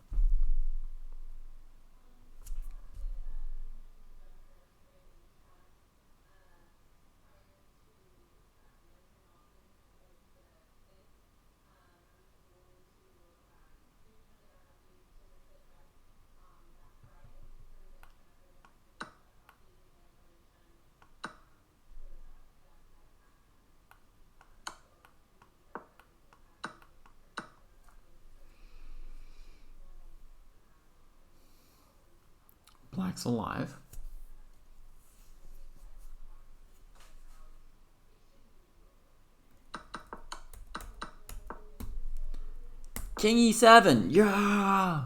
Black's alive. King e7. Yeah.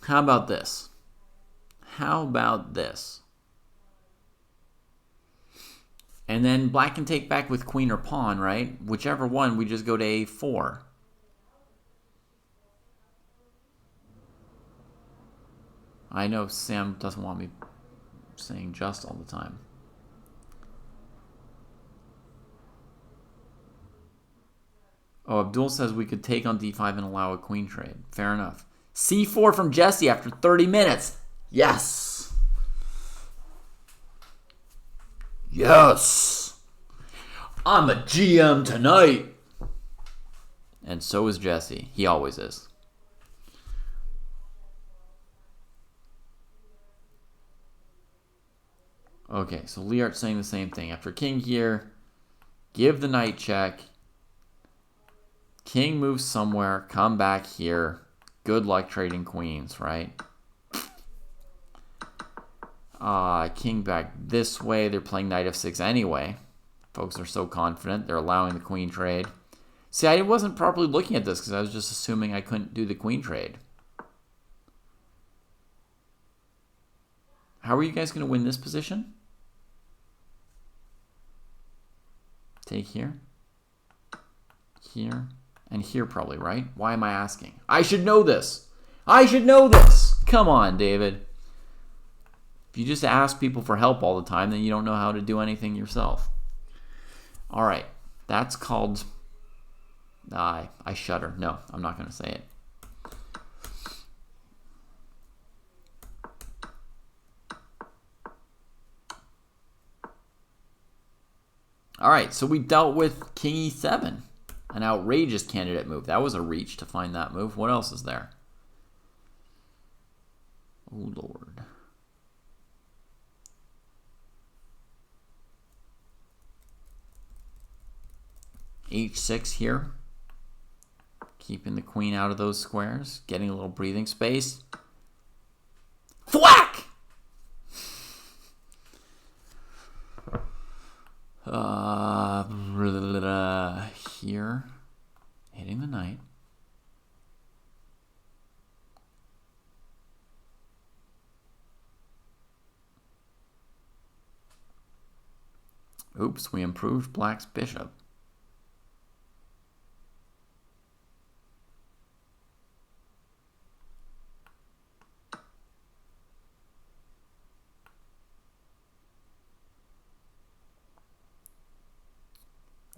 How about this? How about this? And then black can take back with queen or pawn, right? Whichever one, we just go to a4. I know Sam doesn't want me saying just all the time. Oh, Abdul says we could take on d5 and allow a queen trade. Fair enough. C4 from Jesse after 30 minutes. Yes. Yes. I'm a GM tonight. And so is Jesse. He always is. Okay, so Liart's saying the same thing. After king here, give the knight check. King moves somewhere, come back here. Good luck trading queens, right? King back this way. They're playing knight f6 anyway. Folks are so confident. They're allowing the queen trade. See, I wasn't properly looking at this because I was just assuming I couldn't do the queen trade. How are you guys going to win this position? Take here. Here. And here probably, right? Why am I asking? I should know this. I should know this. Come on, David. If you just ask people for help all the time, then you don't know how to do anything yourself. All right. That's called... I shudder. No, I'm not going to say it. All right, so we dealt with king e7, an outrageous candidate move. That was a reach to find that move. What else is there? Oh, Lord. h6 here. Keeping the queen out of those squares. Getting a little breathing space. Thwack! Here. Hitting the knight. Oops, we improved black's bishop.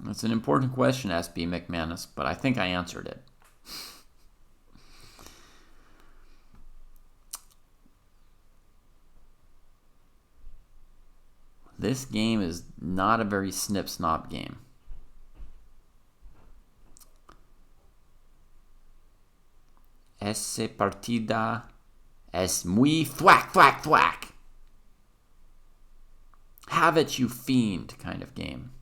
That's an important question, SB McManus, but I think I answered it. This game is not a very snip-snop game. Esa partida es muy thwack, thwack, thwack. Have it, you fiend kind of game.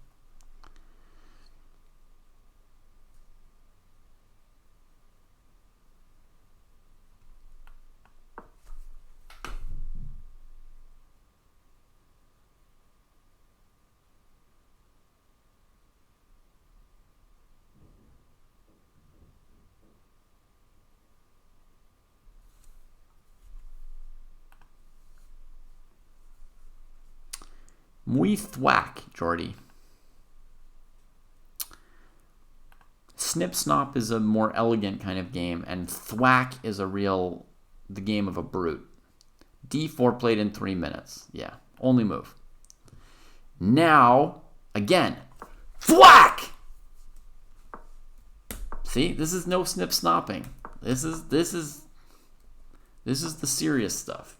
Muy thwack, Jordy. Snip Snop is a more elegant kind of game, and thwack is the game of a brute. D4 played in 3 minutes. Yeah, only move. Now, again, thwack! See, this is no snip snopping. This is the serious stuff.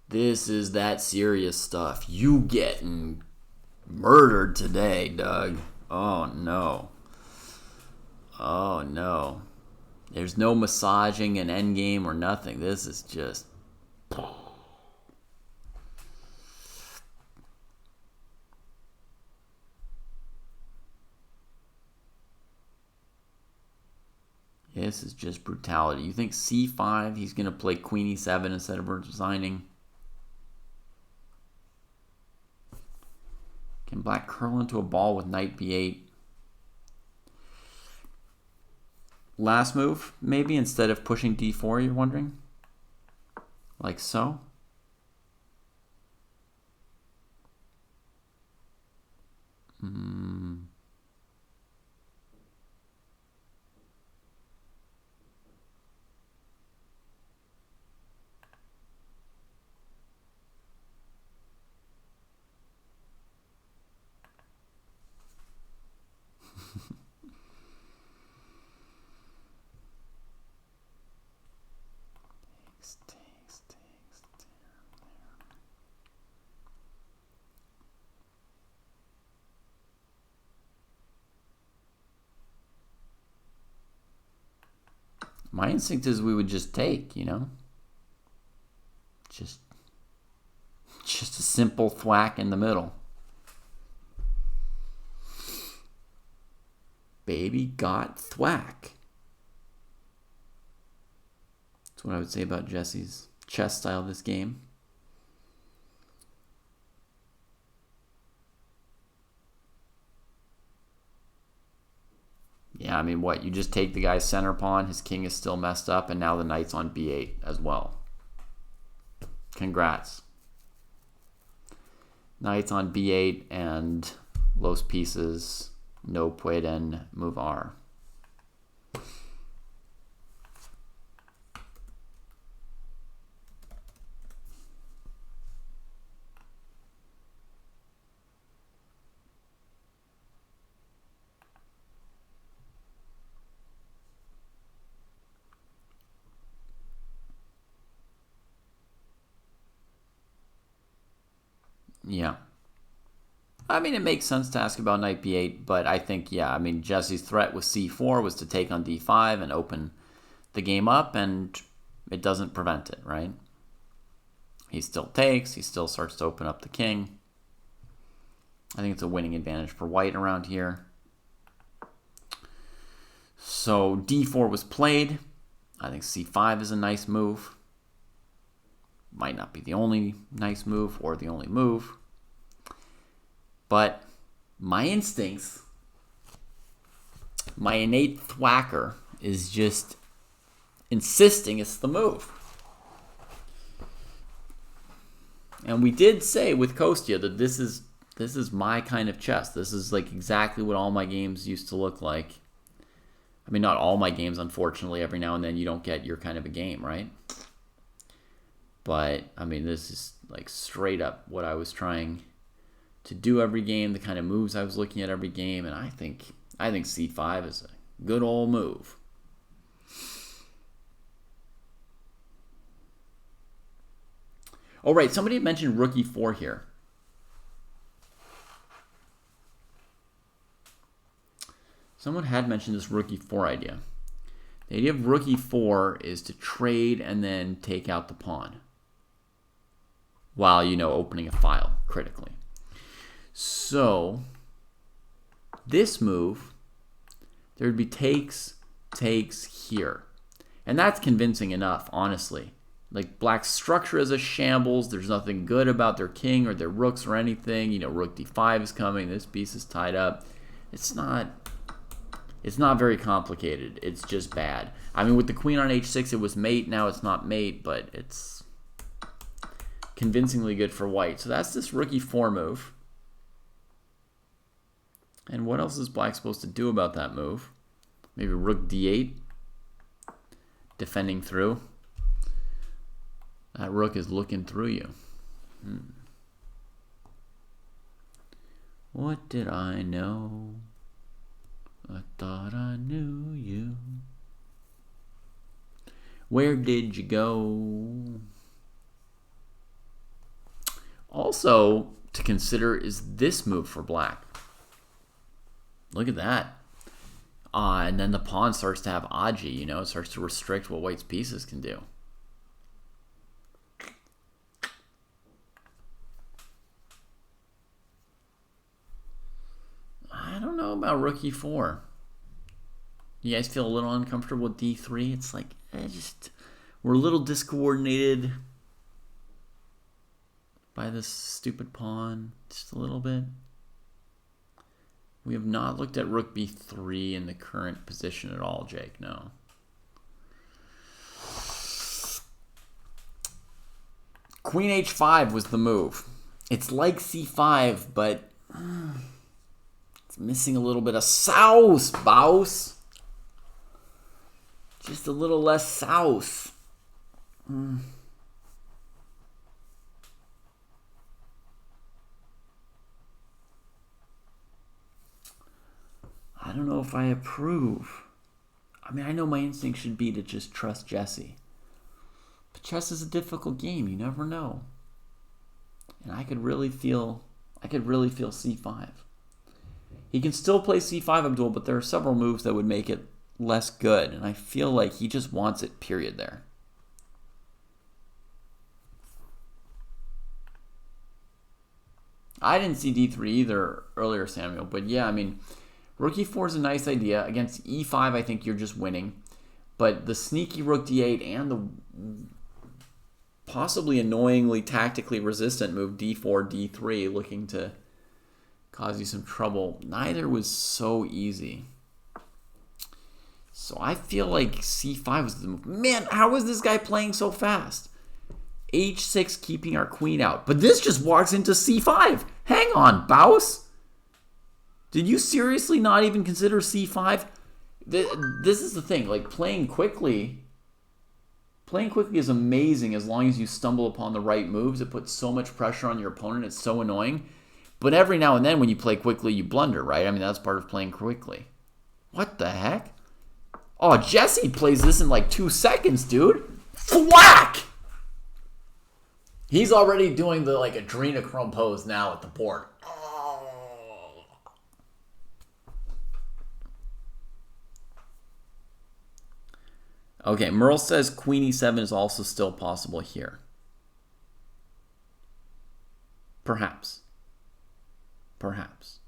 This is that serious stuff. You getting murdered today, Doug. Oh, no. Oh, no. There's no massaging an endgame or nothing. This is just... This is just brutality. You think c5, he's going to play queen e7 instead of resigning? Can black curl into a ball with knight b8? Last move, maybe, instead of pushing d4, you're wondering? Like so? My instinct is we would just take, you know? Just a simple thwack in the middle. Baby got thwack. That's what I would say about Jesse's chess style this game. Yeah, I mean, what? You just take the guy's center pawn, his king is still messed up, and now the knight's on b8 as well. Congrats. Knight's on b8 and los pieces, no pueden mover. Yeah. I mean, it makes sense to ask about knight b8, but I think, yeah, I mean, Jesse's threat with c4 was to take on d5 and open the game up, and it doesn't prevent it, right? He still takes. He still starts to open up the king. I think it's a winning advantage for white around here. So d4 was played. I think c5 is a nice move. Might not be the only nice move or the only move. But my instincts, my innate thwacker is just insisting it's the move. And we did say with Kostya that this is my kind of chess. This is like exactly what all my games used to look like. I mean, not all my games, unfortunately. Every now and then you don't get your kind of a game, right? But, I mean, this is like straight up what I was trying to do every game, the kind of moves I was looking at every game, and I think c5 is a good old move. Oh, right, somebody had mentioned rook e4 here. Someone had mentioned this rook e4 idea. The idea of rook e4 is to trade and then take out the pawn while, you know, opening a file critically. So this move, there would be takes here. And that's convincing enough, honestly. Like, black's structure is a shambles. There's nothing good about their king or their rooks or anything. You know, rook d5 is coming. This piece is tied up. It's not very complicated. It's just bad. I mean, with the queen on h6, it was mate. Now it's not mate, but it's convincingly good for white. So that's this rook e4 move. And what else is black supposed to do about that move? Maybe rook d8, defending through. That rook is looking through you. What did I know? I thought I knew you. Where did you go? Also, to consider is this move for black. Look at that. And then the pawn starts to have aji, you know, it starts to restrict what white's pieces can do. I don't know about rook e4. You guys feel a little uncomfortable with d3? It's like, we're a little discoordinated by this stupid pawn, just a little bit. We have not looked at rook b3 in the current position at all, Jake, no. Queen h5 was the move. It's like c5, but it's missing a little bit of sauce, boss. Just a little less sauce. I don't know if I approve. I mean, I know my instinct should be to just trust Jesse. But chess is a difficult game. You never know. And I could really feel c5. He can still play c5, Abdul, but there are several moves that would make it less good. And I feel like he just wants it, period, there. I didn't see d3 either earlier, Samuel. But yeah, I mean, rook e4 is a nice idea. Against e5, I think you're just winning. But the sneaky rook d8 and the possibly annoyingly tactically resistant move d4, d3, looking to cause you some trouble, neither was so easy. So I feel like c5 was the move. Man, how is this guy playing so fast? h6 keeping our queen out. But this just walks into c5. Hang on, Baus. Did you seriously not even consider c5? This is the thing. Like, playing quickly is amazing as long as you stumble upon the right moves. It puts so much pressure on your opponent. It's so annoying. But every now and then when you play quickly, you blunder, right? I mean, that's part of playing quickly. What the heck? Oh, Jesse plays this in like 2 seconds, dude. Thwack! He's already doing the like adrenochrome pose now at the board. Okay, Merle says queen e7 is also still possible here. Perhaps. Perhaps.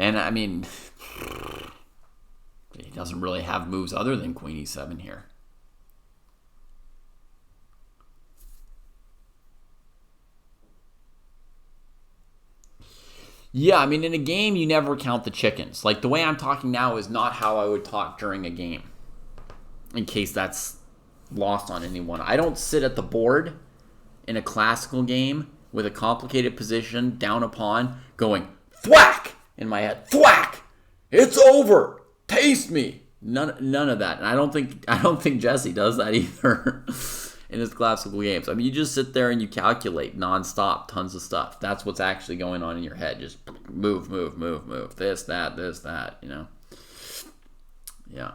And I mean, he doesn't really have moves other than queen e7 here. Yeah, I mean, in a game, you never count the chickens. Like, the way I'm talking now is not how I would talk during a game, in case that's lost on anyone. I don't sit at the board in a classical game with a complicated position down a pawn going, thwack! In my head, thwack! It's over! Taste me! None of that. And I don't think Jesse does that either in his classical games. I mean, you just sit there and you calculate nonstop tons of stuff. That's what's actually going on in your head. Just move, move, move, move. This, that, you know. Yeah.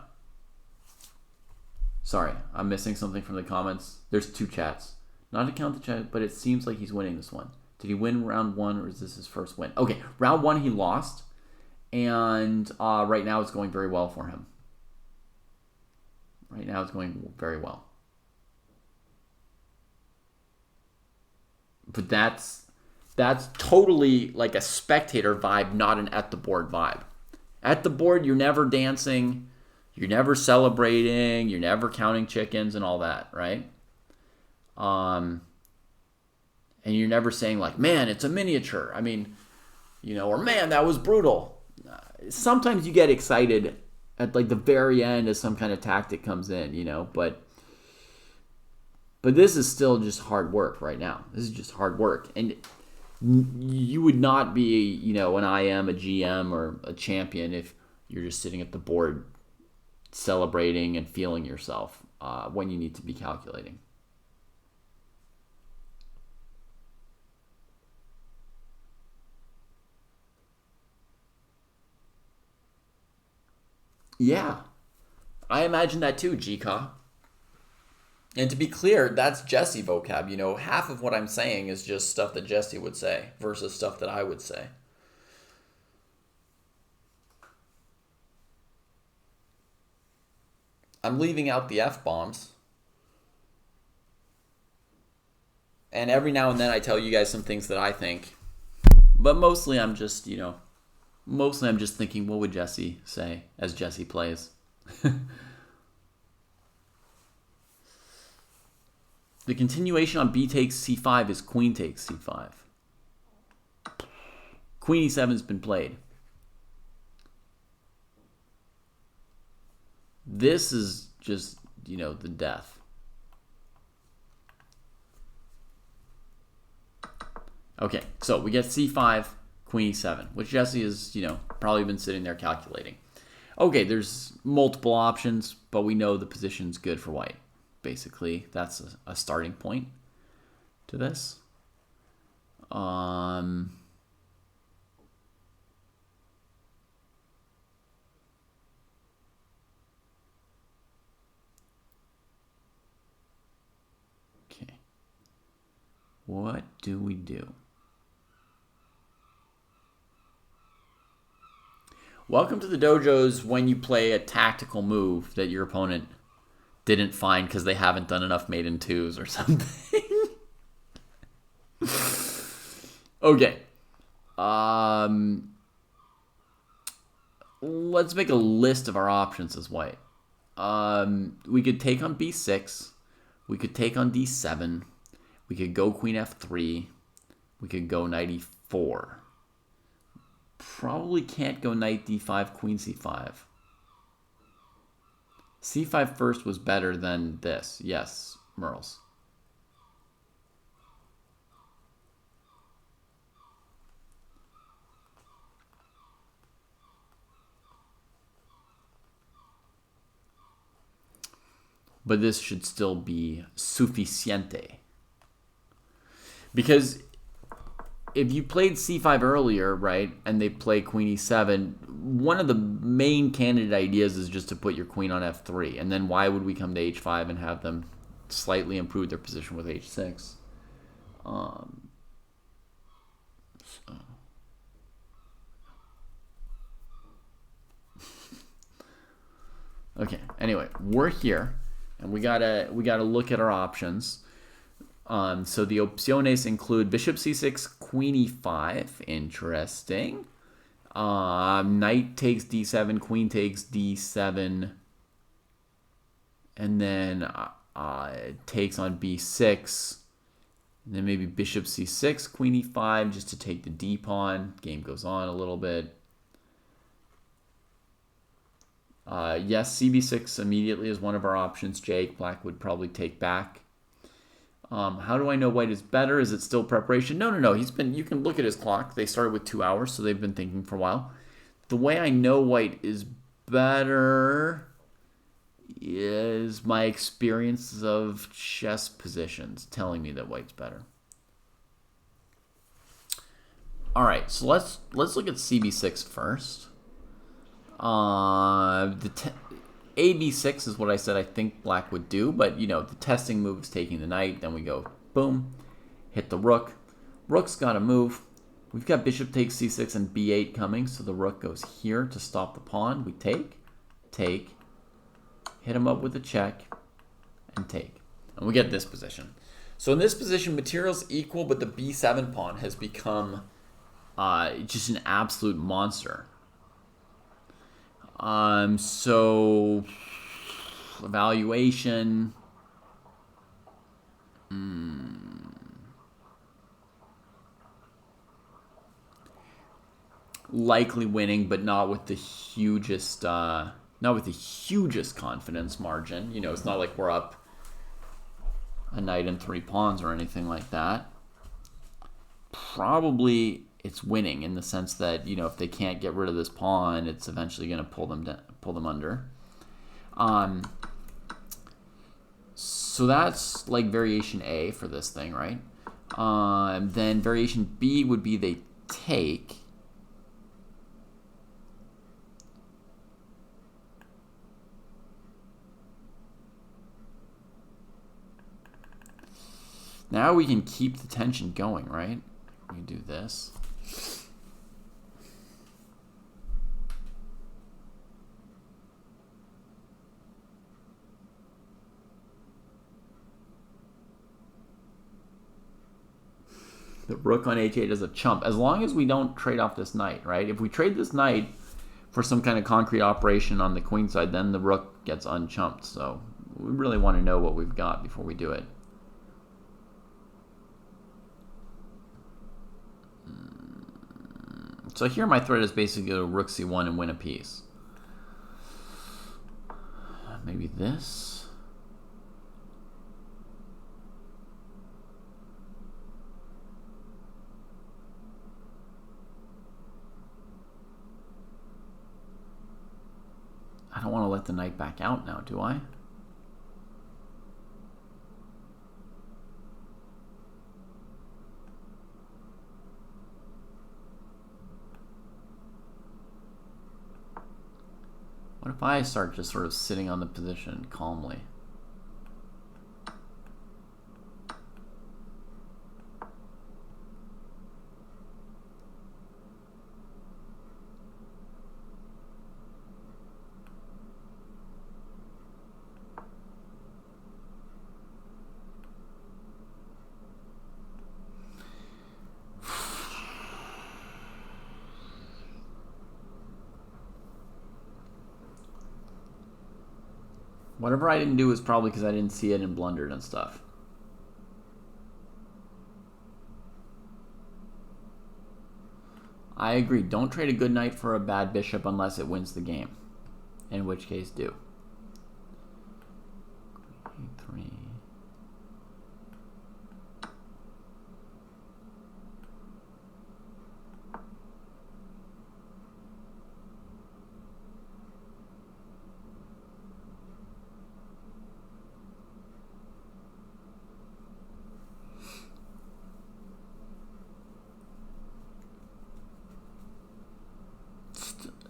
Sorry, I'm missing something from the comments. There's 2 chats. Not to count the chat, but it seems like he's winning this one. Did he win round 1 or is this his first win? Okay, round 1 he lost. And right now it's going very well for him. Right now it's going very well. But that's totally like a spectator vibe, not an at the board vibe. At the board, you're never dancing, you're never celebrating, you're never counting chickens and all that, right? And you're never saying like, man, it's a miniature. I mean, you know, or man, that was brutal. Sometimes you get excited at like the very end as some kind of tactic comes in, you know, but this is still just hard work right now. This is just hard work. And you would not be, you know, an IM, a GM, or a champion if you're just sitting at the board celebrating and feeling yourself when you need to be calculating. Yeah, I imagine that too, GCA. And to be clear, that's Jesse vocab. You know, half of what I'm saying is just stuff that Jesse would say versus stuff that I would say. I'm leaving out the F-bombs. And every now and then I tell you guys some things that I think. But mostly I'm just, you know, mostly I'm just thinking, what would Jesse say as Jesse plays? The continuation on b takes c5 is queen takes c5. Queen e7 has been played. This is just, you know, the death. Okay, so we get c5, queen e7, which Jesse has, you know, probably been sitting there calculating. Okay, there's multiple options, but we know the position's good for white. Basically, that's a starting point to this. What do we do? Welcome to the dojos when you play a tactical move that your opponent didn't find because they haven't done enough mate in twos or something. Okay. Let's make a list of our options as white. We could take on b6. We could take on d7. We could go queen f3. We could go knight e4. Probably can't go knight d5, queen c5. c5 first was better than this. Yes, Merles. But this should still be suficiente. Because if you played c5 earlier, right, and they play queen e7, one of the main candidate ideas is just to put your queen on f3. And then why would we come to h5 and have them slightly improve their position with h6? Okay, anyway, we're here. And we gotta look at our options. So the opciones include bishop c6, queen e5. Interesting. Knight takes d7, queen takes d7, and then takes on b6. And then maybe bishop c6, queen e5, just to take the d pawn. Game goes on a little bit. Yes, cb6 immediately is one of our options. Jake, black would probably take back. How do I know white is better? Is it still preparation? No. You can look at his clock. They started with 2 hours, so they've been thinking for a while. The way I know white is better is my experiences of chess positions telling me that white's better. All right, so let's look at cb6 first. AB6 is what I said I think black would do, but the testing move is taking the knight. Then we go boom, hit the rook. Rook's got to move. We've got bishop takes c6 and b8 coming, so the rook goes here to stop the pawn. We take, hit him up with a check, and take. And we get this position. So in this position, material's equal, but the b7 pawn has become just an absolute monster. So evaluation. Likely winning, but not with the hugest confidence margin. It's not like we're up a knight and 3 pawns or anything like that. Probably it's winning in the sense that if they can't get rid of this pawn, it's eventually going to pull them under. So that's like variation A for this thing, right? Then variation B would be they take. Now we can keep the tension going, right? We do this. The rook on h8 is a chump. As long as we don't trade off this knight, right? If we trade this knight for some kind of concrete operation on the queen side, then the rook gets unchumped. So we really want to know what we've got before we do it. So here my threat is basically go to rook c1 and win a piece. Maybe this. I don't want to let the knight back out now, do I? What if I start just sort of sitting on the position calmly? Whatever I didn't do was probably because I didn't see it and blundered and stuff. I agree. Don't trade a good knight for a bad bishop unless it wins the game. In which case, do. E3.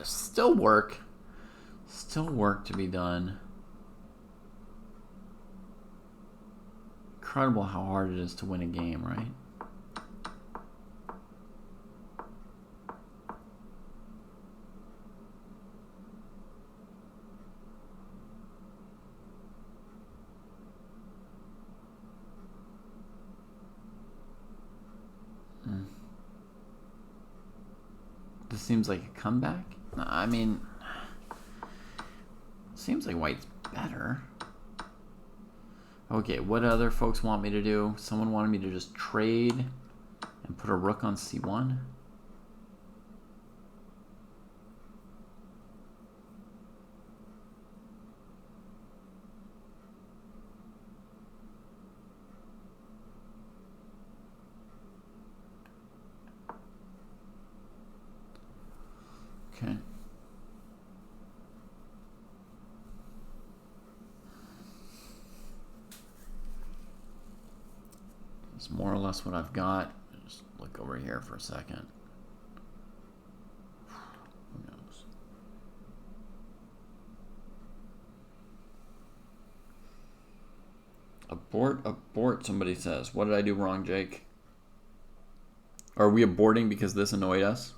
Still work. Still work to be done. Incredible how hard it is to win a game, right? This seems like a comeback. I mean, seems like white's better. Okay, what other folks want me to do? Someone wanted me to just trade and put a rook on c1. Okay. It's more or less what I've got. Just look over here for a second. Who knows? Abort, abort, somebody says. What did I do wrong, Jake? Are we aborting because this annoyed us?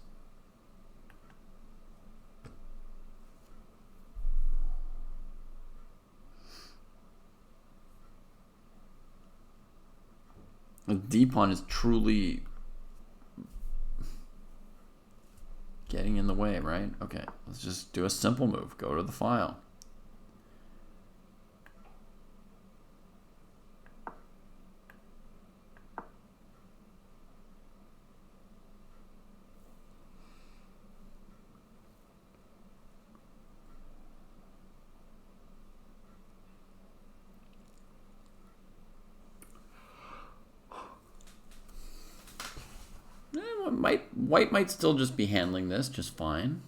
The D-pawn is truly getting in the way, right? Okay, let's just do a simple move. Go to the file. White might still just be handling this just fine.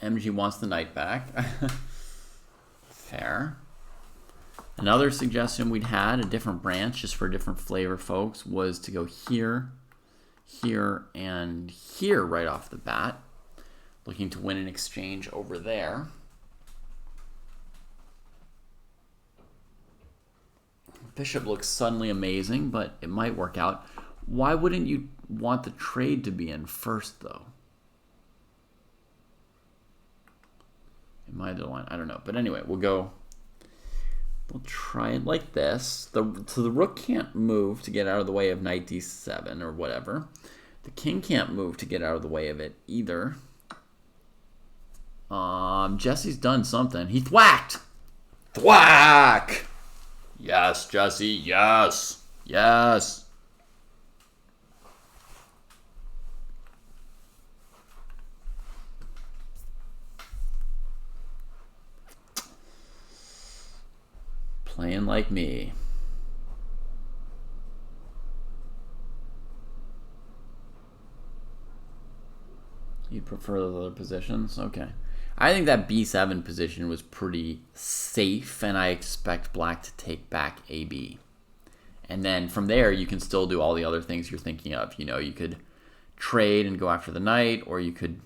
MG wants the knight back. Fair. Another suggestion we'd had, a different branch, just for a different flavor, folks, was to go here, here, and here right off the bat. Looking to win an exchange over there. Bishop looks suddenly amazing, but it might work out. Why wouldn't you want the trade to be in first, though? It might align. I don't know. But anyway, we'll try it like this. So the rook can't move to get out of the way of knight d7 or whatever. The king can't move to get out of the way of it either. Jesse's done something. He thwacked! Thwack! Yes, Jesse, yes. Yes. Playing like me. You'd prefer those other positions? Okay. I think that b7 position was pretty safe, and I expect black to take back AB. And then from there, you can still do all the other things you're thinking of. You know, you could trade and go after the knight, or you could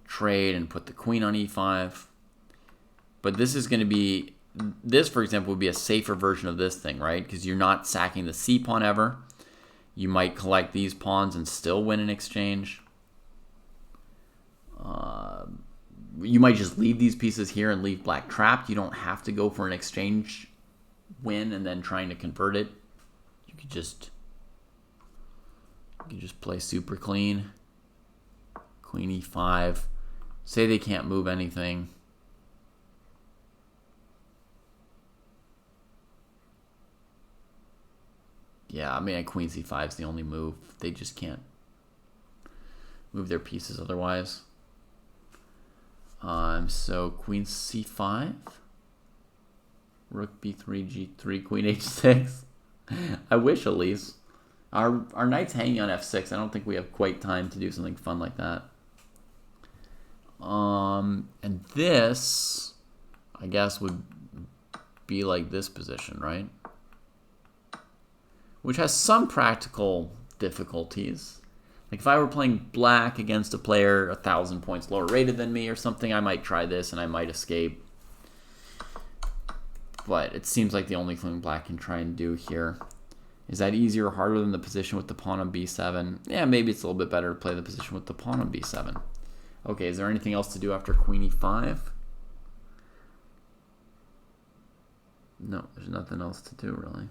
trade and put the queen on e5. But this is going to be... This, for example, would be a safer version of this thing, right? Because you're not sacking the c pawn ever. You might collect these pawns and still win an exchange. You might just leave these pieces here and leave black trapped. You don't have to go for an exchange win and then trying to convert it. You could just play super clean. Queen e5. Say they can't move anything. Yeah, I mean, queen c5 is the only move. They just can't move their pieces otherwise. So queen c5, rook b3, g3, queen h6. I wish, at least. Our knight's hanging on f6. I don't think we have quite time to do something fun like that. And this, I guess, would be like this position, right? Which has some practical difficulties. Like if I were playing black against a player 1,000 points lower rated than me or something, I might try this and I might escape. But it seems like the only thing black can try and do here. Is that easier or harder than the position with the pawn on b7? Yeah, maybe it's a little bit better to play the position with the pawn on b7. Okay, is there anything else to do after queen e5? No, there's nothing else to do, really.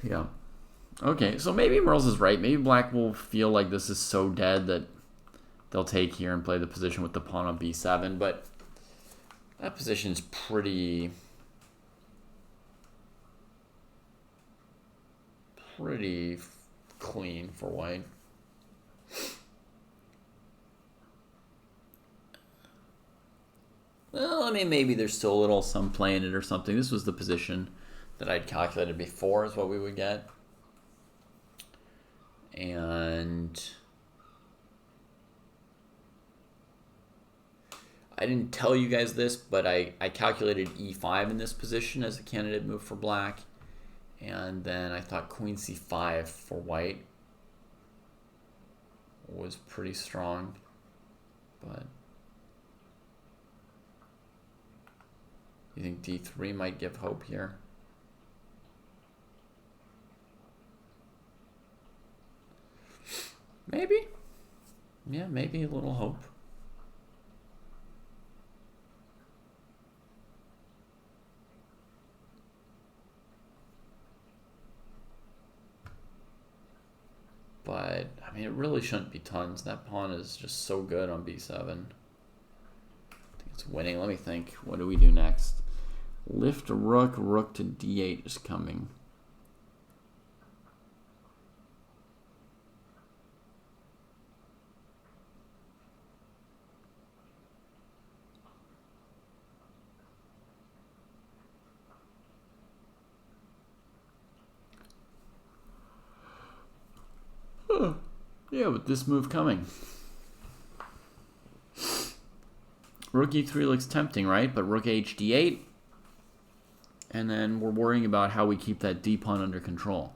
Yeah. Okay, so maybe Merles is right. Maybe black will feel like this is so dead that they'll take here and play the position with the pawn on b7, but that position's pretty clean for white. Well, I mean, maybe there's still a little some play in it or something. This was the position that I'd calculated before is what we would get. And I didn't tell you guys this, but I calculated e5 in this position as a candidate move for black. And then I thought queen c5 for white was pretty strong. But you think d3 might give hope here? Maybe. Yeah, maybe a little hope. But, I mean, it really shouldn't be tons. That pawn is just so good on b7. I think it's winning. Let me think. What do we do next? Lift a rook. Rook to d8 is coming. Yeah, with this move coming. Rook e3 looks tempting, right? But rook h d8. And then we're worrying about how we keep that d pawn under control.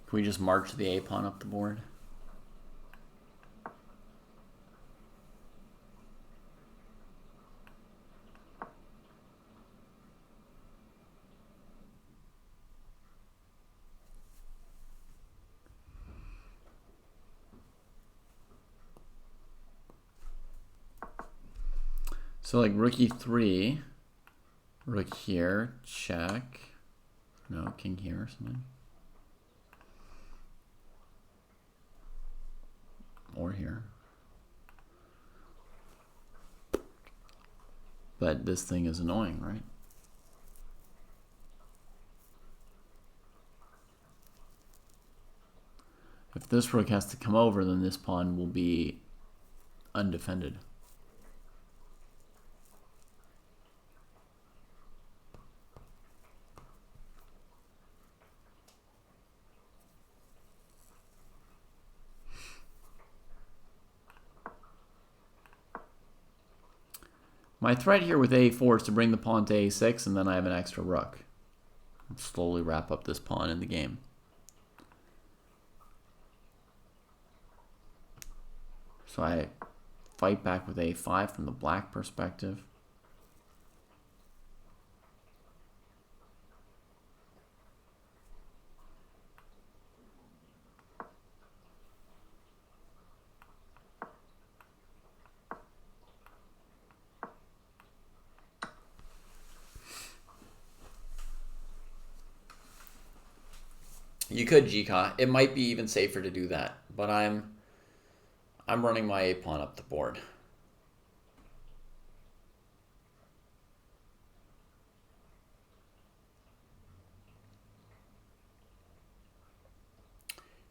Can we just march the a pawn up the board? So like rook e3, rook here, check. No, king here or something. Or here. But this thing is annoying, right? If this rook has to come over, then this pawn will be undefended. My threat here with a4 is to bring the pawn to a6, and then I have an extra rook. I'll slowly wrap up this pawn in the game. So I fight back with a5 from the black perspective. You could GK. It might be even safer to do that, but I'm running my a pawn up the board.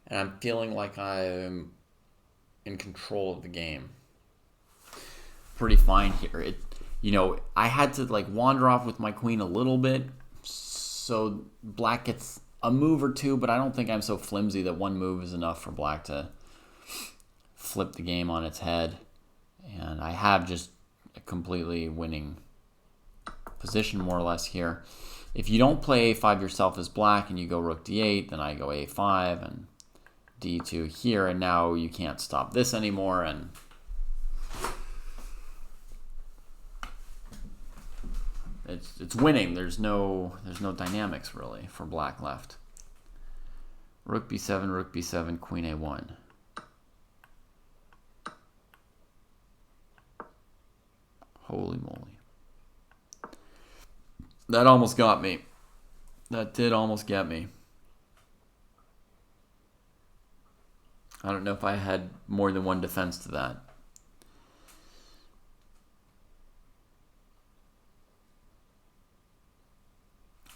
And I'm feeling like I'm in control of the game. Pretty fine here. I had to like wander off with my queen a little bit, so black gets a move or two, but I don't think I'm so flimsy that one move is enough for black to flip the game on its head. And I have just a completely winning position more or less here. If you don't play a5 yourself as black and you go rook d8, then I go a5 and d2 here, and now you can't stop this anymore, and it's winning. There's no dynamics really for black left. Rook b7, queen a1. Holy moly. That almost got me. That did almost get me. I don't know if I had more than one defense to that.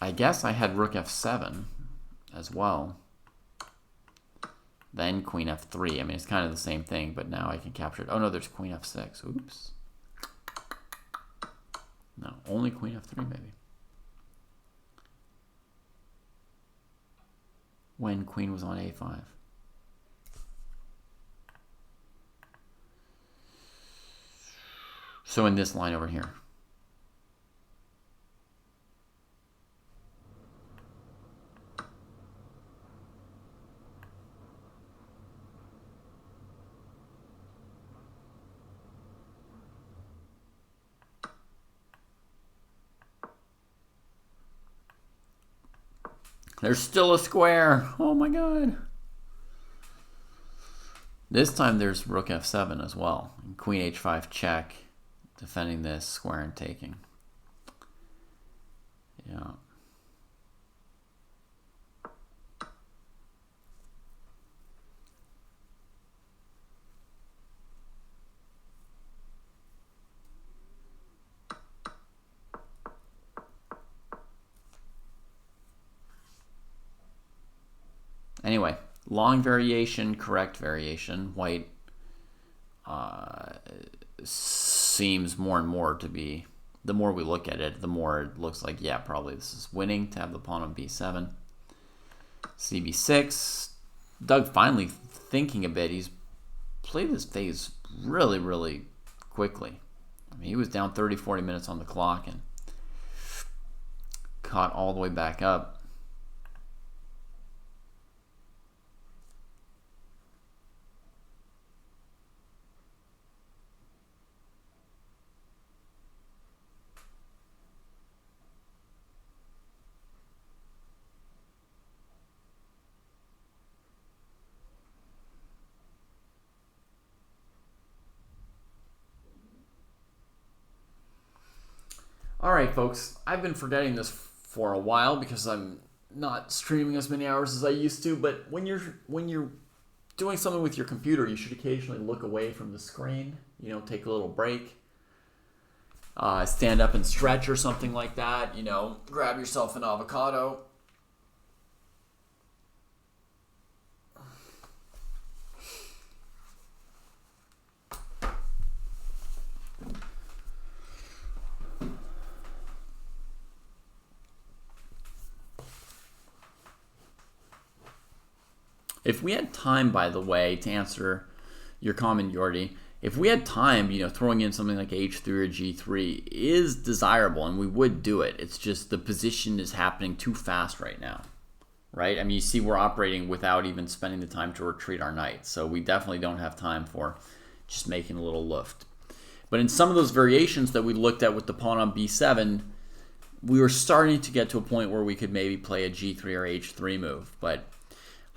I guess I had rook f7 as well. Then queen f3. I mean, it's kind of the same thing, but now I can capture it. Oh, no, there's queen f6. Oops. No, only queen f3 maybe. When queen was on a5. So in this line over here. There's still a square. Oh my god. This time there's rook f7 as well. And queen h5 check. Defending this square and taking. Yeah. Anyway, long variation, correct variation. White seems more and more to be, the more we look at it, the more it looks like, yeah, probably this is winning to have the pawn on b7. cb6. Doug finally thinking a bit. He's played this phase really, really quickly. I mean, he was down 30, 40 minutes on the clock and caught all the way back up. All right, folks, I've been forgetting this for a while because I'm not streaming as many hours as I used to, but when you're doing something with your computer, you should occasionally look away from the screen, take a little break, stand up and stretch or something like that, grab yourself an avocado. If we had time, by the way, to answer your comment, Yordi, if we had time, throwing in something like h3 or g3 is desirable, and we would do it. It's just the position is happening too fast right now, right? I mean, you see we're operating without even spending the time to retreat our knight, so we definitely don't have time for just making a little luft. But in some of those variations that we looked at with the pawn on b7, we were starting to get to a point where we could maybe play a g3 or h3 move. But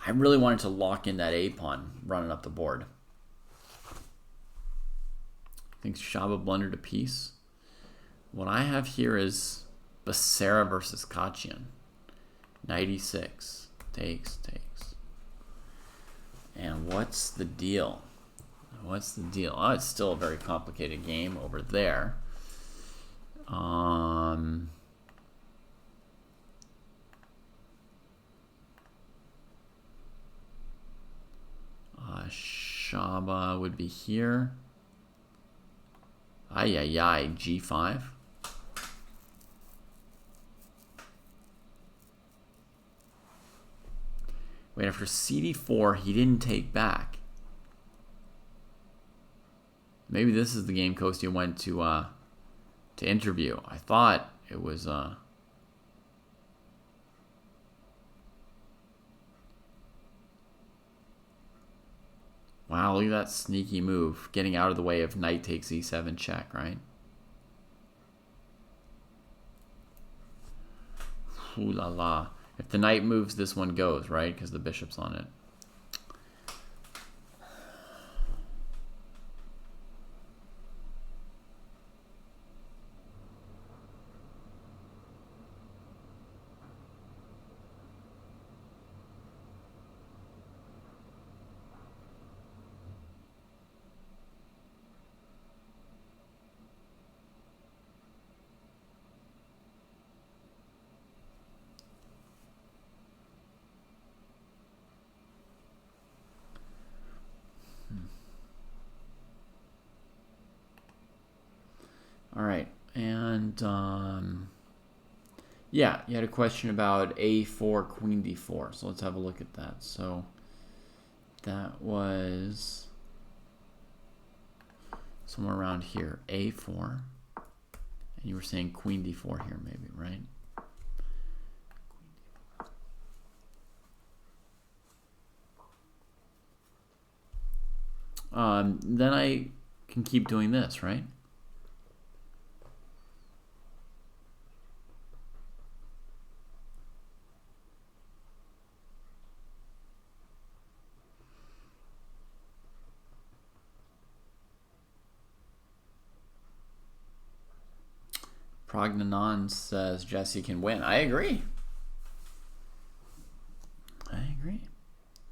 I really wanted to lock in that a pawn running up the board. I think Shaba blundered a piece. What I have here is Becerra versus Kachin. Knight e6. Takes. And what's the deal? What's the deal? Oh, it's still a very complicated game over there. Shaba would be here. G5. Wait, after CD4, he didn't take back. Maybe this is the game Kostya went to interview. I thought it was wow, look at that sneaky move. Getting out of the way of knight takes e7 check, right? Ooh la la. If the knight moves, this one goes, right? Because the bishop's on it. All right, and yeah, you had a question about a4, queen d4. So let's have a look at that. So that was somewhere around here, a4, and you were saying queen d4 here, maybe, right? Then I can keep doing this, right? Prognanon says Jesse can win. I agree.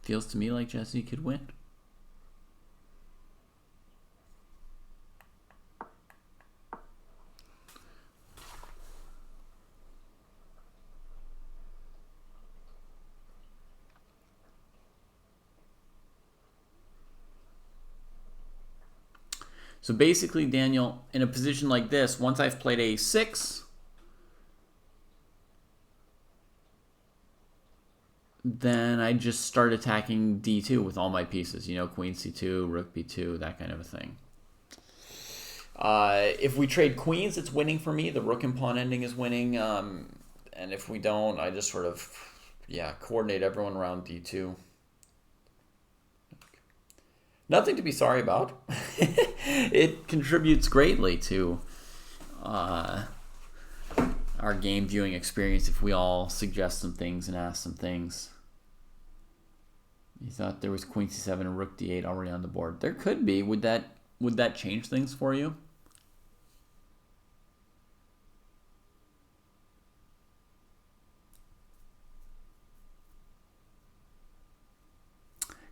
Feels to me like Jesse could win. So basically, Daniel, in a position like this, once I've played a6, then I just start attacking d2 with all my pieces. You know, queen c2, rook b2, that kind of a thing. If we trade queens, it's winning for me. The rook and pawn ending is winning. And if we don't, I just sort of, coordinate everyone around d2. Nothing to be sorry about. It contributes greatly to our game viewing experience if we all suggest some things and ask some things. You thought there was queen c7 and rook d8 already on the board. There could be. Would that change things for you?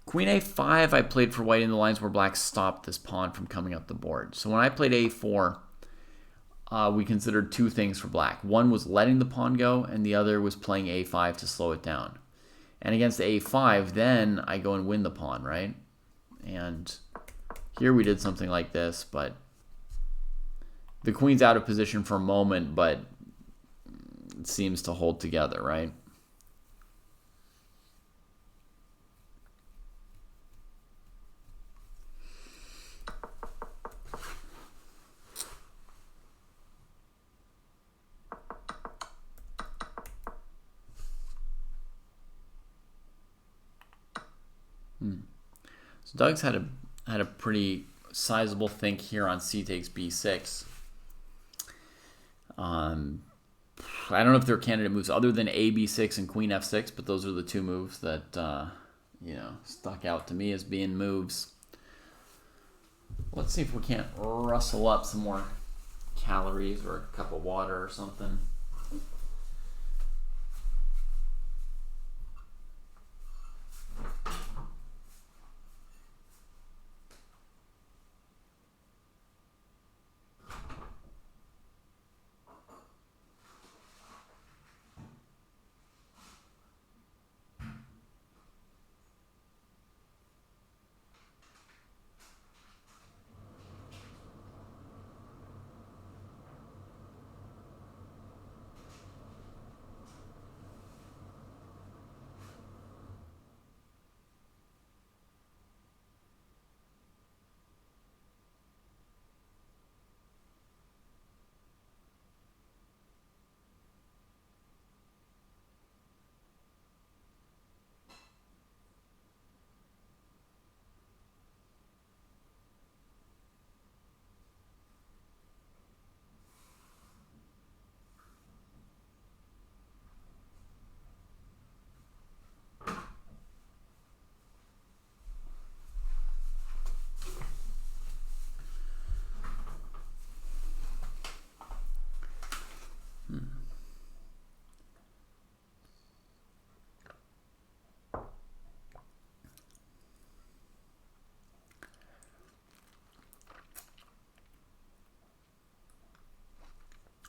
Queen a5 I played for white in the lines where black stopped this pawn from coming up the board. So when I played a4, we considered two things for black. One was letting the pawn go, and the other was playing a5 to slow it down. And against a5, then I go and win the pawn, right? And here we did something like this, but the queen's out of position for a moment, but it seems to hold together, right? So Doug's had a pretty sizable think here on c takes b6. I don't know if there are candidate moves other than a b6 and queen f6, but those are the two moves that stuck out to me as being moves. Let's see if we can't rustle up some more calories or a cup of water or something.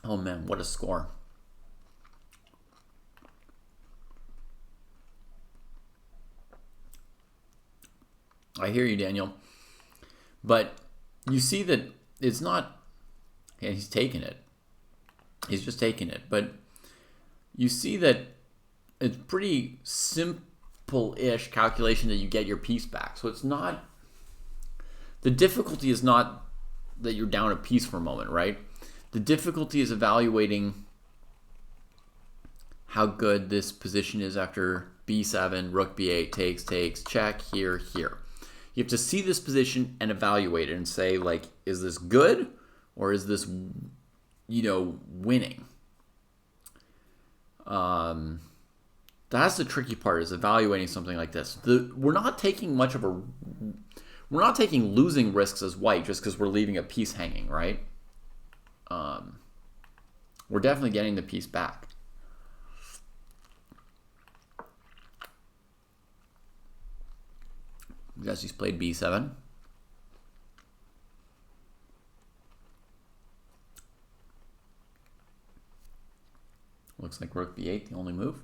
Oh man, what a score. I hear you, Daniel. But you see that it's not, and he's taking it. He's just taking it. But you see that it's pretty simple-ish calculation that you get your piece back. So it's not, the difficulty is not that you're down a piece for a moment, right? The difficulty is evaluating how good this position is after b7, rook b8, takes, check, here. You have to see this position and evaluate it and say, like, is this good or is this, winning? That's the tricky part, is evaluating something like this. We're not taking losing risks as white just because we're leaving a piece hanging, right? We're definitely getting the piece back. Jesse's played b7. Looks like rook b8, the only move.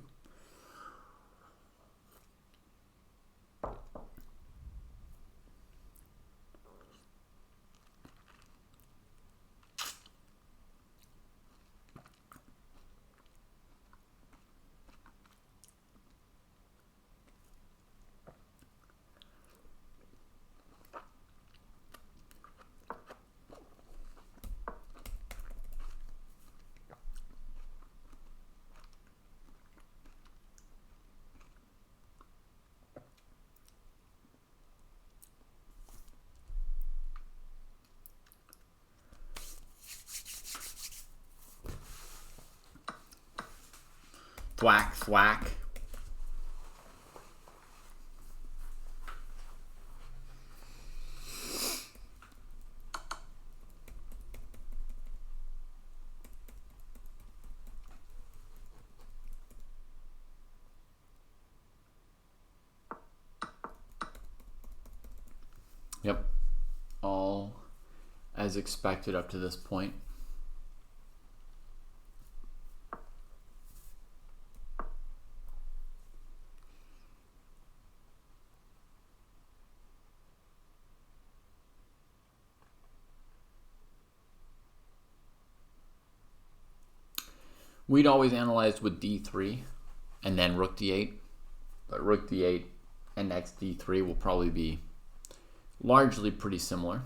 Thwack, thwack. Yep. All as expected up to this point. We'd always analyzed with d3 and then rook d8, but rook d8 and next d3 will probably be largely pretty similar.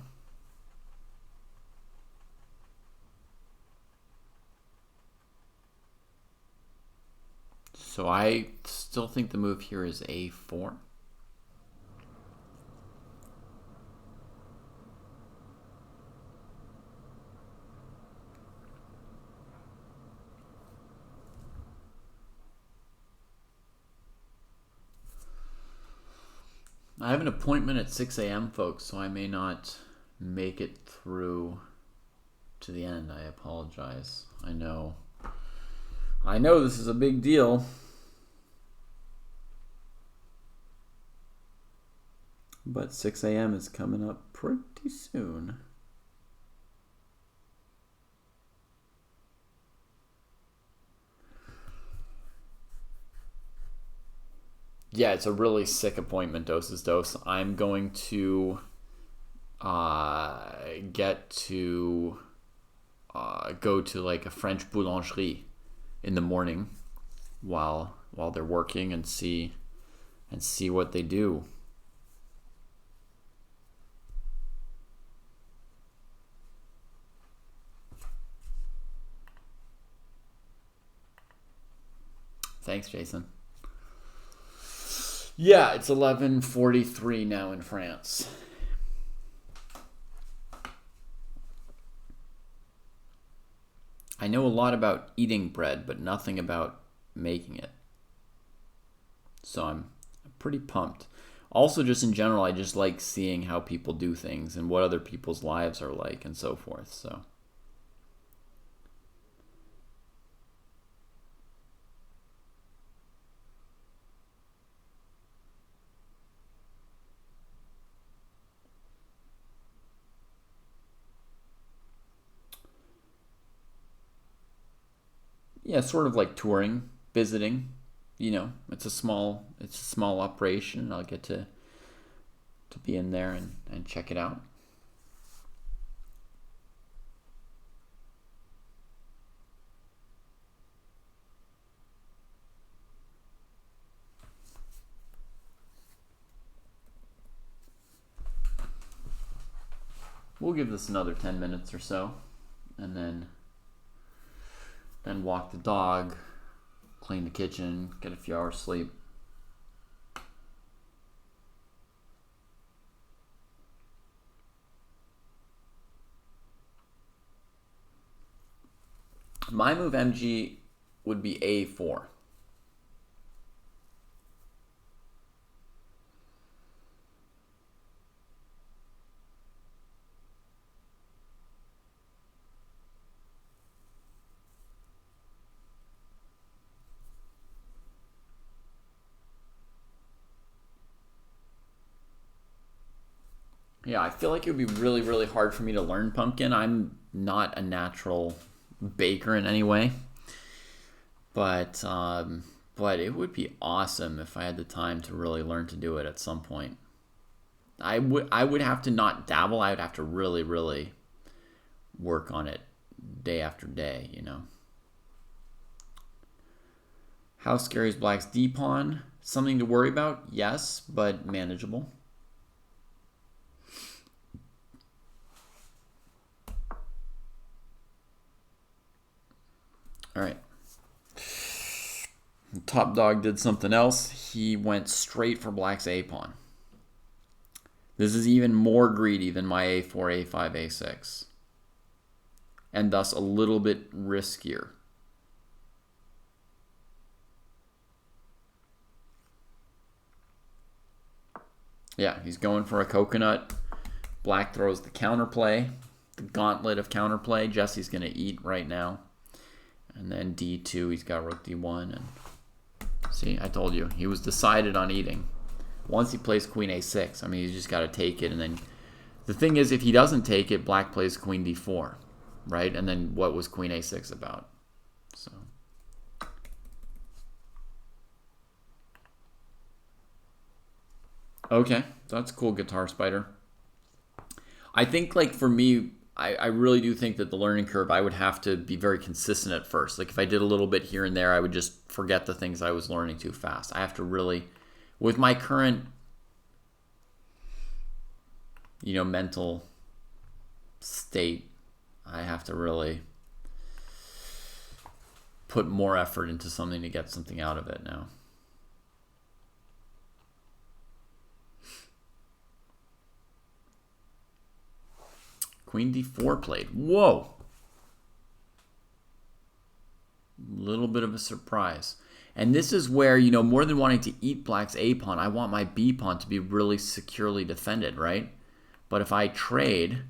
So I still think the move here is a4. I have an appointment at 6 a.m., folks, so I may not make it through to the end. I apologize. I know this is a big deal. But 6 a.m. is coming up pretty soon. Yeah, it's a really sick appointment, Doses Dose. I'm going to get to go to like a French boulangerie in the morning while they're working and see what they do. Thanks, Jason. Yeah, it's 11:43 now in France. I know a lot about eating bread, but nothing about making it. So I'm pretty pumped. Also, just in general, I just like seeing how people do things and what other people's lives are like and so forth. So. Yeah, sort of like touring, visiting. You know, it's a small operation. I'll get to be in there and check it out. We'll give this another 10 minutes or so, and then walk the dog, clean the kitchen, get a few hours sleep. My move MG would be A4. Yeah, I feel like it would be really, really hard for me to learn pumpkin. I'm not a natural baker in any way, but it would be awesome if I had the time to really learn to do it at some point. I would have to not dabble. I would have to really, really work on it day after day, you know. How scary is Black's D-pawn? Something to worry about? Yes, but manageable. All right. Top dog did something else. He went straight for Black's A-pawn. This is even more greedy than my A4, A5, A6. And thus a little bit riskier. Yeah, he's going for a coconut. Black throws the counterplay. The gauntlet of counterplay. Jesse's going to eat right now. And then D2, he's got rook D1. And see, I told you, he was decided on eating. Once he plays queen A6, I mean, he's just got to take it. And then the thing is, if he doesn't take it, Black plays queen D4, right? And then what was queen A6 about? So. Okay, that's cool, Guitar Spider. I think, like, for me, I really do think that the learning curve, I would have to be very consistent at first. Like, if I did a little bit here and there, I would just forget the things I was learning too fast. I have to really, with my current, you know, mental state, I have to really put more effort into something to get something out of it now. Queen D4 played. Whoa. Little bit of a surprise. And this is where, more than wanting to eat black's A pawn, I want my B pawn to be really securely defended, right? But if I trade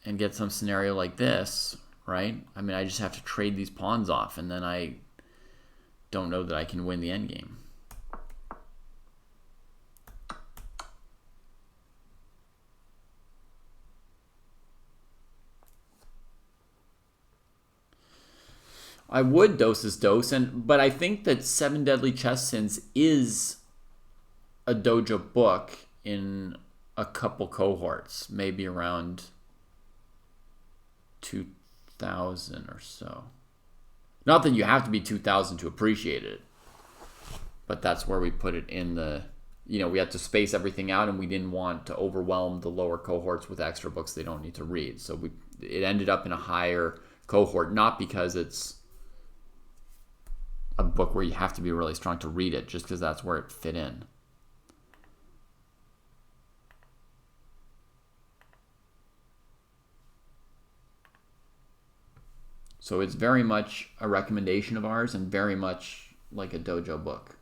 and get some scenario like this, right? I mean, I just have to trade these pawns off, and then I don't know that I can win the endgame. I would dose dose, but I think that Seven Deadly Chess Sins is a dojo book in a couple cohorts, maybe around 2000 or so. Not that you have to be 2000 to appreciate it, but that's where we put it in the, we had to space everything out, and we didn't want to overwhelm the lower cohorts with extra books they don't need to read. So it ended up in a higher cohort, not because it's a book where you have to be really strong to read it, just because that's where it fit in. So it's very much a recommendation of ours and very much like a dojo book.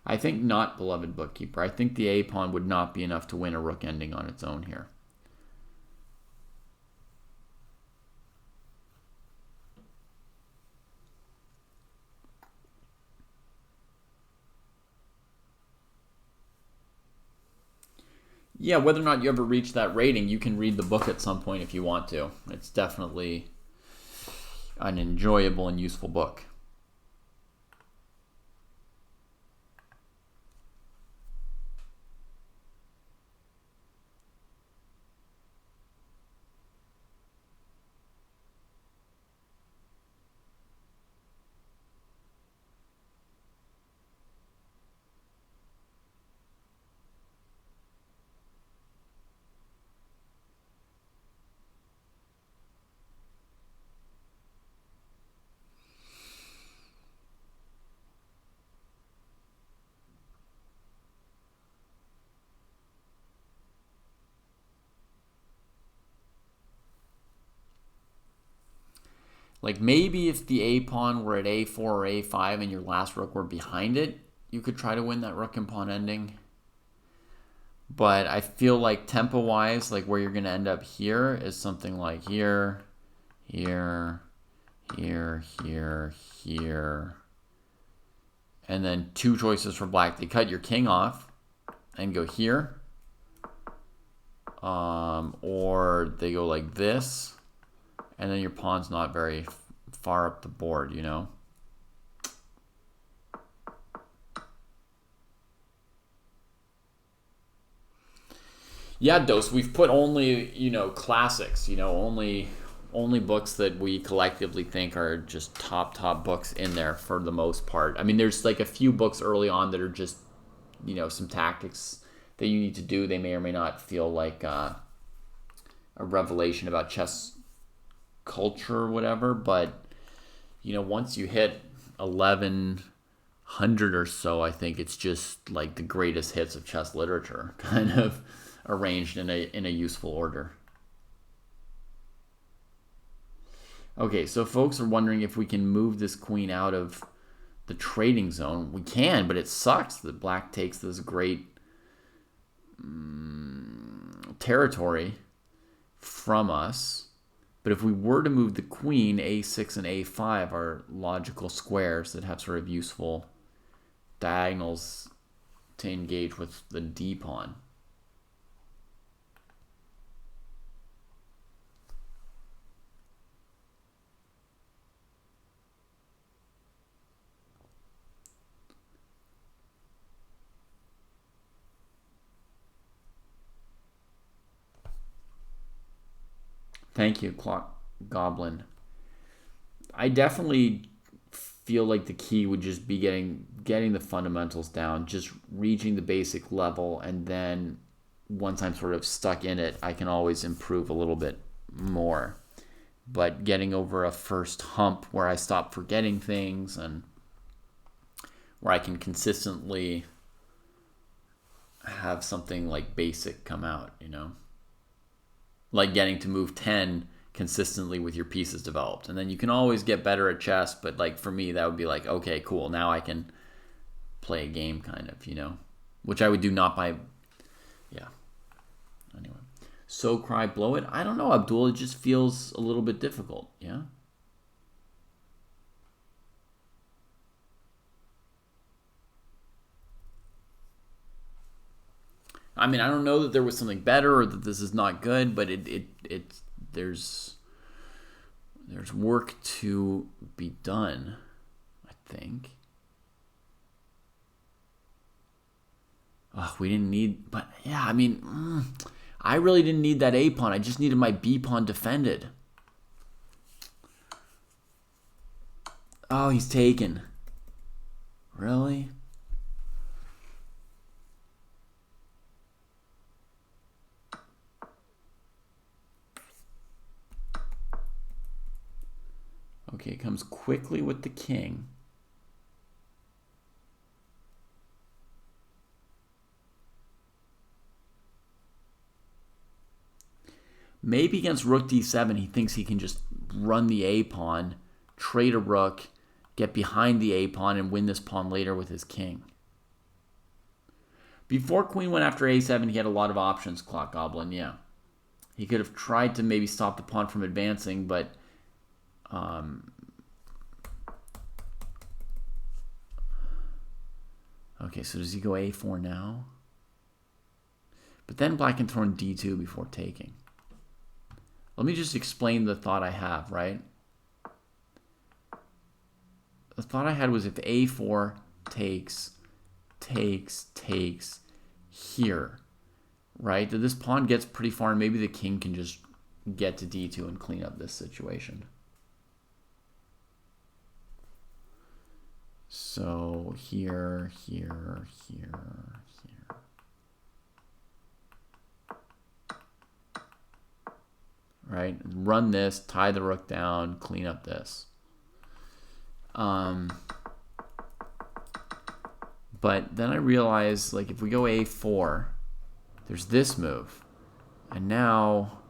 I think not Beloved Bookkeeper. I think the A pawn would not be enough to win a rook ending on its own here. Yeah, whether or not you ever reach that rating, you can read the book at some point if you want to. It's definitely an enjoyable and useful book. Like maybe if the A pawn were at A4 or A5 and your last rook were behind it, you could try to win that rook and pawn ending. But I feel like tempo-wise, like where you're going to end up here is something like here, here, here, here, here. And then two choices for black. They cut your king off and go here. Or they go like this. And then your pawn's not very far up the board, Yeah, Dose, we've put only, classics, only books that we collectively think are just top books in there for the most part. I mean, there's like a few books early on that are just, some tactics that you need to do. They may or may not feel like a revelation about chess culture or whatever, but once you hit 1100 or so, I think it's just like the greatest hits of chess literature kind of arranged in a useful order. Okay, so folks are wondering if we can move this queen out of the trading zone. We can, but it sucks that black takes this great territory from us. But if we were to move the queen, a6 and a5 are logical squares that have sort of useful diagonals to engage with the d pawn. Thank you, Clock Goblin. I definitely feel like the key would just be getting the fundamentals down, just reaching the basic level, and then once I'm sort of stuck in it, I can always improve a little bit more. But getting over a first hump where I stop forgetting things and where I can consistently have something like basic come out, Like getting to move 10 consistently with your pieces developed. And then you can always get better at chess, but like for me, that would be like, okay, cool, now I can play a game kind of, you know, which I would do not by, yeah. Anyway, so cry, blow it. I don't know, Abdul, it just feels a little bit difficult, yeah? I mean, I don't know that there was something better or that this is not good, but there's work to be done, I think. Oh, we didn't need, but yeah, I mean, I really didn't need that A pawn. I just needed my B pawn defended. Oh, he's taken. Really? Okay, it comes quickly with the king. Maybe against rook d7, he thinks he can just run the A pawn, trade a rook, get behind the A pawn, and win this pawn later with his king. Before queen went after a7, he had a lot of options, Clock Goblin, yeah. He could have tried to maybe stop the pawn from advancing, but okay, so does he go a4 now? But then black can throw in d2 before taking. Let me just explain the thought I have, right? The thought I had was if a4 takes here, right? That this pawn gets pretty far and maybe the king can just get to d2 and clean up this situation. So here. Right? Run this, tie the rook down, clean up this. But then I realized, like, if we go a4, there's this move. And now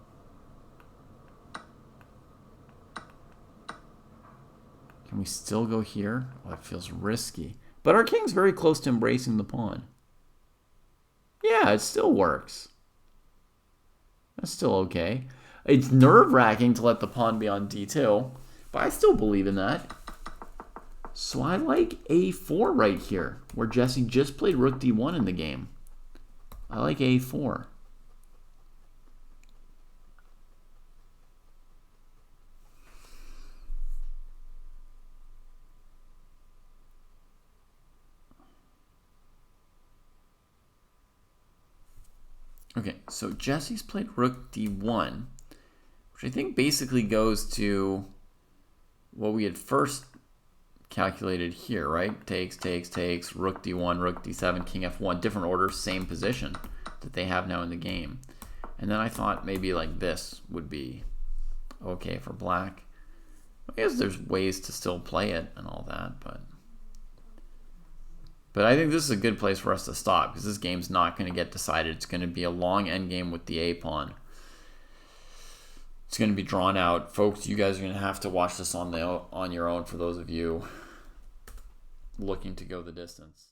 can we still go here? Oh, that feels risky. But our king's very close to embracing the pawn. Yeah, it still works. That's still okay. It's nerve-wracking to let the pawn be on d2, but I still believe in that. So I like a4 right here, where Jesse just played rook d1 in the game. I like a4. Okay, so Jesse's played rook d1, which I think basically goes to what we had first calculated here, right? Takes, rook d1, rook d7, king f1, different order, same position that they have now in the game. And then I thought maybe like this would be okay for black. I guess there's ways to still play it and all that, but I think this is a good place for us to stop because this game's not going to get decided. It's going to be a long endgame with the A pawn. It's going to be drawn out. Folks, you guys are going to have to watch this on your own for those of you looking to go the distance.